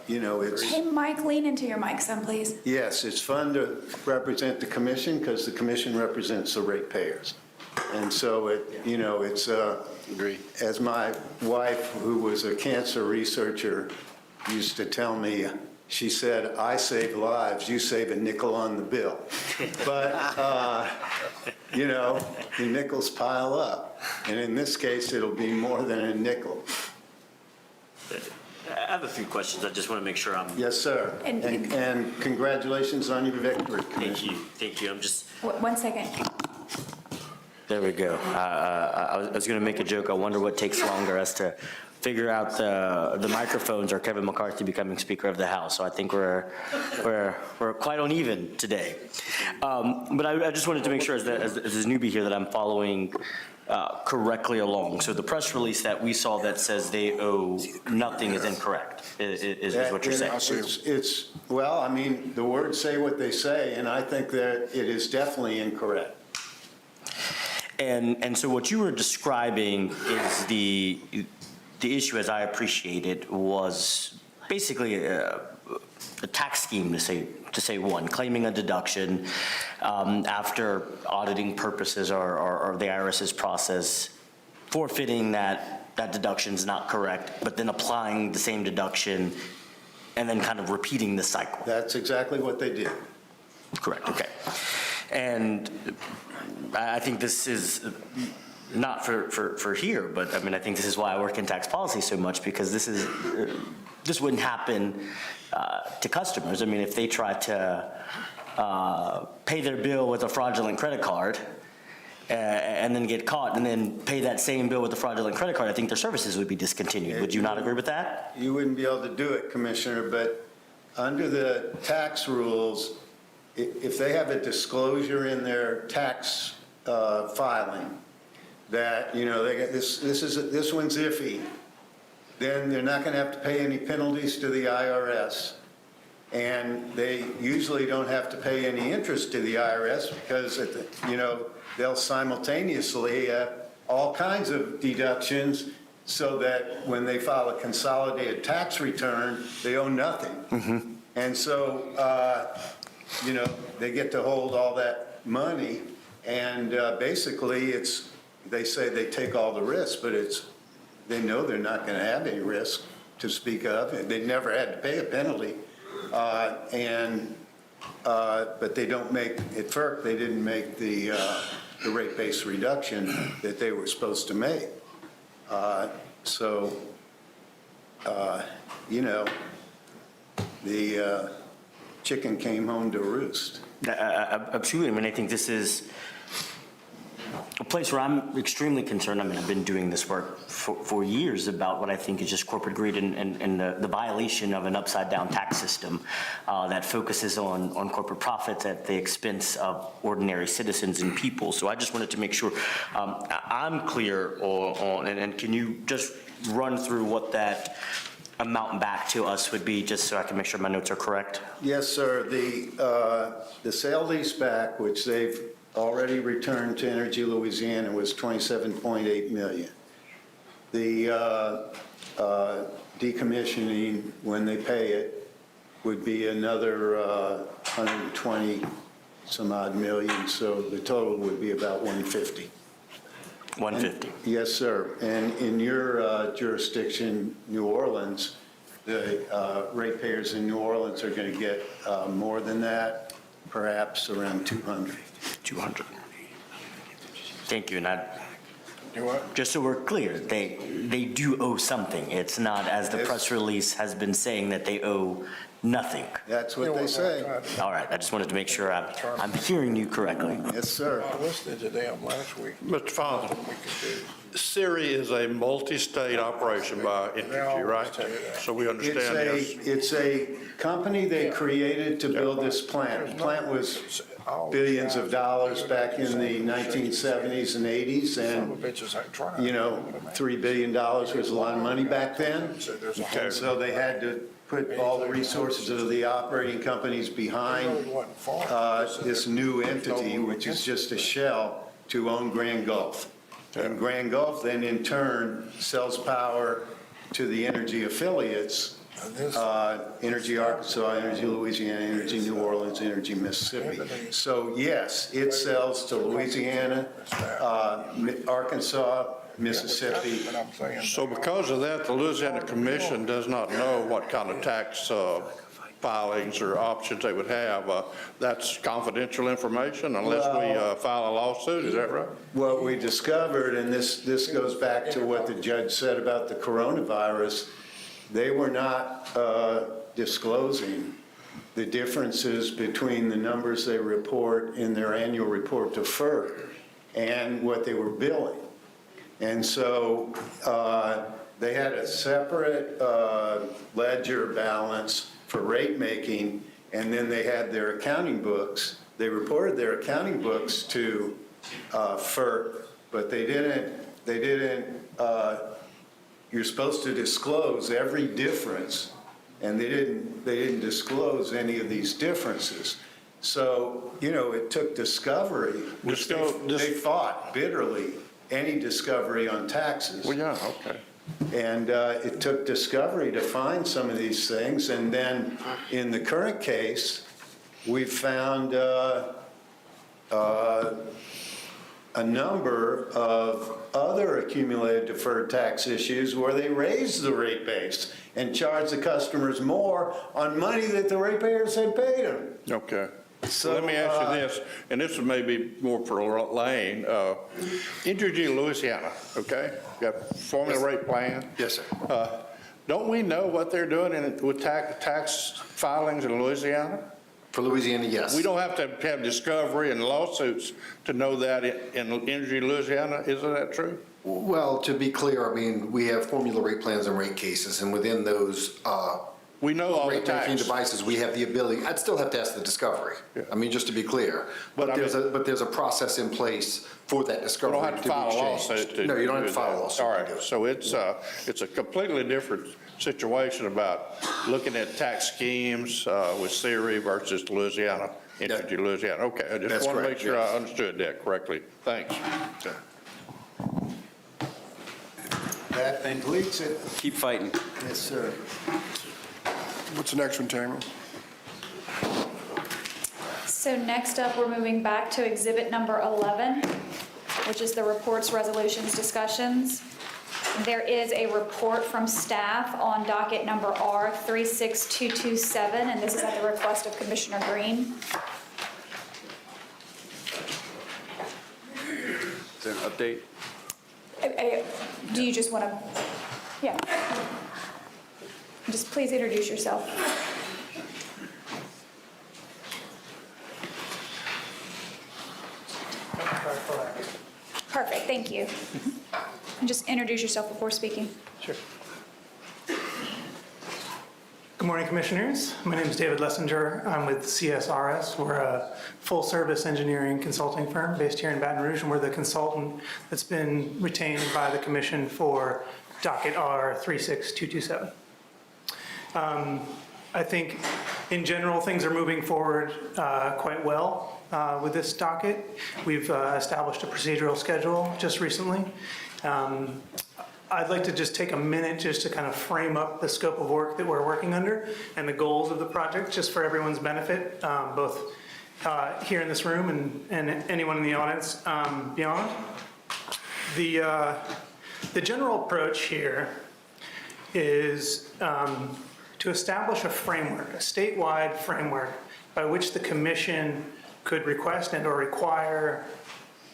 it's... Hey, Mike, lean into your mic some, please. Yes, it's fun to represent the commission because the commission represents the ratepayers. And so it's, as my wife, who was a cancer researcher, used to tell me, she said, I save lives, you save a nickel on the bill. But, the nickels pile up. And in this case, it'll be more than a nickel. I have a few questions. I just want to make sure I'm. Yes, sir. And congratulations on your victory, Commissioner. Thank you. I'm just. One second. There we go. I was going to make a joke. I wonder what takes longer, us to figure out the microphones or Kevin McCarthy becoming Speaker of the House. So I think we're quite uneven today. But I just wanted to make sure as a newbie here that I'm following correctly along. So the press release that we saw that says they owe nothing is incorrect, is what you're saying? Well, I mean, the words say what they say, and I think that it is definitely incorrect. And so what you were describing is the issue, as I appreciate it, was basically a tax scheme, to say one, claiming a deduction after auditing purposes or the IRS's process, forfeiting that deduction is not correct, but then applying the same deduction and then kind of repeating the cycle. That's exactly what they did. Correct, okay. And I think this is not for here, but I mean, I think this is why I work in tax policy so much, because this wouldn't happen to customers. I mean, if they try to pay their bill with a fraudulent credit card and then get caught and then pay that same bill with a fraudulent credit card, I think their services would be discontinued. Would you not agree with that? You wouldn't be able to do it, Commissioner, but under the tax rules, if they have a disclosure in their tax filing that, you know, they get this one's iffy, then they're not going to have to pay any penalties to the IRS. And they usually don't have to pay any interest to the IRS because, you know, they'll simultaneously have all kinds of deductions so that when they file a consolidated tax return, they owe nothing. Mm-hmm. And so, you know, they get to hold all that money, and basically they say they take all the risk, but they know they're not going to have any risk to speak of, and they never had to pay a penalty. But they don't make, at FERC, they didn't make the rate-based reduction that they were supposed to make. You know, the chicken came home to roost. Absolutely. I mean, I think this is a place where I'm extremely concerned. I mean, I've been doing this work for years about what I think is just corporate greed and the violation of an upside-down tax system that focuses on corporate profits at the expense of ordinary citizens and people. So I just wanted to make sure I'm clear on, and can you just run through what that amount back to us would be, just so I can make sure my notes are correct? Yes, sir. The sale leaseback, which they've already returned to Energy Louisiana, was $27.8 million. The decommissioning, when they pay it, would be another 120 some odd million, so the total would be about 150. 150. Yes, sir. And in your jurisdiction, New Orleans, the ratepayers in New Orleans are going to get more than that, perhaps around 200. 200. Thank you. And just so we're clear, they do owe something. It's not, as the press release has been saying, that they owe nothing. That's what they say. All right. I just wanted to make sure I'm hearing you correctly. Yes, sir. I listened to them last week. Mr. Fonda, Siri is a multi-state operation by Energy, right? So we understand this. It's a company they created to build this plant. The plant was billions of dollars back in the 1970s and 80s, and, you know, $3 billion was a lot of money back then. And so they had to put all the resources of the operating companies behind this new entity, which is just a shell, to own Grand Gulf. And Grand Gulf then in turn sells power to the energy affiliates, Energy Arkansas, Energy Louisiana, Energy New Orleans, Energy Mississippi. So yes, it sells to Louisiana, Arkansas, Mississippi. So because of that, the Louisiana Commission does not know what kind of tax filings or options they would have. That's confidential information unless we file a lawsuit, is that right? What we discovered, and this goes back to what the judge said about the coronavirus, they were not disclosing the differences between the numbers they report in their annual report to FERC and what they were billing. And so they had a separate ledger balance for rate making, and then they had their accounting books. They reported their accounting books to FERC, but they didn't, you're supposed to disclose every difference, and they didn't disclose any of these differences. So, you know, it took discovery, which they fought bitterly, any discovery on taxes. Well, yeah, okay. And it took discovery to find some of these things. And then in the current case, we found a number of other accumulated deferred tax issues where they raised the rate base and charged the customers more on money that the ratepayers had paid them. Okay. So let me ask you this, and this may be more for Lane. Entergy Louisiana, okay? Got formula rate plan? Yes, sir. Don't we know what they're doing with tax filings in Louisiana? For Louisiana, yes. We don't have to have discovery and lawsuits to know that in Entergy Louisiana. Isn't that true? Well, to be clear, I mean, we have formula rate plans and rate cases, and within those we know all the rate-making tax devices, we have the ability. I'd still have to ask the discovery. Yeah. I mean, just to be clear. But there's a process in place for that discovery. You don't have to file a lawsuit. No, you don't have to file a lawsuit. All right. So it's a completely different situation about looking at tax schemes with Siri versus Louisiana, Entergy Louisiana. Okay. I just want to make sure I understood that correctly. Thanks. Okay. That completes it. Keep fighting. Yes, sir. What's the next one, Tamara? So next up, we're moving back to exhibit number 11, which is the reports, resolutions, discussions. There is a report from staff on docket number R36227, and this is at the request of Commissioner Green. Is there an update? Do you just want to, yeah. Just please introduce yourself. Perfect, thank you. And just introduce yourself before speaking. Sure. Good morning, Commissioners. My name is David Lessinger. I'm with CSRS. We're a full-service engineering consulting firm based here in Baton Rouge, and we're the consultant that's been retained by the Commission for docket R36227. I think, in general, things are moving forward quite well with this docket. We've established a procedural schedule just recently. I'd like to just take a minute just to kind of frame up the scope of work that we're working under and the goals of the project, just for everyone's benefit, both here in this room and anyone in the audience beyond. The general approach here is to establish a framework, a statewide framework by which the Commission could request and or require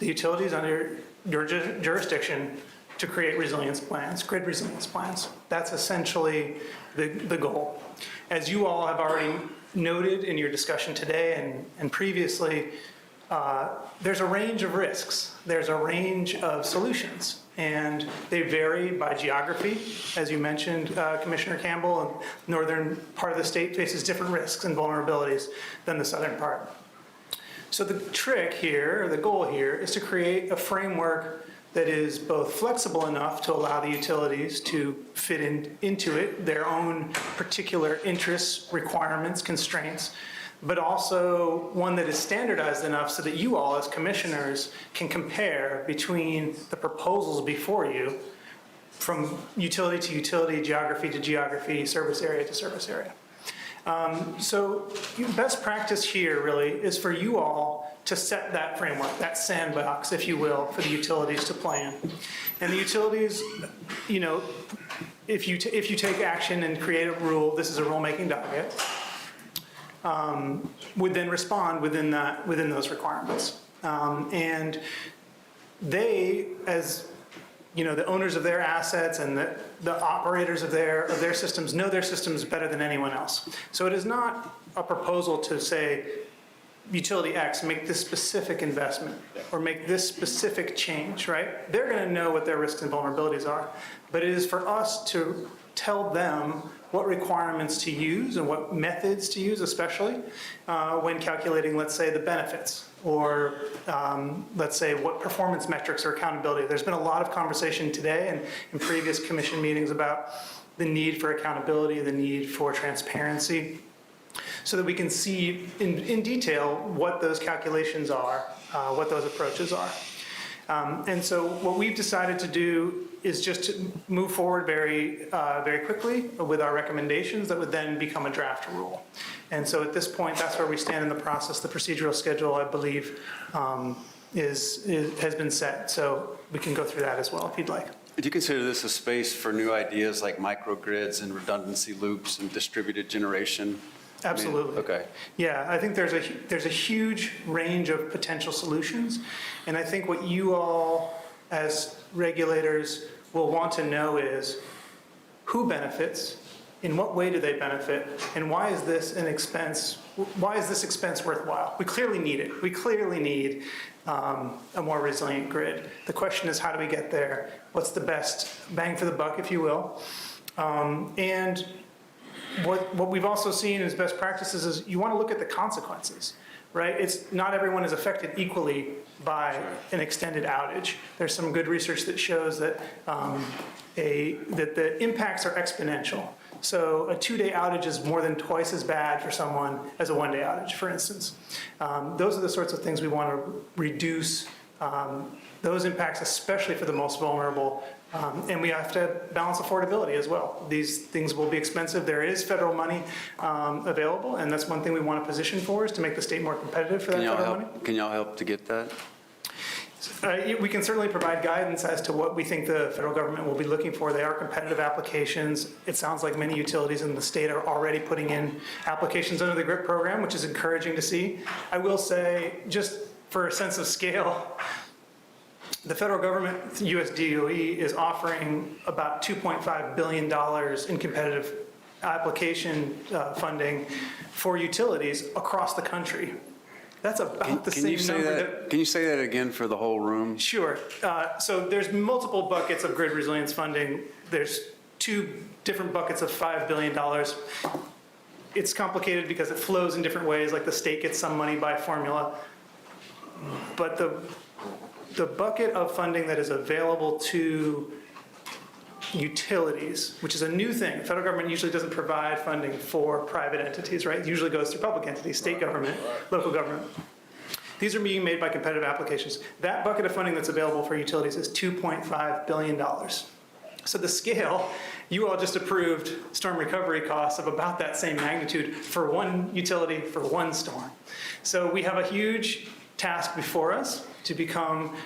the utilities under your jurisdiction to create resilience plans, grid resilience plans. That's essentially the goal. As you all have already noted in your discussion today and previously, there's a range of risks. There's a range of solutions, and they vary by geography. As you mentioned, Commissioner Campbell, the northern part of the state faces different risks and vulnerabilities than the southern part. So the trick here, or the goal here, is to create a framework that is both flexible enough to allow the utilities to fit into it, their own particular interests, requirements, constraints, but also one that is standardized enough so that you all as commissioners can compare between the proposals before you from utility to utility, geography to geography, service area to service area. So best practice here really is for you all to set that framework, that sandbox, if you will, for the utilities to play in. And the utilities, you know, if you take action and create a rule, this is a rulemaking docket, would then respond within those requirements. And they, as the owners of their assets and the operators of their systems know their systems better than anyone else. So it is not a proposal to say, utility X, make this specific investment or make this specific change, right? They're going to know what their risks and vulnerabilities are. But it is for us to tell them what requirements to use and what methods to use, especially when calculating, let's say, the benefits, or let's say what performance metrics or accountability. There's been a lot of conversation today and in previous commission meetings about the need for accountability, the need for transparency, so that we can see in detail what those calculations are, what those approaches are. And so what we've decided to do is just to move forward very quickly with our recommendations that would then become a draft rule. And so at this point, that's where we stand in the process. The procedural schedule, I believe, has been set. So we can go through that as well if you'd like. Would you consider this a space for new ideas like microgrids and redundancy loops and distributed generation? Absolutely. Okay. Yeah, I think there's a huge range of potential solutions. And I think what you all, as regulators, will want to know is who benefits, in what way do they benefit, and why is this an expense? Why is this expense worthwhile? We clearly need it. We clearly need a more resilient grid. The question is, how do we get there? What's the best bang for the buck, if you will? And what we've also seen as best practices is you want to look at the consequences, right? It's not everyone is affected equally by an extended outage. There's some good research that shows that that the impacts are exponential. So a 2-day outage is more than twice as bad for someone as a 1-day outage, for instance. Those are the sorts of things we want to reduce, those impacts, especially for the most vulnerable. And we have to balance affordability as well. These things will be expensive. There is federal money available, and that's one thing we want to position for, is to make the state more competitive for that federal money. Can y'all help to get that? We can certainly provide guidance as to what we think the federal government will be looking for. They are competitive applications. It sounds like many utilities in the state are already putting in applications under the GRIP program, which is encouraging to see. I will say, just for a sense of scale, the federal government, US DOE, is offering about $2.5 billion in competitive application funding for utilities across the country. That's about the same number. Can you say that again for the whole room? Sure. So there's multiple buckets of grid resilience funding. There's 2 different buckets of $5 billion. It's complicated because it flows in different ways, like the state gets some money by formula. But the bucket of funding that is available to utilities, which is a new thing. The federal government usually doesn't provide funding for private entities, right? It usually goes through public entities, state government, local government. These are being made by competitive applications. That bucket of funding that's available for utilities is $2.5 billion. So the scale, you all just approved storm recovery costs of about that same magnitude for one utility for one storm. So we have a huge task before us to become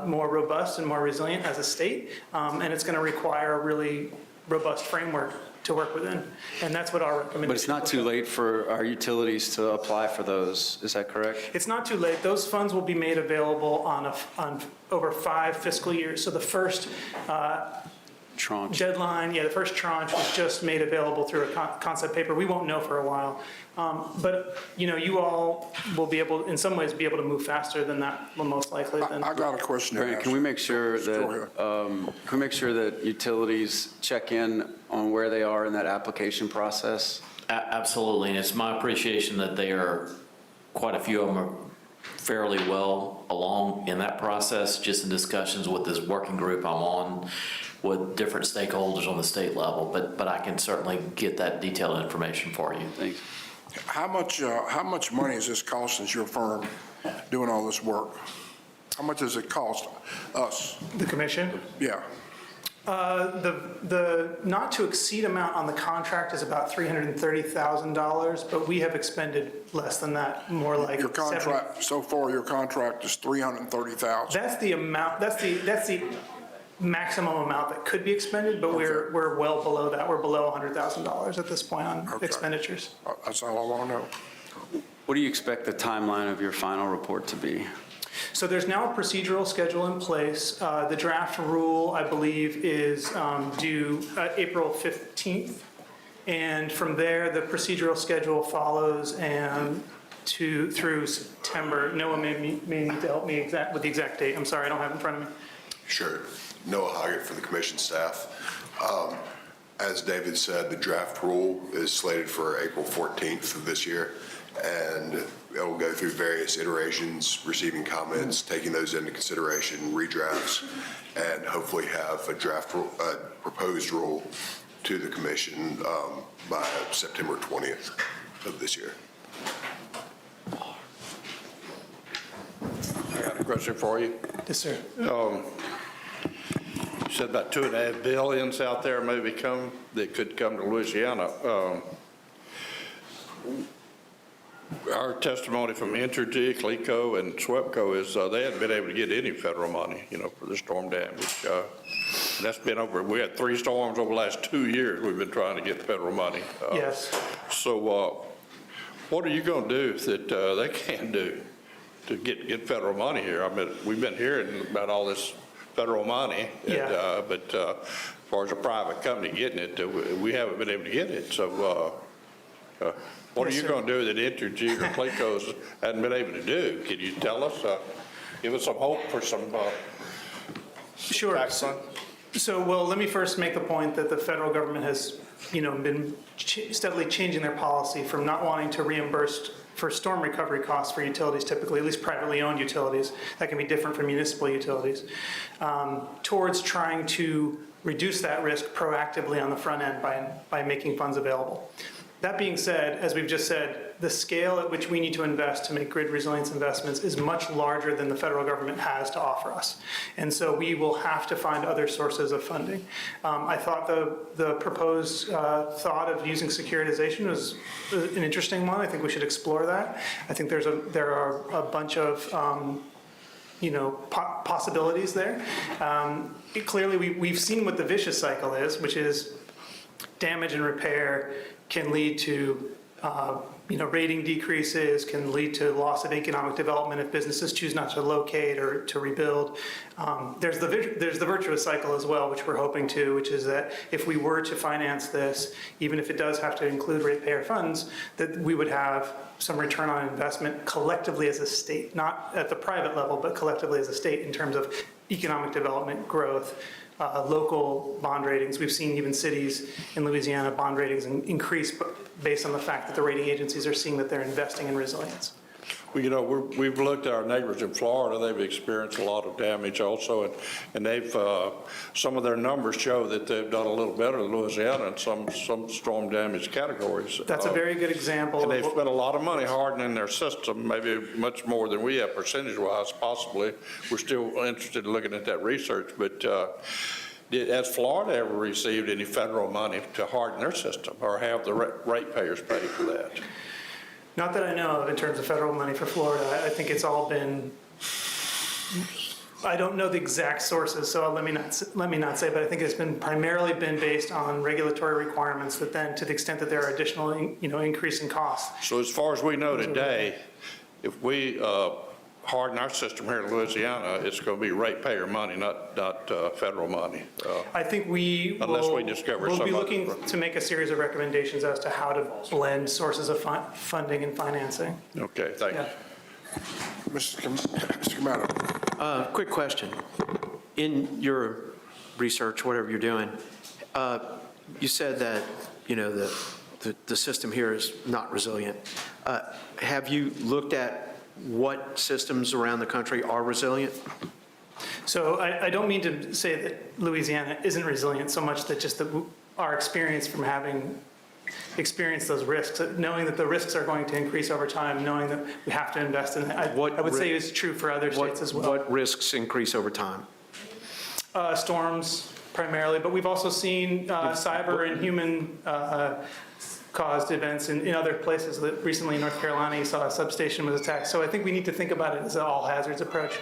more robust and more resilient as a state, and it's going to require a really robust framework to work within, and that's what our recommendation. But it's not too late for our utilities to apply for those, is that correct? It's not too late. Those funds will be made available on over 5 fiscal years. So the first tranche deadline, the first tranche was just made available through a concept paper. We won't know for a while. But, you all will be able, in some ways, be able to move faster than that, will most likely. I got a question. Brandon, can we make sure that utilities check in on where they are in that application process? Absolutely, and it's my appreciation that they are, quite a few of them are fairly well along in that process, just in discussions with this working group I'm on with different stakeholders on the state level, but I can certainly get that detailed information for you. Thanks. How much money is this costing your firm doing all this work? How much does it cost us? The commission? Yeah. The not to exceed amount on the contract is about $330,000, but we have expended less than that, more like your contract. So far, your contract is $330,000. That's the amount. That's the maximum amount that could be expended, but we're well below that. We're below $100,000 at this point on expenditures. That's all I want to know. What do you expect the timeline of your final report to be? So there's now a procedural schedule in place. The draft rule, I believe, is due April 15th. And from there, the procedural schedule follows and through September. Noah may need to help me with the exact date. I'm sorry, I don't have it in front of me. Sure. Noah Hoggett for the commission staff. As David said, the draft rule is slated for April 14th of this year, and it will go through various iterations, receiving comments, taking those into consideration, redrafts, and hopefully have a proposed rule to the commission by September 20th of this year. I got a question for you. Yes, sir. You said about $2.5 billion out there maybe that could come to Louisiana. Our testimony from Entergy, CLECO, and SWEPCO is they hadn't been able to get any federal money, for the storm damage. That's been we had 3 storms over the last 2 years. We've been trying to get federal money. Yes. So what are you going to do that they can't do to get federal money here? I mean, we've been hearing about all this federal money, Yeah. but as far as a private company getting it, we haven't been able to get it. So what are you going to do that Entergy or Clayco's hadn't been able to do? Can you tell us, give us some hope for some Sure. tax fund? So, well, let me first make the point that the federal government has, been steadily changing their policy from not wanting to reimburse for storm recovery costs for utilities, typically, at least privately owned utilities, that can be different from municipal utilities, towards trying to reduce that risk proactively on the front end by making funds available. That being said, as we've just said, the scale at which we need to invest to make grid resilience investments is much larger than the federal government has to offer us. And so we will have to find other sources of funding. I thought the proposed thought of using securitization was an interesting one. I think we should explore that. I think there are a bunch of possibilities there. Clearly, we've seen what the vicious cycle is, which is damage and repair can lead to rating decreases, can lead to loss of economic development if businesses choose not to locate or to rebuild. There's the virtuous cycle as well, which we're hoping to, which is that if we were to finance this, even if it does have to include ratepayer funds, that we would have some return on investment collectively as a state, not at the private level, but collectively as a state in terms of economic development, growth, local bond ratings. We've seen even cities in Louisiana bond ratings increase based on the fact that the rating agencies are seeing that they're investing in resilience. Well, we've looked at our neighbors in Florida. They've experienced a lot of damage also, and they've some of their numbers show that they've done a little better than Louisiana in some storm damage categories. That's a very good example. And they've spent a lot of money hardening their system, maybe much more than we have percentage-wise, possibly. We're still interested in looking at that research, but has Florida ever received any federal money to harden their system, or have the ratepayers pay for that? Not that I know of in terms of federal money for Florida. I think it's all been, I don't know the exact sources, so let me not say, but I think it's primarily been based on regulatory requirements that then, to the extent that there are additional, increase in costs. So as far as we know today, if we harden our system here in Louisiana, it's going to be ratepayer money, not federal money. I think unless we discover we'll some be other looking to make a series of recommendations as to how to blend sources of funding and financing. Okay, thank you. Mr. Kamada. Quick question. In your research, whatever you're doing, you said that, the system here is not resilient. Have you looked at what systems around the country are resilient? So I don't mean to say that Louisiana isn't resilient so much that just our experience from having experienced those risks, knowing that the risks are going to increase over time, knowing that we have to invest in it. I would say it's true for other states as well. What risks increase over time? Storms primarily, but we've also seen cyber and human caused events in other places. Recently in North Carolina, you saw a substation was attacked. So I think we need to think about it as an all hazards approach.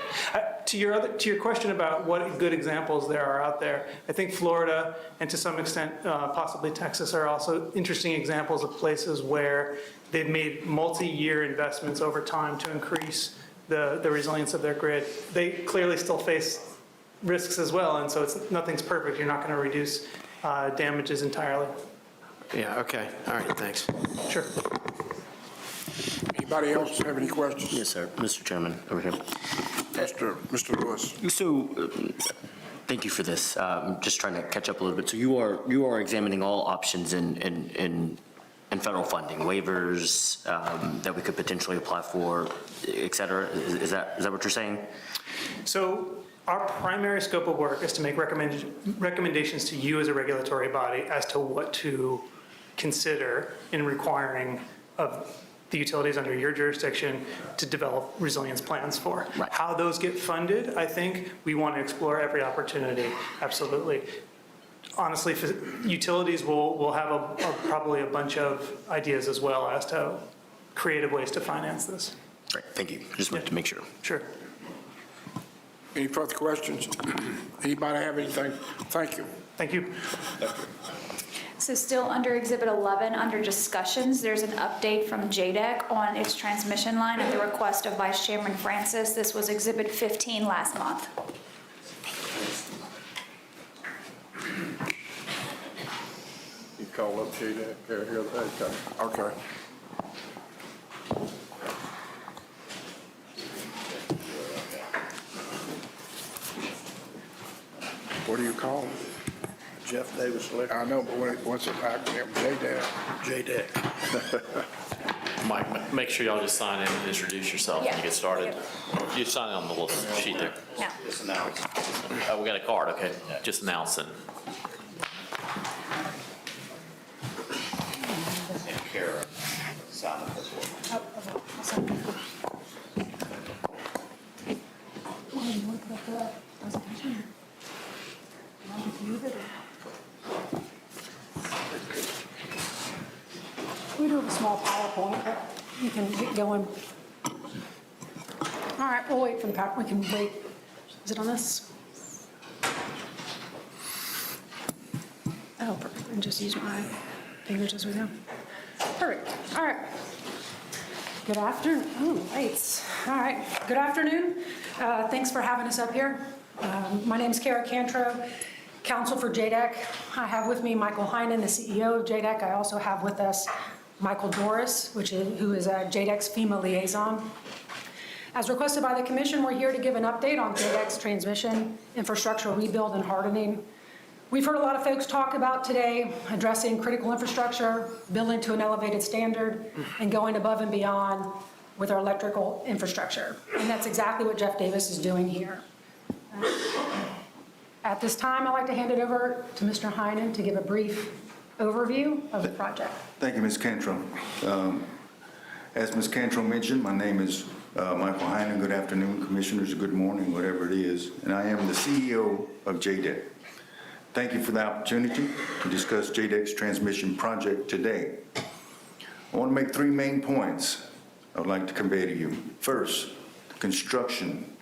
To your question about what good examples there are out there, I think Florida and to some extent possibly Texas are also interesting examples of places where they've made multi-year investments over time to increase the resilience of their grid. They clearly still face risks as well, and so nothing's perfect. You're not going to reduce damages entirely. Yeah, okay, all right, thanks. Sure. Anybody else have any questions? Yes, sir. Mr. Chairman, over here. Mr. Lewis. So, thank you for this. I'm just trying to catch up a little bit. So you are examining all options in federal funding, waivers that we could potentially apply for, et cetera. Is that what you're saying? So our primary scope of work is to make recommendations to you as a regulatory body as to what to consider in requiring of the utilities under your jurisdiction to develop resilience plans for. Right. How those get funded, I think we want to explore every opportunity, absolutely. Honestly, utilities will have probably a bunch of ideas as well as to creative ways to finance this. Great, thank you. Just wanted to make sure. Sure. Any further questions? Anybody have anything? Thank you. Thank you. So still under Exhibit 11, under discussions, there's an update from JDEC on its transmission line at the request of Vice Chairman Francis. This was Exhibit 15 last month. You call up JDEC, okay. What do you call it? Jeff Davis. I know, but what's the acronym? JDEC? Mike, make sure y'all just sign in and introduce yourself when you get started. You sign on the little sheet there. No. Just announce. Oh, we got a card, okay. Just announcing. And Kara, sign up as well. We do have a small PowerPoint, but you can get going. All right, we'll wait for the PowerPoint. We can wait. Is it on this? Oh, perfect. And just use my fingers as we go. Perfect. All right. Good afternoon. Oh, lights. All right. Good afternoon. Thanks for having us up here. My name is Kara Cantro, counsel for JDEC. I have with me Michael Heinen, the CEO of JDEC. I also have with us Michael Doris, who is JDEC's FEMA liaison. As requested by the Commission, we're here to give an update on JDEC's transmission infrastructure rebuild and hardening. We've heard a lot of folks talk about today addressing critical infrastructure, building to an elevated standard, and going above and beyond with our electrical infrastructure. And that's exactly what Jeff Davis is doing here. At this time, I'd like to hand it over to Mr. Heinen to give a brief overview of the project. Thank you, Ms. Cantro. As Ms. Cantro mentioned, my name is Michael Heinen. Good afternoon, commissioners, good morning, whatever it is. And I am the CEO of JDEC. Thank you for the opportunity to discuss JDEC's transmission project today. I want to make three main points I would like to convey to you. First, the construction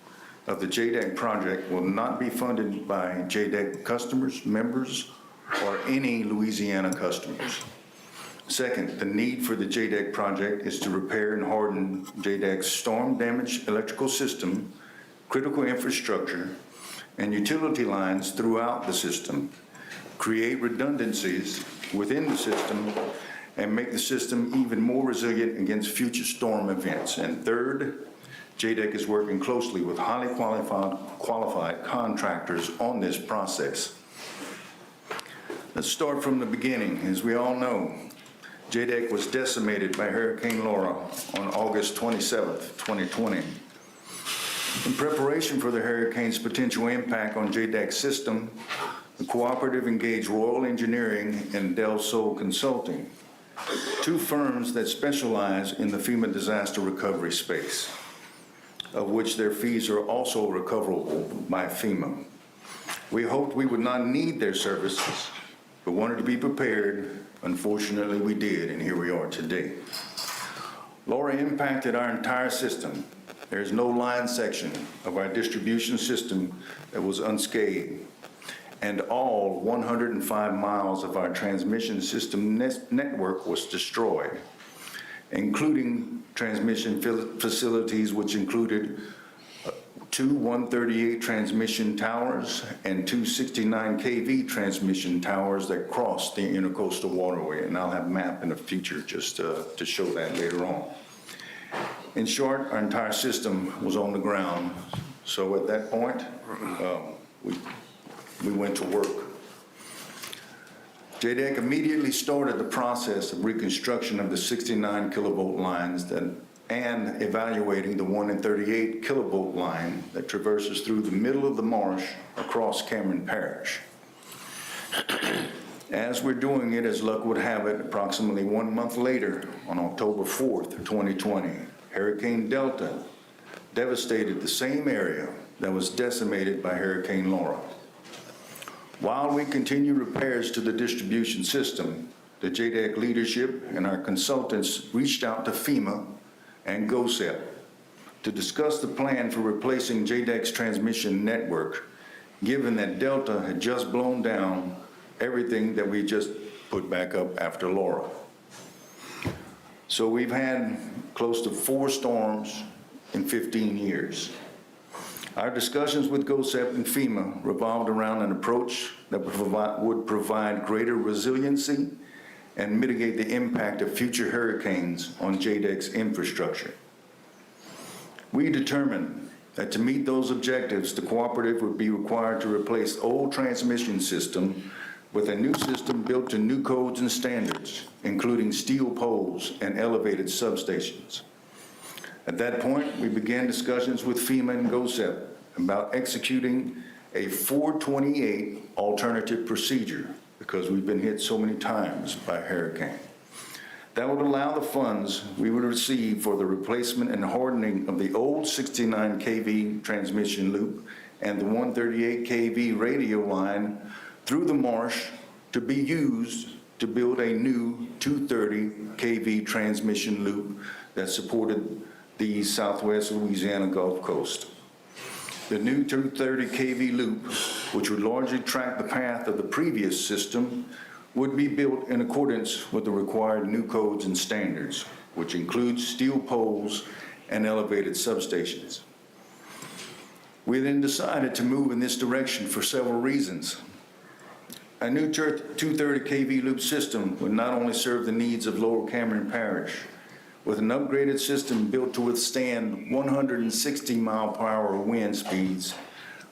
of the JDEC project will not be funded by JDEC customers, members, or any Louisiana customers. Second, the need for the JDEC project is to repair and harden JDEC's storm-damaged electrical system, critical infrastructure, and utility lines throughout the system, create redundancies within the system, and make the system even more resilient against future storm events. And third, JDEC is working closely with highly qualified contractors on this process. Let's start from the beginning. As we all know, JDEC was decimated by Hurricane Laura on August 27th, 2020. In preparation for the hurricane's potential impact on JDEC's system, the cooperative engaged Royal Engineering and Del Sol Consulting, two firms that specialize in the FEMA disaster recovery space, of which their fees are also recoverable by FEMA. We hoped we would not need their services, but wanted to be prepared. Unfortunately, we did, and here we are today. Laura impacted our entire system. There is no line section of our distribution system that was unscathed, and all 105 miles of our transmission system network was destroyed. including transmission facilities, which included 2 138 transmission towers and 2 69 kV transmission towers that cross the intercoastal waterway. And I'll have a map in the future just to show that later on. In short, our entire system was on the ground. So at that point, we went to work. JDEC immediately started the process of reconstruction of the 69 kilovolt lines and evaluating the 138 kilovolt line that traverses through the middle of the marsh across Cameron Parish. As we're doing it, as luck would have it, approximately 1 month later, on October 4th, 2020, Hurricane Delta devastated the same area that was decimated by Hurricane Laura. While we continue repairs to the distribution system, the JDEC leadership and our consultants reached out to FEMA and GOSEP to discuss the plan for replacing JDEC's transmission network, given that Delta had just blown down everything that we just put back up after Laura. So we've had close to 4 storms in 15 years. Our discussions with GOSEP and FEMA revolved around an approach that would provide greater resiliency and mitigate the impact of future hurricanes on JDEC's infrastructure. We determined that to meet those objectives, the cooperative would be required to replace old transmission system with a new system built to new codes and standards, including steel poles and elevated substations. At that point, we began discussions with FEMA and GOSEP about executing a 428 alternative procedure because we've been hit so many times by hurricane. That would allow the funds we would receive for the replacement and hardening of the old 69 kV transmission loop and the 138 kV radio line through the marsh to be used to build a new 230 kV transmission loop that supported the Southwest Louisiana Gulf Coast. The new 230 kV loop, which would largely track the path of the previous system, would be built in accordance with the required new codes and standards, which includes steel poles and elevated substations. We then decided to move in this direction for several reasons. A new 230 kV loop system would not only serve the needs of Lower Cameron Parish, with an upgraded system built to withstand 160 mile-per-hour wind speeds,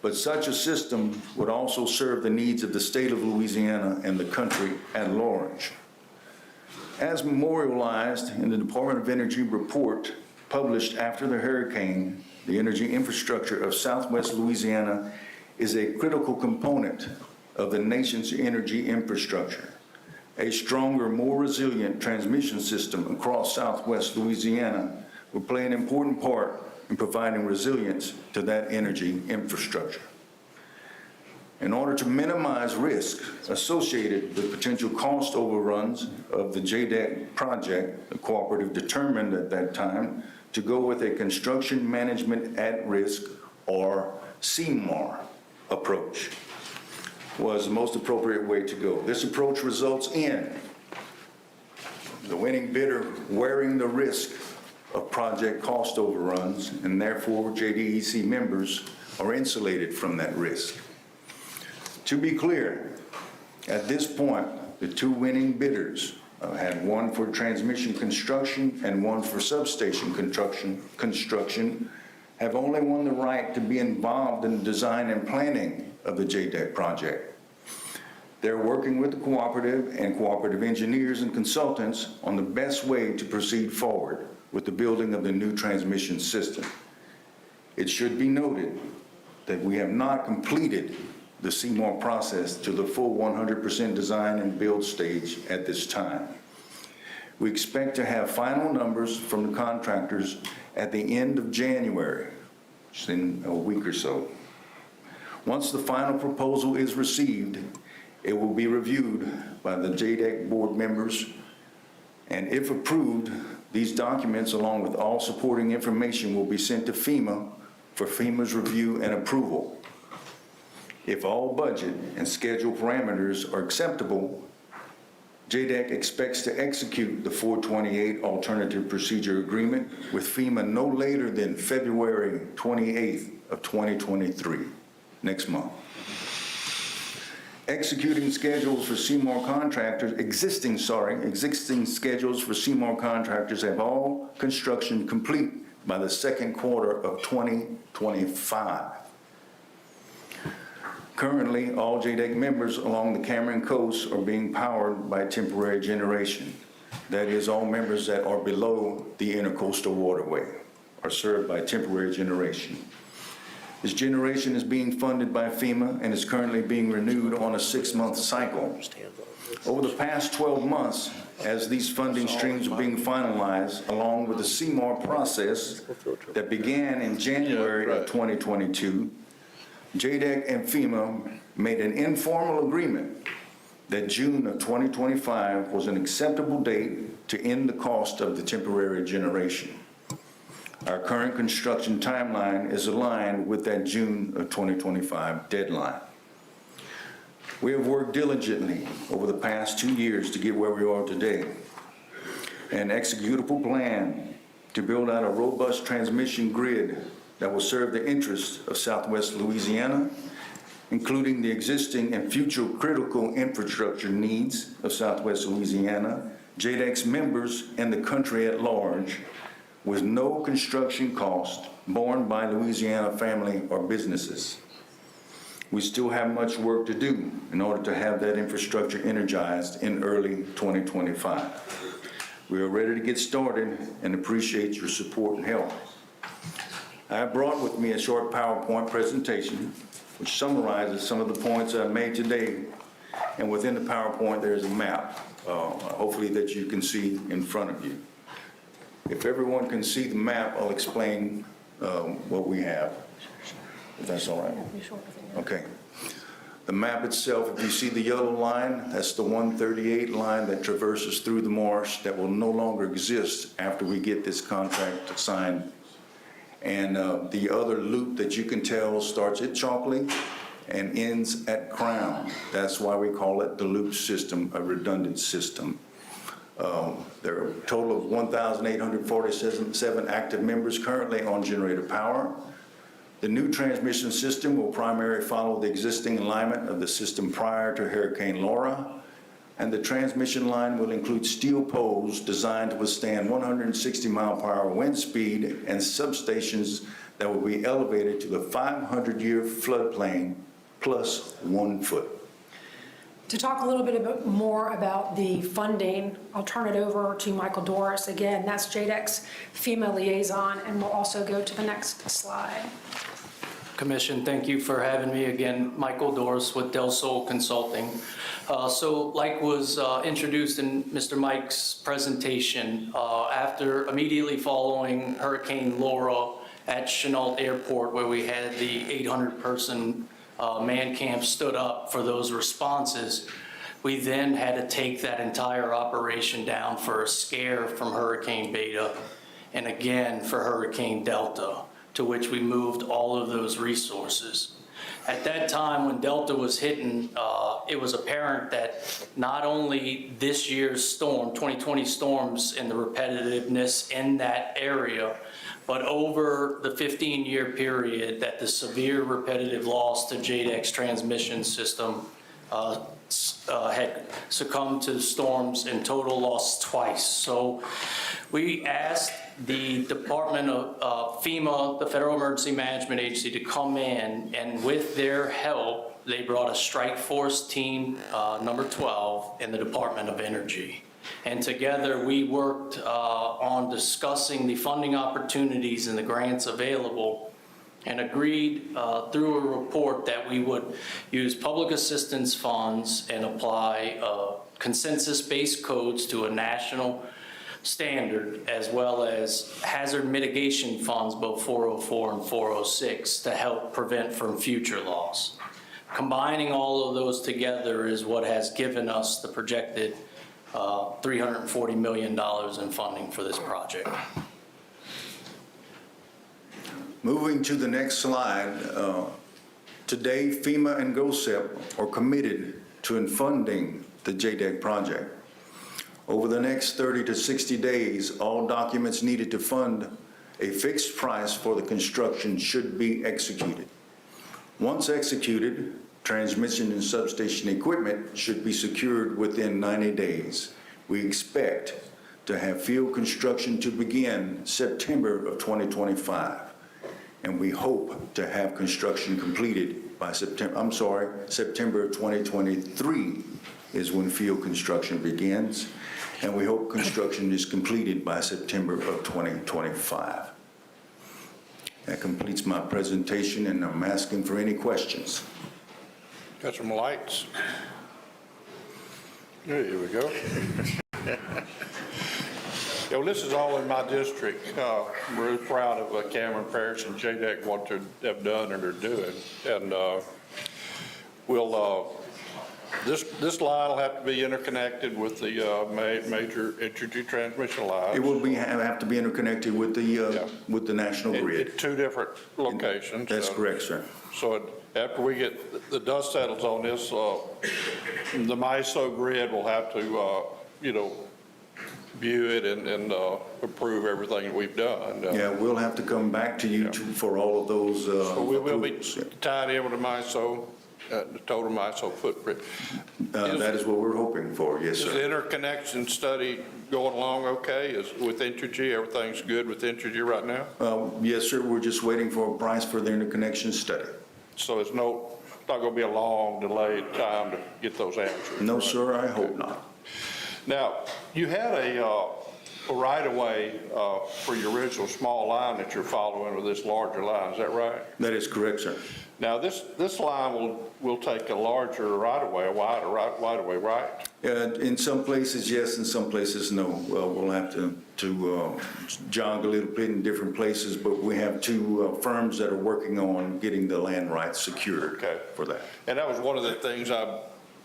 but such a system would also serve the needs of the state of Louisiana and the country at large. As memorialized in the Department of Energy report published after the hurricane, the energy infrastructure of Southwest Louisiana is a critical component of the nation's energy infrastructure. A stronger, more resilient transmission system across Southwest Louisiana will play an important part in providing resilience to that energy infrastructure. In order to minimize risk associated with potential cost overruns of the JDEC project, the cooperative determined at that time to go with a construction management at risk, or CMAR, approach. Was the most appropriate way to go. This approach results in the winning bidder wearing the risk of project cost overruns, and therefore JDEC members are insulated from that risk. To be clear, at this point, the 2 winning bidders had one for transmission construction and one for substation construction, have only won the right to be involved in the design and planning of the JDEC project. They're working with the cooperative and cooperative engineers and consultants on the best way to proceed forward with the building of the new transmission system. It should be noted that we have not completed the CMAR process to the full 100% design and build stage at this time. We expect to have final numbers from the contractors at the end of January, which is in a week or so. Once the final proposal is received, it will be reviewed by the JDEC board members, and if approved, these documents, along with all supporting information, will be sent to FEMA for FEMA's review and approval. If all budget and schedule parameters are acceptable, JDEC expects to execute the 428 Alternative Procedure Agreement with FEMA no later than February 28th of 2023, next month. Executing schedules for Seymour contractors, existing schedules for Seymour contractors have all construction complete by the second quarter of 2025. Currently, all JDEC members along the Cameron Coast are being powered by temporary generation. That is, all members that are below the intercoastal waterway are served by temporary generation. This generation is being funded by FEMA and is currently being renewed on a 6-month cycle. Over the past 12 months, as these funding streams are being finalized, along with the Seymour process that began in January of 2022, JDEC and FEMA made an informal agreement that June of 2025 was an acceptable date to end the cost of the temporary generation. Our current construction timeline is aligned with that June of 2025 deadline. We have worked diligently over the past 2 years to get where we are today. An executable plan to build out a robust transmission grid that will serve the interests of Southwest Louisiana, including the existing and future critical infrastructure needs of Southwest Louisiana, JDEC's members, and the country at large, with no construction cost borne by Louisiana family or businesses. We still have much work to do in order to have that infrastructure energized in early 2025. We are ready to get started and appreciate your support and help. I have brought with me a short PowerPoint presentation which summarizes some of the points I made today, and within the PowerPoint there's a map, hopefully that you can see in front of you. If everyone can see the map, I'll explain what we have, if that's all right. Okay. The map itself, if you see the yellow line, that's the 138 line that traverses through the marsh that will no longer exist after we get this contract signed. And the other loop that you can tell starts at Chalkley and ends at Crown. That's why we call it the loop system, a redundant system. There are a total of 1,847 active members currently on generator power. The new transmission system will primarily follow the existing alignment of the system prior to Hurricane Laura, and the transmission line will include steel poles designed to withstand 160-mile-per-hour wind speed and substations that will be elevated to the 500-year floodplain plus 1 foot. To talk a little bit more about the funding, I'll turn it over to Michael Doris. Again, that's JDEC's FEMA liaison, and we'll also go to the next slide. Commission, thank you for having me again. Michael Doris with Del Sol Consulting. So like was introduced in Mr. Mike's presentation, immediately following Hurricane Laura at Chenault Airport, where we had the 800-person man camp stood up for those responses, we then had to take that entire operation down for a scare from Hurricane Beta and again for Hurricane Delta, to which we moved all of those resources. At that time, when Delta was hitting, it was apparent that not only this year's storm, 2020 storms and the repetitiveness in that area, but over the 15-year period that the severe repetitive loss to JDEC's transmission system had succumbed to storms and total loss twice. So we asked the Department of FEMA, the Federal Emergency Management Agency, to come in, and with their help, they brought a strike force team, number 12, in the Department of Energy. And together we worked on discussing the funding opportunities and the grants available, and agreed through a report that we would use public assistance funds and apply consensus-based codes to a national standard, as well as hazard mitigation funds, both 404 and 406, to help prevent from future loss. Combining all of those together is what has given us the projected $340 million in funding for this project. Moving to the next slide, today FEMA and GOSEP are committed to funding the JDEC project. Over the next 30 to 60 days, all documents needed to fund a fixed price for the construction should be executed. Once executed, transmission and substation equipment should be secured within 90 days. We expect to have field construction to begin September of 2025. And we hope to have construction completed by September of 2023 is when field construction begins. And we hope construction is completed by September of 2025. That completes my presentation, and I'm asking for any questions. Got some lights. Here we go. This is all in my district. I'm really proud of Cameron Parrish and JDEC, what they have done and are doing. And this line will have to be interconnected with the major energy transmission lines. It will have to be interconnected with the national grid. At two different locations. That's correct, sir. So after we get, the dust settles on this, the MISO grid will have to, view it and approve everything that we've done. Yeah, we'll have to come back to you for all of those. So we will be tied in with the MISO, the total MISO footprint. That is what we're hoping for, yes, sir. Is the interconnection study going along okay? Is with Entergy, everything's good with Entergy right now? Yes, sir, we're just waiting for a price for the interconnection study. So it's not going to be a long delayed time to get those answers? No, right? sir, I hope not. Now, you had a right-of-way for your original small line that you're following with this larger line, is that right? That is correct, sir. Now, this line will take a larger right-of-way, a wider right-of-way, right? In some places, yes, in some places, no. Well, we'll have to jog a little bit in different places, but we have two firms that are working on getting the land rights secured for that. And that was one of the things I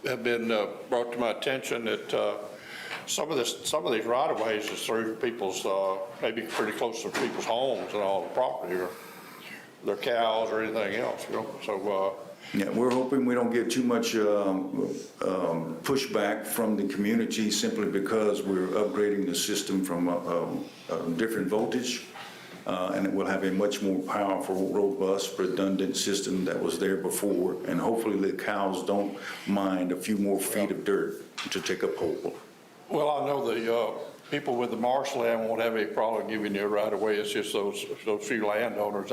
have been brought to my attention, that some of these right-of-ways is through people's, maybe pretty close to people's homes and all the property, or their cows or anything else, so. Yeah, we're hoping we don't get too much pushback from the community simply because we're upgrading the system from a different voltage, and it will have a much more powerful, robust, redundant system that was there before, and hopefully the cows don't mind a few more feet of dirt to take up hold. Well, I know the people with the marshland won't have any problem giving you a right-of-way. It's just those few landowners.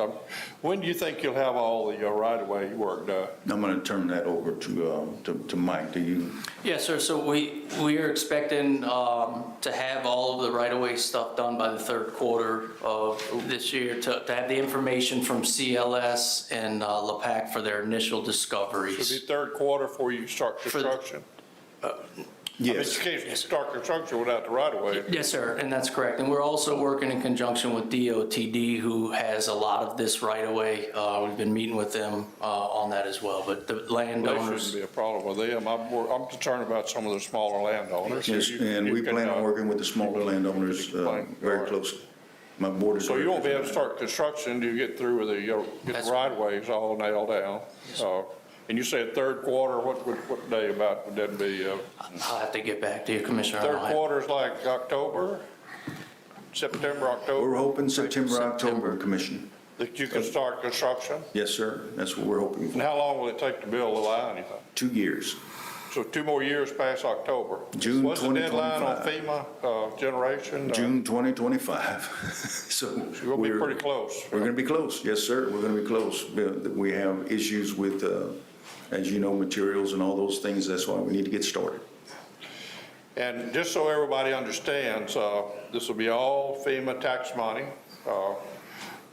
When do you think you'll have all the right-of-way work done? I'm going to turn that over to Mike. Do you? Yes, sir. So we are expecting to have all of the right-of-way stuff done by the third quarter of this year, to have the information from CLS and LAPAC for their initial discoveries. Should be third quarter before you start construction? Yes. I mean, you can't start construction without the right-of-way. Yes, sir, and that's correct. And we're also working in conjunction with DOTD, who has a lot of this right-of-way. We've been meeting with them on that as well, but the landowners. There shouldn't be a problem with them. I'm concerned about some of the smaller landowners. Yes, and we plan on working with the smaller landowners very closely. My board is. So you won't be able to start construction until you get through with get the right-of-ways all nailed down. And you said third quarter, what day about would that be? I'll have to get back to you, Commissioner. Third quarter is like October, September, October? We're hoping September, October, Commissioner. That you can start construction? Yes, sir. That's what we're hoping for. And how long will it take to build the line, you think? 2 years. So 2 more years past October? June 2025. What's the deadline on FEMA generation? June 2025. So we'll be pretty close. We're going to be close. Yes, sir. We're going to be close. We have issues with, as you know, materials and all those things. That's why we need to get started. And just so everybody understands, this will be all FEMA tax money.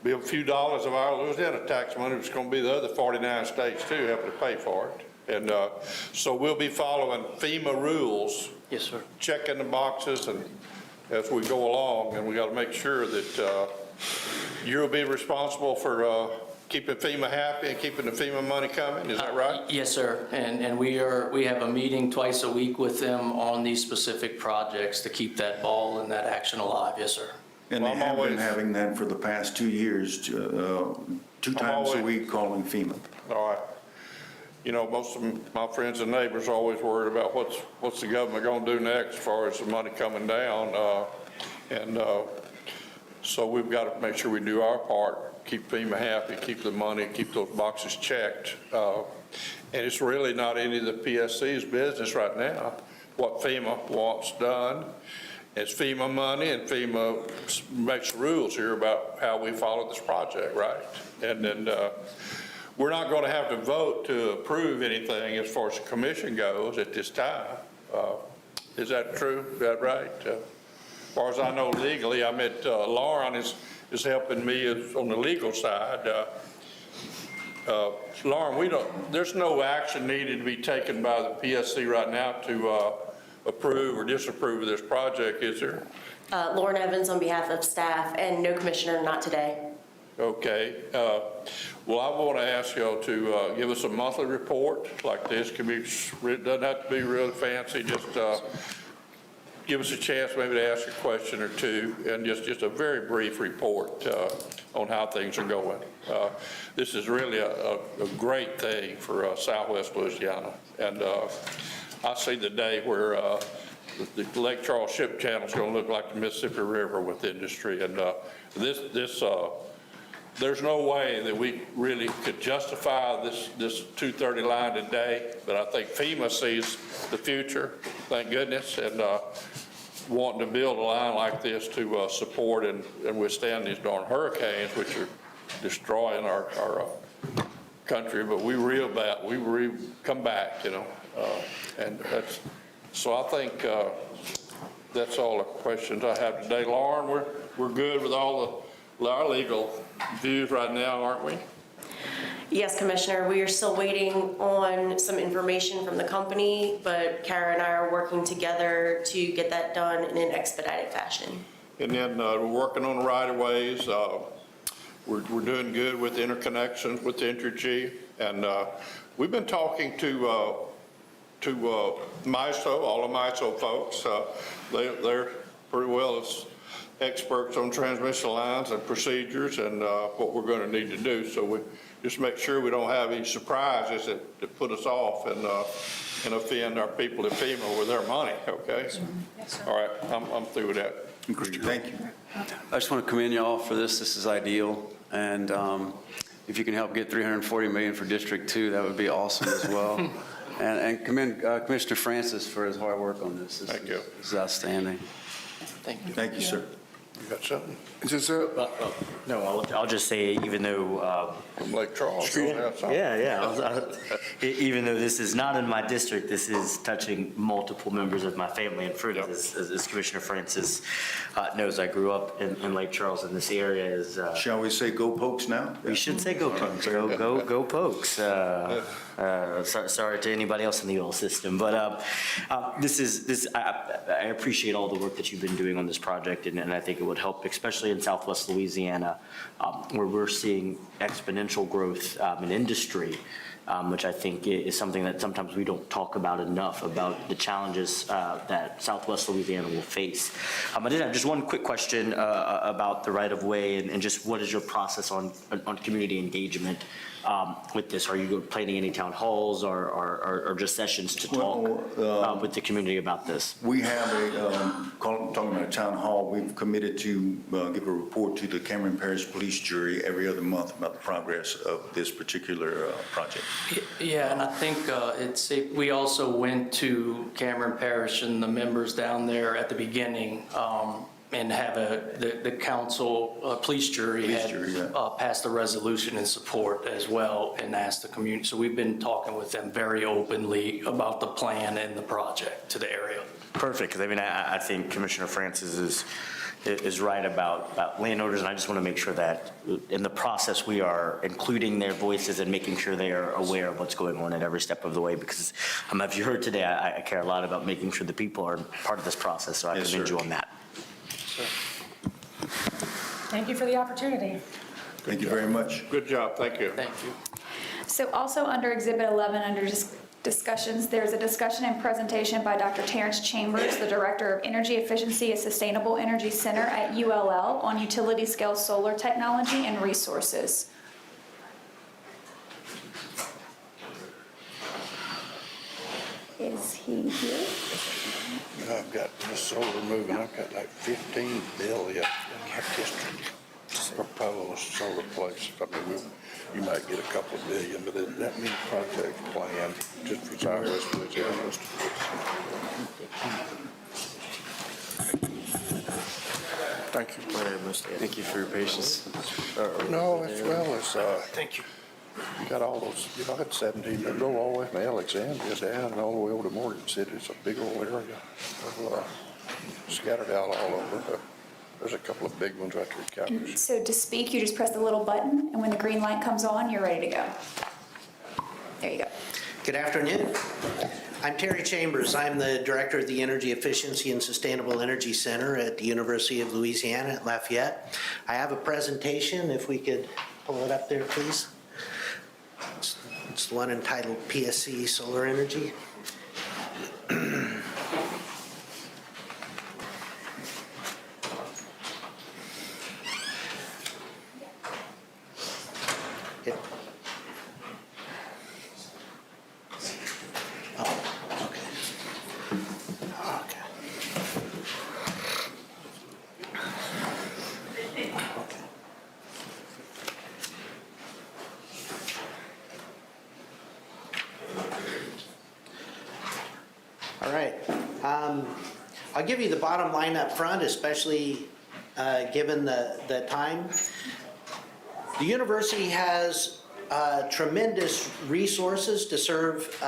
Be a few dollars of our Louisiana tax money. It's going to be the other 49 states too having to pay for it. And so we'll be following FEMA rules. Yes, sir. Checking the boxes and as we go along, and we got to make sure that you'll be responsible for keeping FEMA happy and keeping the FEMA money coming. Is that right? Yes, sir. And we have a meeting twice a week with them on these specific projects to keep that ball and that action alive. Yes, sir. And they have been having that for the past 2 years, two times a week calling FEMA. All right. you know, most of my friends and neighbors are always worried about what's the government going to do next as far as the money coming down. So we've got to make sure we do our part, keep FEMA happy, keep the money, keep those boxes checked. And it's really not any of the PSC's business right now, what FEMA wants done. It's FEMA money, and FEMA makes rules here about how we follow this project, right? And then we're not going to have to vote to approve anything as far as the commission goes at this time. Is that true? Is that right? As far as I know legally, I met Lauren is helping me on the legal side. Lauren, there's no action needed to be taken by the PSC right now to approve or disapprove of this project, is there? Lauren Evans on behalf of staff, and no commissioner, not today. Okay. Well, I want to ask y'all to give us a monthly report like this. It doesn't have to be really fancy, just give us a chance maybe to ask a question or two, and just a very brief report on how things are going. This is really a great thing for Southwest Louisiana, and I see the day where the Lake Charles Ship Channel is going to look like the Mississippi River with industry, and there's no way that we really could justify this 230 line today, but I think FEMA sees the future, thank goodness, and wanting to build a line like this to support and withstand these darn hurricanes, which are destroying our country, but we come back, you know, and so I think that's all the questions I have today. Lauren, we're good with all our legal views right now, aren't we? Yes, Commissioner, we are still waiting on some information from the company, but Kara and I are working together to get that done in an expedited fashion. And then we're working on the right-of-ways. We're doing good with interconnections with Entergy, and we've been talking to MISO, all the MISO folks. They're pretty well as experts on transmission lines and procedures and what we're going to need to do. So we just make sure we don't have any surprises that put us off and offend our people at FEMA with their money, okay? Yes, sir. All right, I'm through with that. Thank you. I just want to commend you all for this. This is ideal. And if you can help get $340 million for District 2, that would be awesome as well. And commend Commissioner Francis for his hard work on this. Thank you. This is outstanding. Thank you. Thank you, sir. You got something? Is this it? No, I'll just say, even though, From Lake Charles. even though this is not in my district, this is touching multiple members of my family and friends. As Commissioner Francis knows, I grew up in Lake Charles, and this area is. Shall we say go Pokes now? We should say go Pokes. Go Pokes. Sorry to anybody else in the oil system, but I appreciate all the work that you've been doing on this project, and I think it would help, especially in Southwest Louisiana, where we're seeing exponential growth in industry, which I think is something that sometimes we don't talk about enough, about the challenges that Southwest Louisiana will face. I did have just one quick question about the right-of-way and just what is your process on community engagement with this? Are you planning any town halls or just sessions to talk with the community about this? We have talking about a town hall, we've committed to give a report to the Cameron Parish Police Jury every other month about the progress of this particular project. Yeah, and I think we also went to Cameron Parish and the members down there at the beginning and have the council, police jury passed a resolution in support as well and asked the community. So we've been talking with them very openly about the plan and the project to the area. Perfect, because I think Commissioner Francis is right about landowners, and I just want to make sure that in the process we are including their voices and making sure they are aware of what's going on at every step of the way, because as you heard today, I care a lot about making sure the people are part of this process, so I commend you on that. Thank you for the opportunity. Thank you very much. Good job, thank you. Thank you. So also under Exhibit 11, under discussions, there's a discussion and presentation by Dr. Terrence Chambers, the Director of Energy Efficiency at Sustainable Energy Center at ULL, on utility scale solar technology and resources. Is he here? I've got this solar moving, I've got like 15 billion district proposed solar place. I mean, you might get a couple of billion, but that means project planned just for Southwest Louisiana. Thank you. Thank you for your patience. No, as well as, thank you. You got all those, you know, I had 17, they go all the way from Alexandria down and all the way over to Morgan City. It's a big old area of, scattered out all over. There's a couple of big ones right there at Calvary. So to speak, you just press the little button, and when the green light comes on, you're ready to go. There you go. Good afternoon. I'm Terry Chambers. I'm the Director of the Energy Efficiency and Sustainable Energy Center at the University of Louisiana at Lafayette. I have a presentation, if we could pull it up there, please. It's the one entitled PSC Solar Energy. All right. I'll give you the bottom line up front, especially given the time. The university has tremendous resources to serve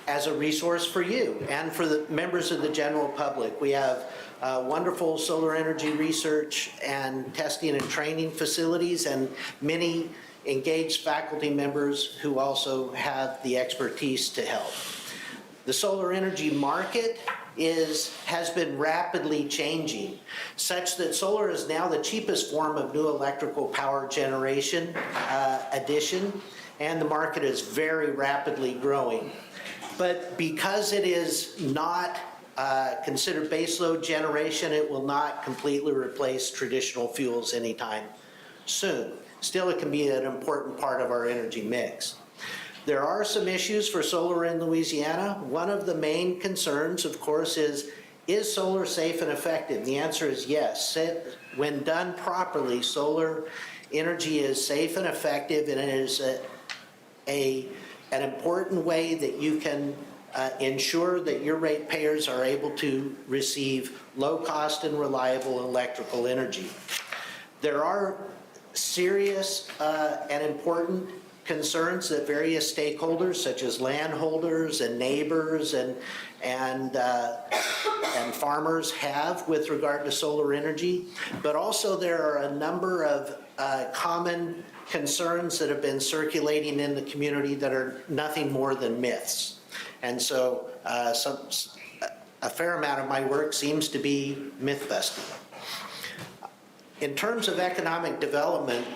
as a resource for you and for the members of the general public. We have wonderful solar energy research and testing and training facilities and many engaged faculty members who also have the expertise to help. The solar energy market has been rapidly changing, such that solar is now the cheapest form of new electrical power generation addition, and the market is very rapidly growing. But because it is not considered baseload generation, it will not completely replace traditional fuels anytime soon. Still, it can be an important part of our energy mix. There are some issues for solar in Louisiana. One of the main concerns, of course, is solar safe and effective? The answer is yes. When done properly, solar energy is safe and effective, and it is an important way that you can ensure that your ratepayers are able to receive low-cost and reliable electrical energy. There are serious and important concerns that various stakeholders, such as landholders and neighbors and farmers, have with regard to solar energy. But also there are a number of common concerns that have been circulating in the community that are nothing more than myths. And so a fair amount of my work seems to be myth busting. In terms of economic development,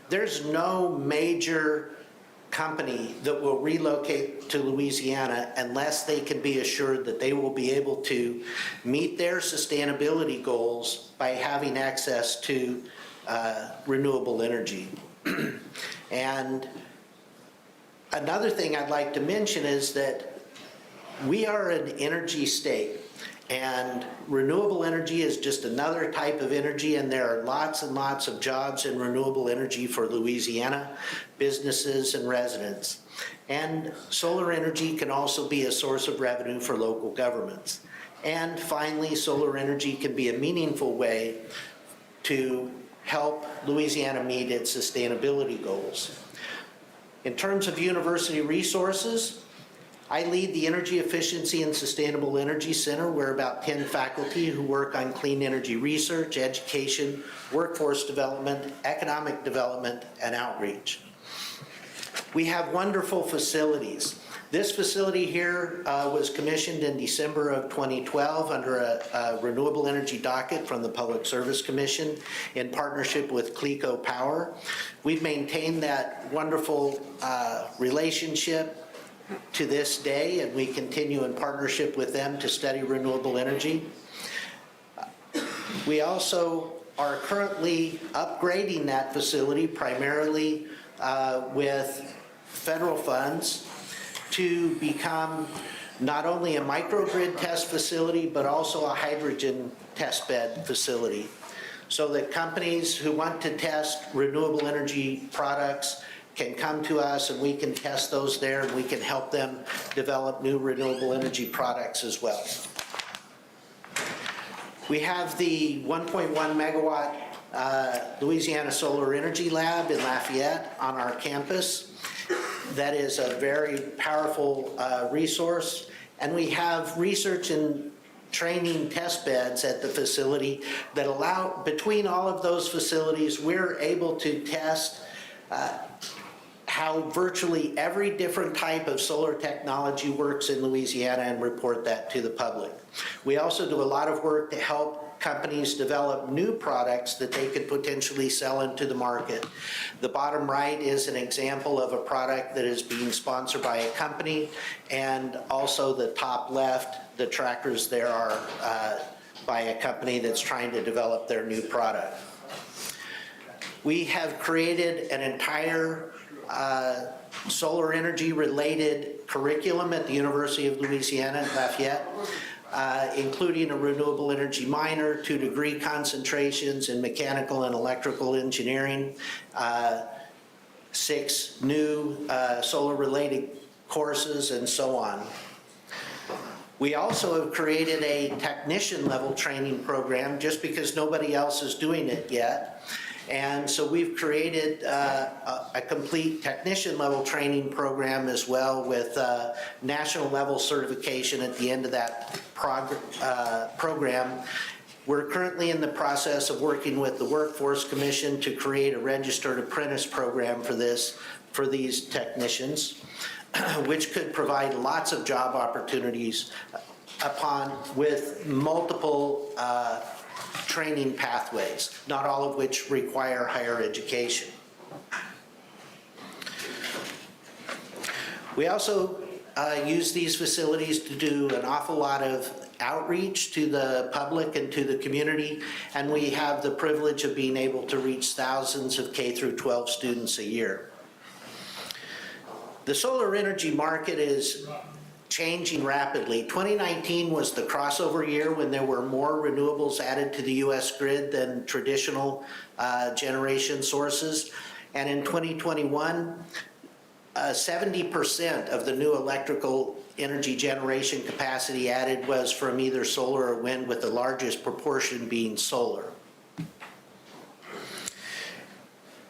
there's no major company that will relocate to Louisiana unless they can be assured that they will be able to meet their sustainability goals by having access to renewable energy. And another thing I'd like to mention is that we are an energy state. And renewable energy is just another type of energy, and there are lots and lots of jobs in renewable energy for Louisiana businesses and residents. And solar energy can also be a source of revenue for local governments. And finally, solar energy can be a meaningful way to help Louisiana meet its sustainability goals. In terms of university resources, I lead the Energy Efficiency and Sustainable Energy Center. We're about 10 faculty who work on clean energy research, education, workforce development, economic development, and outreach. We have wonderful facilities. This facility here was commissioned in December of 2012 under a renewable energy docket from the Public Service Commission in partnership with CLECO Power. We've maintained that wonderful relationship to this day, and we continue in partnership with them to study renewable energy. We also are currently upgrading that facility primarily with federal funds to become not only a microgrid test facility, but also a hydrogen test bed facility, so that companies who want to test renewable energy products can come to us and we can test those there, and we can help them develop new renewable energy products as well. We have the 1.1 megawatt Louisiana Solar Energy Lab in Lafayette on our campus. That is a very powerful resource. And we have research and training test beds at the facility that allow, between all of those facilities, we're able to test how virtually every different type of solar technology works in Louisiana and report that to the public. We also do a lot of work to help companies develop new products that they could potentially sell into the market. The bottom right is an example of a product that is being sponsored by a company, and also the top left, the trackers there are by a company that's trying to develop their new product. We have created an entire solar energy related curriculum at the University of Louisiana at Lafayette, including a renewable energy minor, 2-degree concentrations in mechanical and electrical engineering, 6 new solar related courses, and so on. We also have created a technician level training program just because nobody else is doing it yet. And so we've created a complete technician level training program as well, with national level certification at the end of that program. We're currently in the process of working with the Workforce Commission to create a registered apprentice program for these technicians, which could provide lots of job opportunities with multiple training pathways, not all of which require higher education. We also use these facilities to do an awful lot of outreach to the public and to the community, and we have the privilege of being able to reach thousands of K through 12 students a year. The solar energy market is changing rapidly. 2019 was the crossover year when there were more renewables added to the U.S. grid than traditional generation sources. And in 2021, 70% of the new electrical energy generation capacity added was from either solar or wind, with the largest proportion being solar.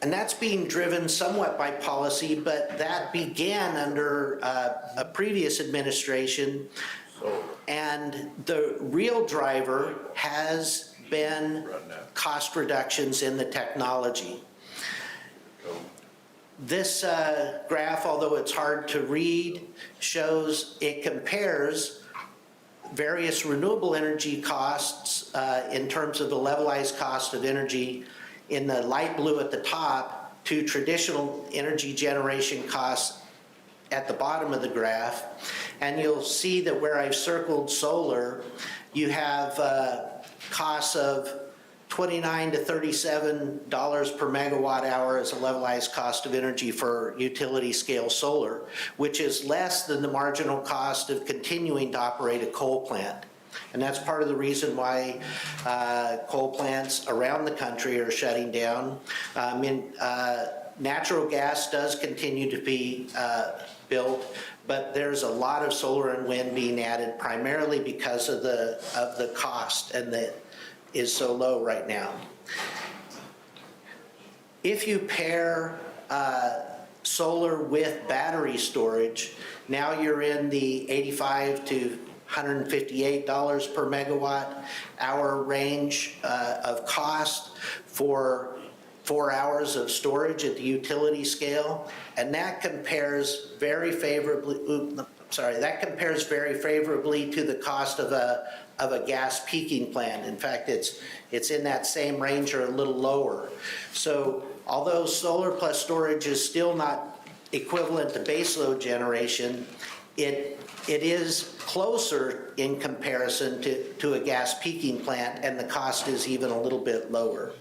And that's being driven somewhat by policy, but that began under a previous administration. And the real driver has been cost reductions in the technology. This graph, although it's hard to read, shows it compares various renewable energy costs in terms of the levelized cost of energy in the light blue at the top to traditional energy generation costs at the bottom of the graph. And you'll see that where I've circled solar, you have costs of $29 to $37 per megawatt hour as a levelized cost of energy for utility scale solar, which is less than the marginal cost of continuing to operate a coal plant. And that's part of the reason why coal plants around the country are shutting down. Natural gas does continue to be built, but there's a lot of solar and wind being added primarily because of the cost, and that is so low right now. If you pair solar with battery storage, now you're in the $85 to $158 per megawatt hour range of cost for 4 hours of storage at the utility scale, and that compares very favorably. That compares very favorably to the cost of a gas peaking plant. In fact, it's in that same range or a little lower. So although solar plus storage is still not equivalent to baseload generation, it is closer in comparison to a gas peaking plant, and the cost is even a little bit lower.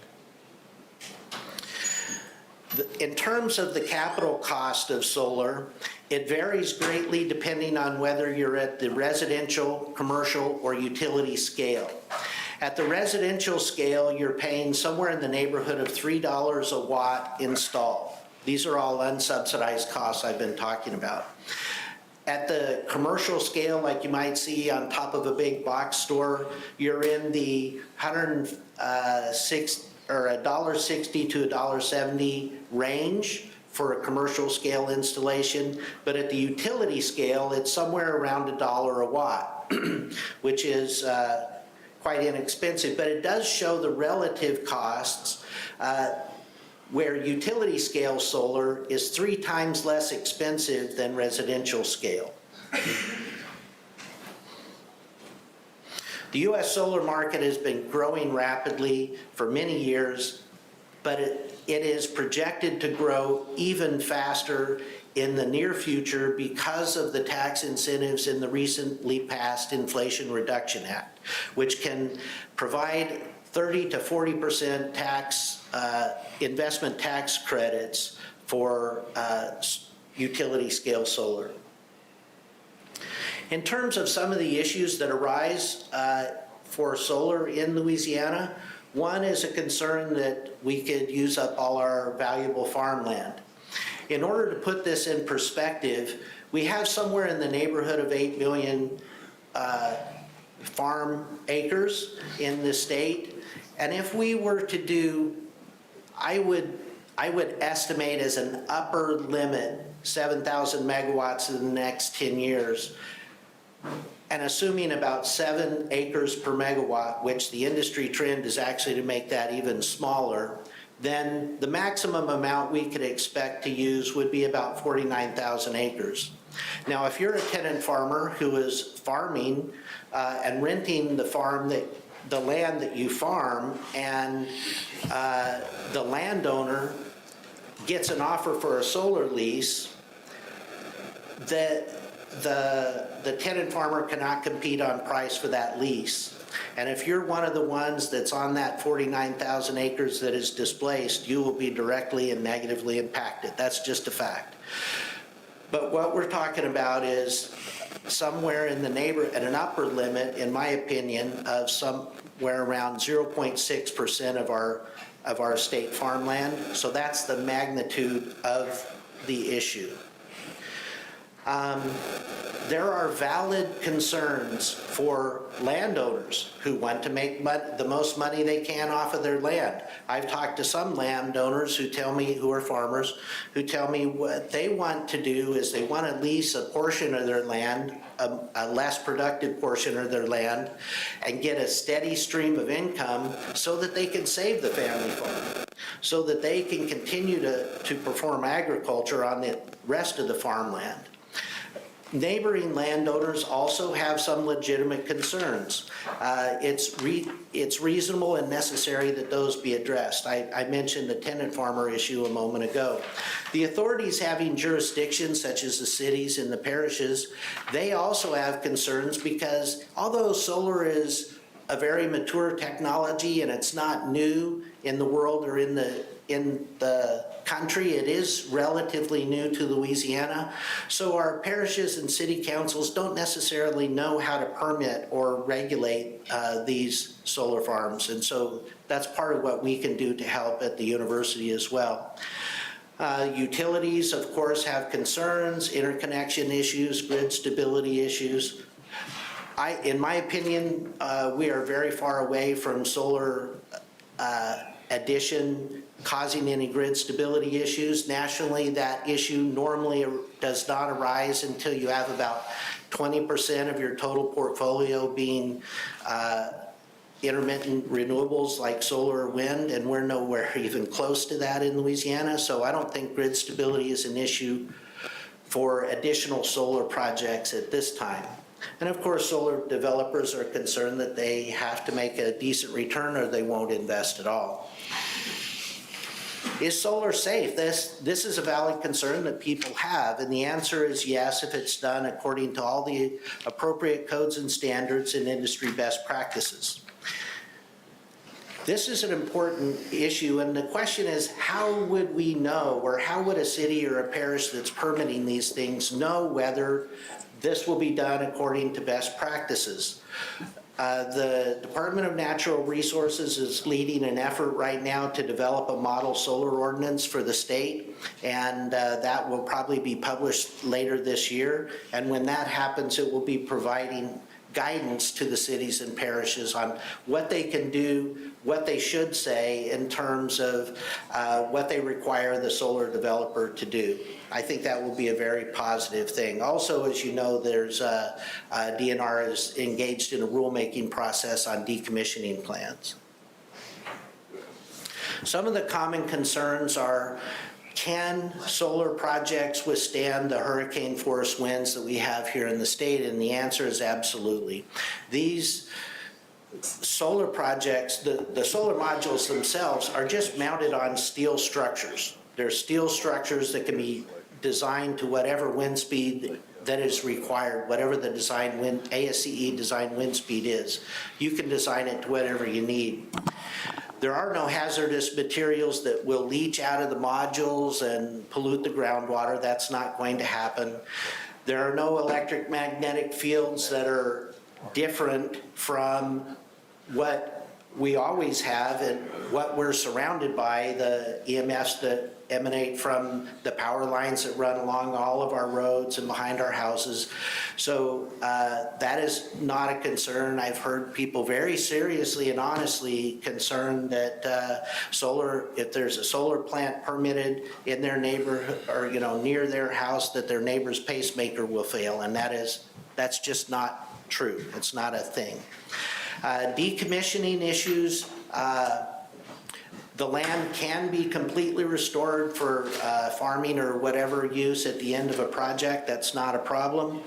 In terms of the capital cost of solar, it varies greatly depending on whether you're at the residential, commercial, or utility scale. At the residential scale, you're paying somewhere in the neighborhood of $3 a watt installed. These are all unsubsidized costs I've been talking about. At the commercial scale, like you might see on top of a big box store, you're in the $1.60 to $1.70 range for a commercial scale installation, but at the utility scale, it's somewhere around $1 a watt, which is quite inexpensive, but it does show the relative costs where utility scale solar is 3 times less expensive than residential scale. The U.S. solar market has been growing rapidly for many years, but it is projected to grow even faster in the near future because of the tax incentives in the recently passed Inflation Reduction Act, which can provide 30 to 40% tax investment tax credits for utility scale solar. In terms of some of the issues that arise for solar in Louisiana, one is a concern that we could use up all our valuable farmland. In order to put this in perspective, we have somewhere in the neighborhood of 8 million farm acres in the state. And if we were to do, I would estimate as an upper limit, 7,000 megawatts in the next 10 years. And assuming about 7 acres per megawatt, which the industry trend is actually to make that even smaller, then the maximum amount we could expect to use would be about 49,000 acres. Now, if you're a tenant farmer who is farming and renting the land that you farm, and the landowner gets an offer for a solar lease, the tenant farmer cannot compete on price for that lease. And if you're one of the ones that's on that 49,000 acres that is displaced, you will be directly and negatively impacted. That's just a fact. But what we're talking about is somewhere in the at an upper limit, in my opinion, of somewhere around 0.6% of our state farmland. So that's the magnitude of the issue. There are valid concerns for landowners who want to make the most money they can off of their land. I've talked to some landowners who tell me, who are farmers, who tell me what they want to do is they want to lease a portion of their land, a less productive portion of their land, and get a steady stream of income so that they can save the family farm, so that they can continue to perform agriculture on the rest of the farmland. Neighboring landowners also have some legitimate concerns. It's reasonable and necessary that those be addressed. I mentioned the tenant farmer issue a moment ago. The authorities having jurisdictions such as the cities and the parishes, they also have concerns because although solar is a very mature technology and it's not new in the world or in the country, it is relatively new to Louisiana. So our parishes and city councils don't necessarily know how to permit or regulate these solar farms. And so that's part of what we can do to help at the university as well. Utilities, of course, have concerns, interconnection issues, grid stability issues. In my opinion, we are very far away from solar addition causing any grid stability issues. Nationally, that issue normally does not arise until you have about 20% of your total portfolio being intermittent renewables like solar or wind, and we're nowhere even close to that in Louisiana. So I don't think grid stability is an issue for additional solar projects at this time. And of course, solar developers are concerned that they have to make a decent return or they won't invest at all. Is solar safe? This is a valid concern that people have, and the answer is yes if it's done according to all the appropriate codes and standards and industry best practices. This is an important issue, and the question is, how would we know, or how would a city or a parish that's permitting these things know whether this will be done according to best practices? The Department of Natural Resources is leading an effort right now to develop a model solar ordinance for the state, and that will probably be published later this year. And when that happens, it will be providing guidance to the cities and parishes on what they can do, what they should say in terms of what they require the solar developer to do. I think that will be a very positive thing. Also, as you know, there's DNR is engaged in a rulemaking process on decommissioning plans. Some of the common concerns are, can solar projects withstand the hurricane force winds that we have here in the state? And the answer is absolutely. These solar projects, the solar modules themselves are just mounted on steel structures. They're steel structures that can be designed to whatever wind speed that is required, whatever the design wind, ASCE design wind speed is. You can design it to whatever you need. There are no hazardous materials that will leach out of the modules and pollute the groundwater. That's not going to happen. There are no electromagnetic fields that are different from what we always have and what we're surrounded by, the EMFs that emanate from the power lines that run along all of our roads and behind our houses. So that is not a concern. I've heard people very seriously and honestly concerned that solar, if there's a solar plant permitted in their neighborhood or near their house, that their neighbor's pacemaker will fail, and that's just not true. It's not a thing. Decommissioning issues. The land can be completely restored for farming or whatever use at the end of a project. That's not a problem.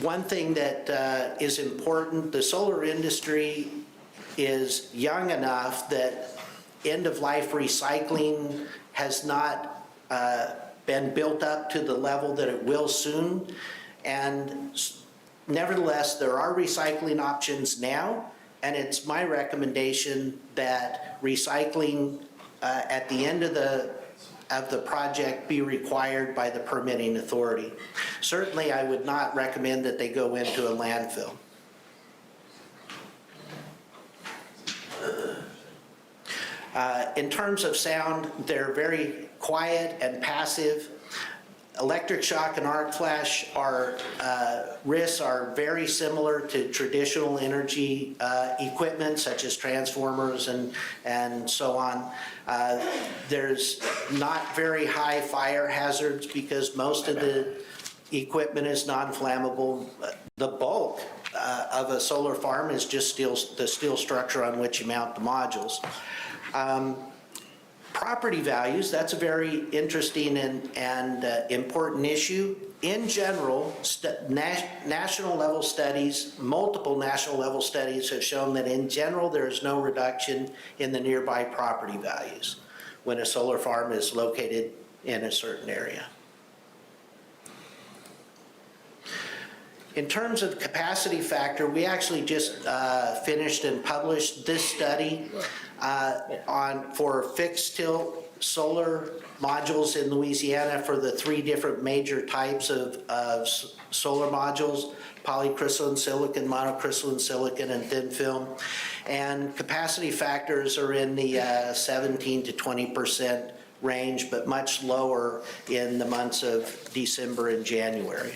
One thing that is important, the solar industry is young enough that end-of-life recycling has not been built up to the level that it will soon. And nevertheless, there are recycling options now. And it's my recommendation that recycling at the end of the project be required by the permitting authority. Certainly, I would not recommend that they go into a landfill. In terms of sound, they're very quiet and passive. Electric shock and arc flash risks are very similar to traditional energy equipment, such as transformers and so on. There's not very high fire hazards because most of the equipment is non-flammable. The bulk of a solar farm is just the steel structure on which you mount the modules. Property values, that's a very interesting and important issue. In general, national level studies, multiple national level studies have shown that in general there is no reduction in the nearby property values when a solar farm is located in a certain area. In terms of capacity factor, we actually just finished and published this study for fixed tilt solar modules in Louisiana for the 3 different major types of solar modules: polycrystalline silicon, monocrystalline silicon, and thin film. And capacity factors are in the 17 to 20% range, but much lower in the months of December and January.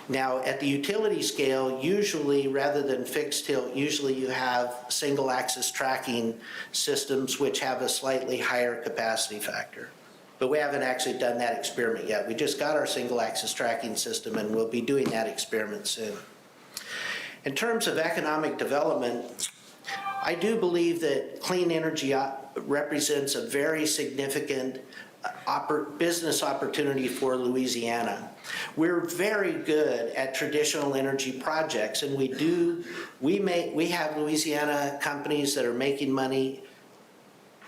Now, at the utility scale, usually, rather than fixed tilt, usually you have single axis tracking systems which have a slightly higher capacity factor. But we haven't actually done that experiment yet. We just got our single axis tracking system and we'll be doing that experiment soon. In terms of economic development, I do believe that clean energy represents a very significant business opportunity for Louisiana. We're very good at traditional energy projects, and we have Louisiana companies that are making money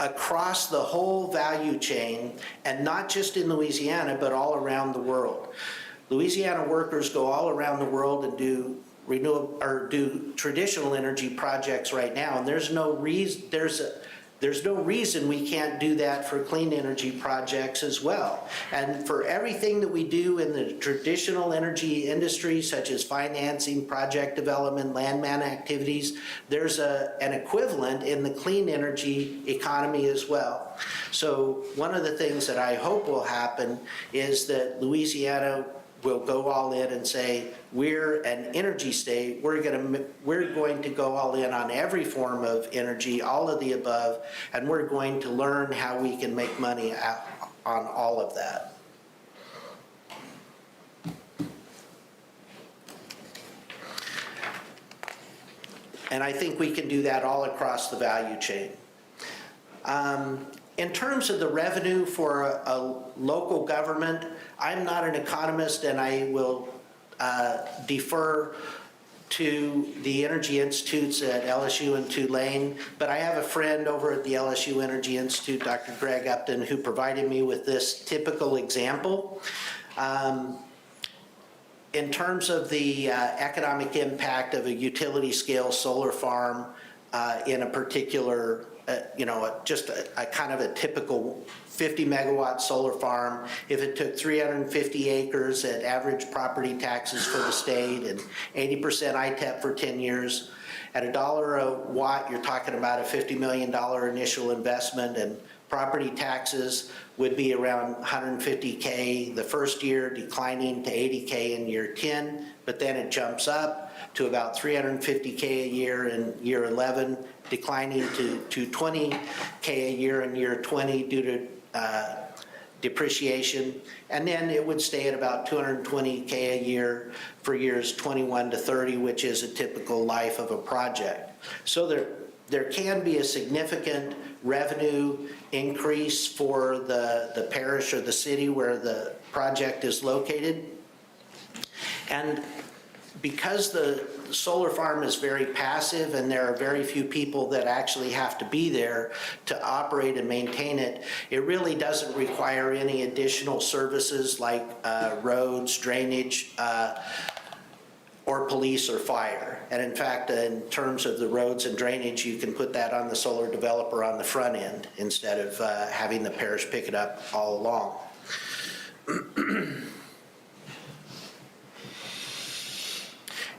across the whole value chain, and not just in Louisiana, but all around the world. Louisiana workers go all around the world and do renewable, or do traditional energy projects right now, and there's no reason we can't do that for clean energy projects as well. And for everything that we do in the traditional energy industry, such as financing, project development, landman activities, there's an equivalent in the clean energy economy as well. So one of the things that I hope will happen is that Louisiana will go all in and say, we're an energy state, we're going to go all in on every form of energy, all of the above, and we're going to learn how we can make money on all of that. And I think we can do that all across the value chain. In terms of the revenue for a local government, I'm not an economist, and I will defer to the energy institutes at LSU and Tulane, but I have a friend over at the LSU Energy Institute, Dr. Greg Upton, who provided me with this typical example. In terms of the economic impact of a utility scale solar farm in a particular, just a kind of a typical 50 megawatt solar farm, if it took 350 acres at average property taxes for the state and 80% ITEP for 10 years, at $1 a watt, you're talking about a $50 million initial investment, and property taxes would be around $150K the first year, declining to $80K in year 10, but then it jumps up to about $350K a year in year 11, declining to $20K a year in year 20 due to depreciation, and then it would stay at about $220K a year for years 21 to 30, which is a typical life of a project. So there can be a significant revenue increase for the parish or the city where the project is located. And because the solar farm is very passive and there are very few people that actually have to be there to operate and maintain it, it really doesn't require any additional services like roads, drainage, or police or fire. And in fact, in terms of the roads and drainage, you can put that on the solar developer on the front end instead of having the parish pick it up all along.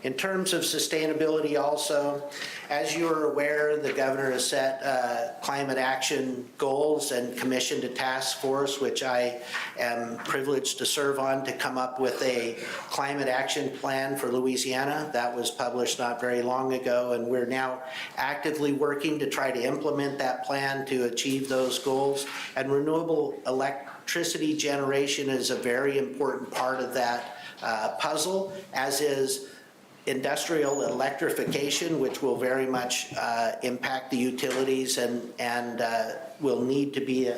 In terms of sustainability also, as you're aware, the governor has set climate action goals and commissioned a task force, which I am privileged to serve on, to come up with a climate action plan for Louisiana. That was published not very long ago, and we're now actively working to try to implement that plan to achieve those goals. And renewable electricity generation is a very important part of that puzzle, as is industrial electrification, which will very much impact the utilities and will need to be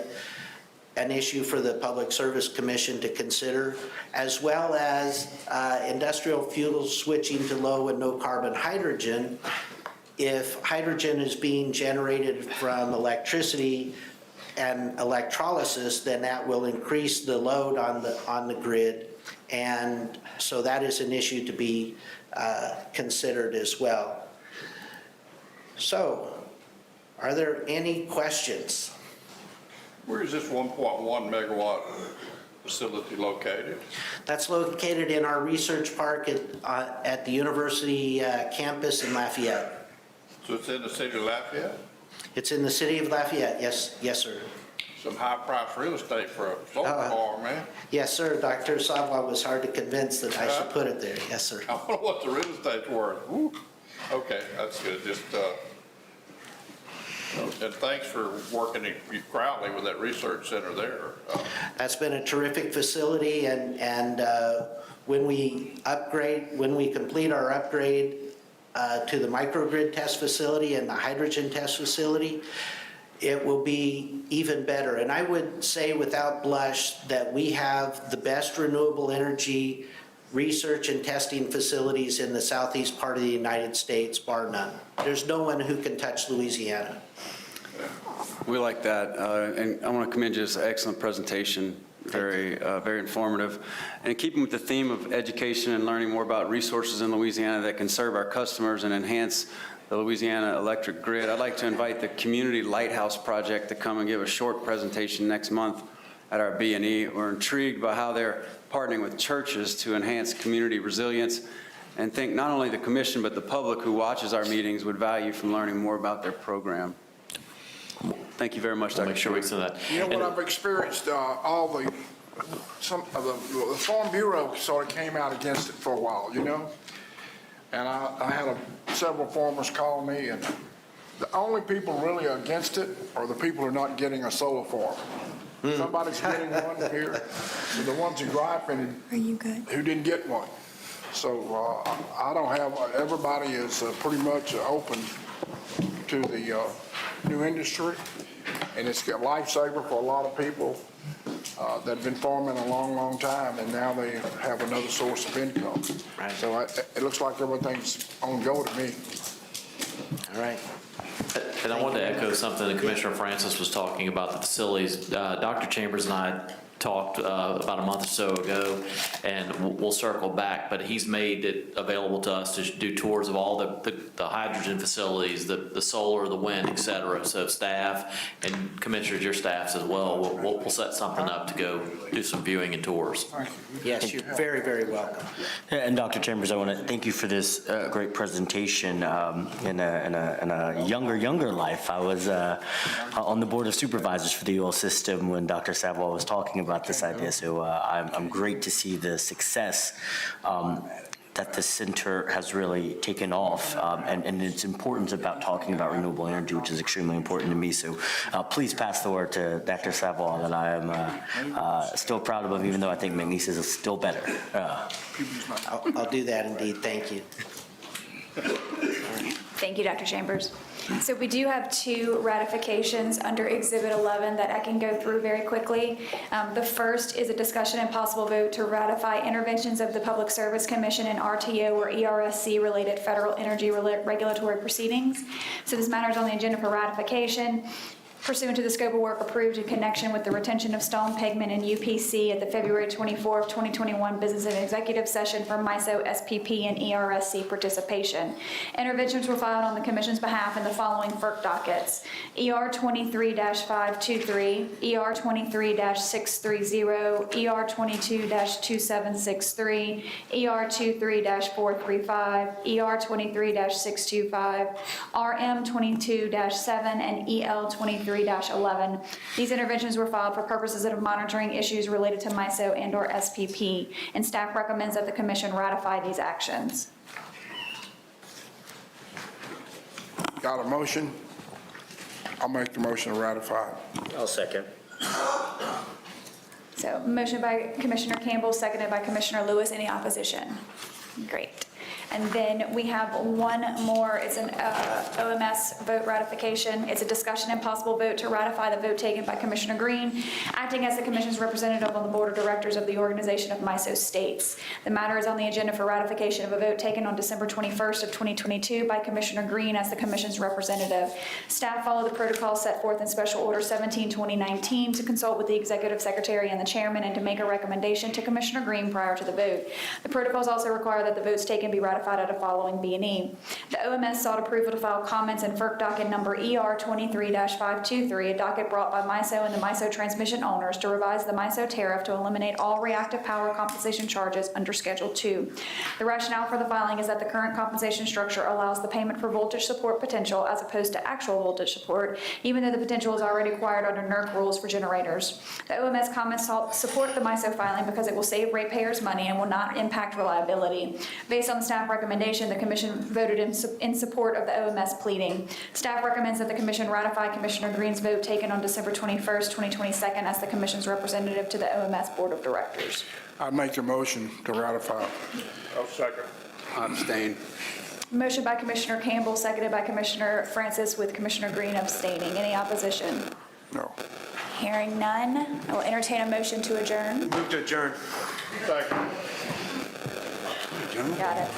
an issue for the Public Service Commission to consider, as well as industrial fuel switching to low and no carbon hydrogen. If hydrogen is being generated from electricity and electrolysis, then that will increase the load on the grid. And so that is an issue to be considered as well. So, are there any questions? Where is this 1.1 megawatt facility located? That's located in our research park at the university campus in Lafayette. So it's in the city of Lafayette? It's in the city of Lafayette, yes, sir. Some high-priced real estate for a solar farm, man. Yes, sir. Dr. Savoy was hard to convince that I should put it there. Yes, sir. I wonder what the real estate's worth. Woo. Okay, that's good. Just, and thanks for working in Crowley with that research center there. That's been a terrific facility, and when we complete our upgrade to the microgrid test facility and the hydrogen test facility, it will be even better. And I would say without blush that we have the best renewable energy research and testing facilities in the southeast part of the United States, bar none. There's no one who can touch Louisiana. We like that, and I want to commend you. It's an excellent presentation. very informative. And keeping with the theme of education and learning more about resources in Louisiana that can serve our customers and enhance the Louisiana electric grid, I'd like to invite the Community Lighthouse Project to come and give a short presentation next month at our B&E. We're intrigued by how they're partnering with churches to enhance community resilience, and think not only the commission but the public who watches our meetings would value from learning more about their program. Thank you very much, Dr. Make sure we send that. You know what I've experienced, the Farm Bureau sort of came out against it for a while, you know? And I had several farmers call me, and the only people really against it are the people who are not getting a solar farm. Somebody's getting one here, and the ones who gripe and who didn't get one. So I don't have, everybody is pretty much open to the new industry, and it's a lifesaver for a lot of people that have been farming a long, long time, and now they have another source of income. Right. So it looks like everything's on go to me. All right. And I wanted to echo something that Commissioner Francis was talking about, the facilities. Dr. Chambers and I talked about a month or so ago, and we'll circle back, but he's made it available to us to do tours of all the hydrogen facilities, the solar, the wind, et cetera. So staff and commissioners, your staffs as well, we'll set something up to go do some viewing and tours. Yes, you're very, very welcome. And Dr. Chambers, I want to thank you for this great presentation. In a younger life, I was on the Board of Supervisors for the oil system when Dr. Savoy was talking about this idea. So I'm great to see the success that the center has really taken off, and its importance about talking about renewable energy, which is extremely important to me. So please pass the word to Dr. Savoy that I am still proud of him, even though I think McNeese is still better. I'll do that indeed. Thank you. Thank you, Dr. Chambers. So we do have two ratifications under Exhibit 11 that I can go through very quickly. The first is a discussion and possible vote to ratify interventions of the Public Service Commission and RTO or ERSC-related federal energy regulatory proceedings. So this matter is on the agenda for ratification. Pursuant to the scope of work approved in connection with the retention of stone pavement in UPC at the February 24, 2021 Business and Executive Session for MISO, SPP, and ERSC participation. Interventions were filed on the Commission's behalf in the following FERC dockets: ER 23-523, ER 23-630, ER 22-2763, ER 23-435, ER 23-625, RM 22-7, and EL 23-11. These interventions were filed for purposes of monitoring issues related to MISO and/or SPP, and staff recommends that the Commission ratify these actions. Got a motion? I'll make the motion to ratify. I'll second. So motion by Commissioner Campbell, seconded by Commissioner Lewis. Any opposition? Great. And then we have one more. It's an OMS vote ratification. It's a discussion and possible vote to ratify the vote taken by Commissioner Green, acting as the Commission's representative on the Board of Directors of the Organization of MISO States. The matter is on the agenda for ratification of a vote taken on December 21st of 2022 by Commissioner Green as the Commission's representative. Staff follow the protocol set forth in Special Order 17-2019 to consult with the Executive Secretary and the Chairman and to make a recommendation to Commissioner Green prior to the vote. The protocols also require that the votes taken be ratified at a following B&E. The OMS sought approval to file comments in FERC docket number ER 23-523, a docket brought by MISO and the MISO transmission owners to revise the MISO tariff to eliminate all reactive power compensation charges under Schedule 2. The rationale for the filing is that the current compensation structure allows the payment for voltage support potential as opposed to actual voltage support, even though the potential is already required under NERC rules for generators. The OMS comments support the MISO filing because it will save ratepayers money and will not impact reliability. Based on the staff recommendation, the Commission voted in support of the OMS pleading. Staff recommends that the Commission ratify Commissioner Green's vote taken on December 21st, 2022 as the Commission's representative to the OMS Board of Directors. I'd make a motion to ratify. I'll second. I abstain. Motion by Commissioner Campbell, seconded by Commissioner Francis, with Commissioner Green abstaining. Any opposition? No. Hearing none, I will entertain a motion to adjourn. Move to adjourn. Second. Got it.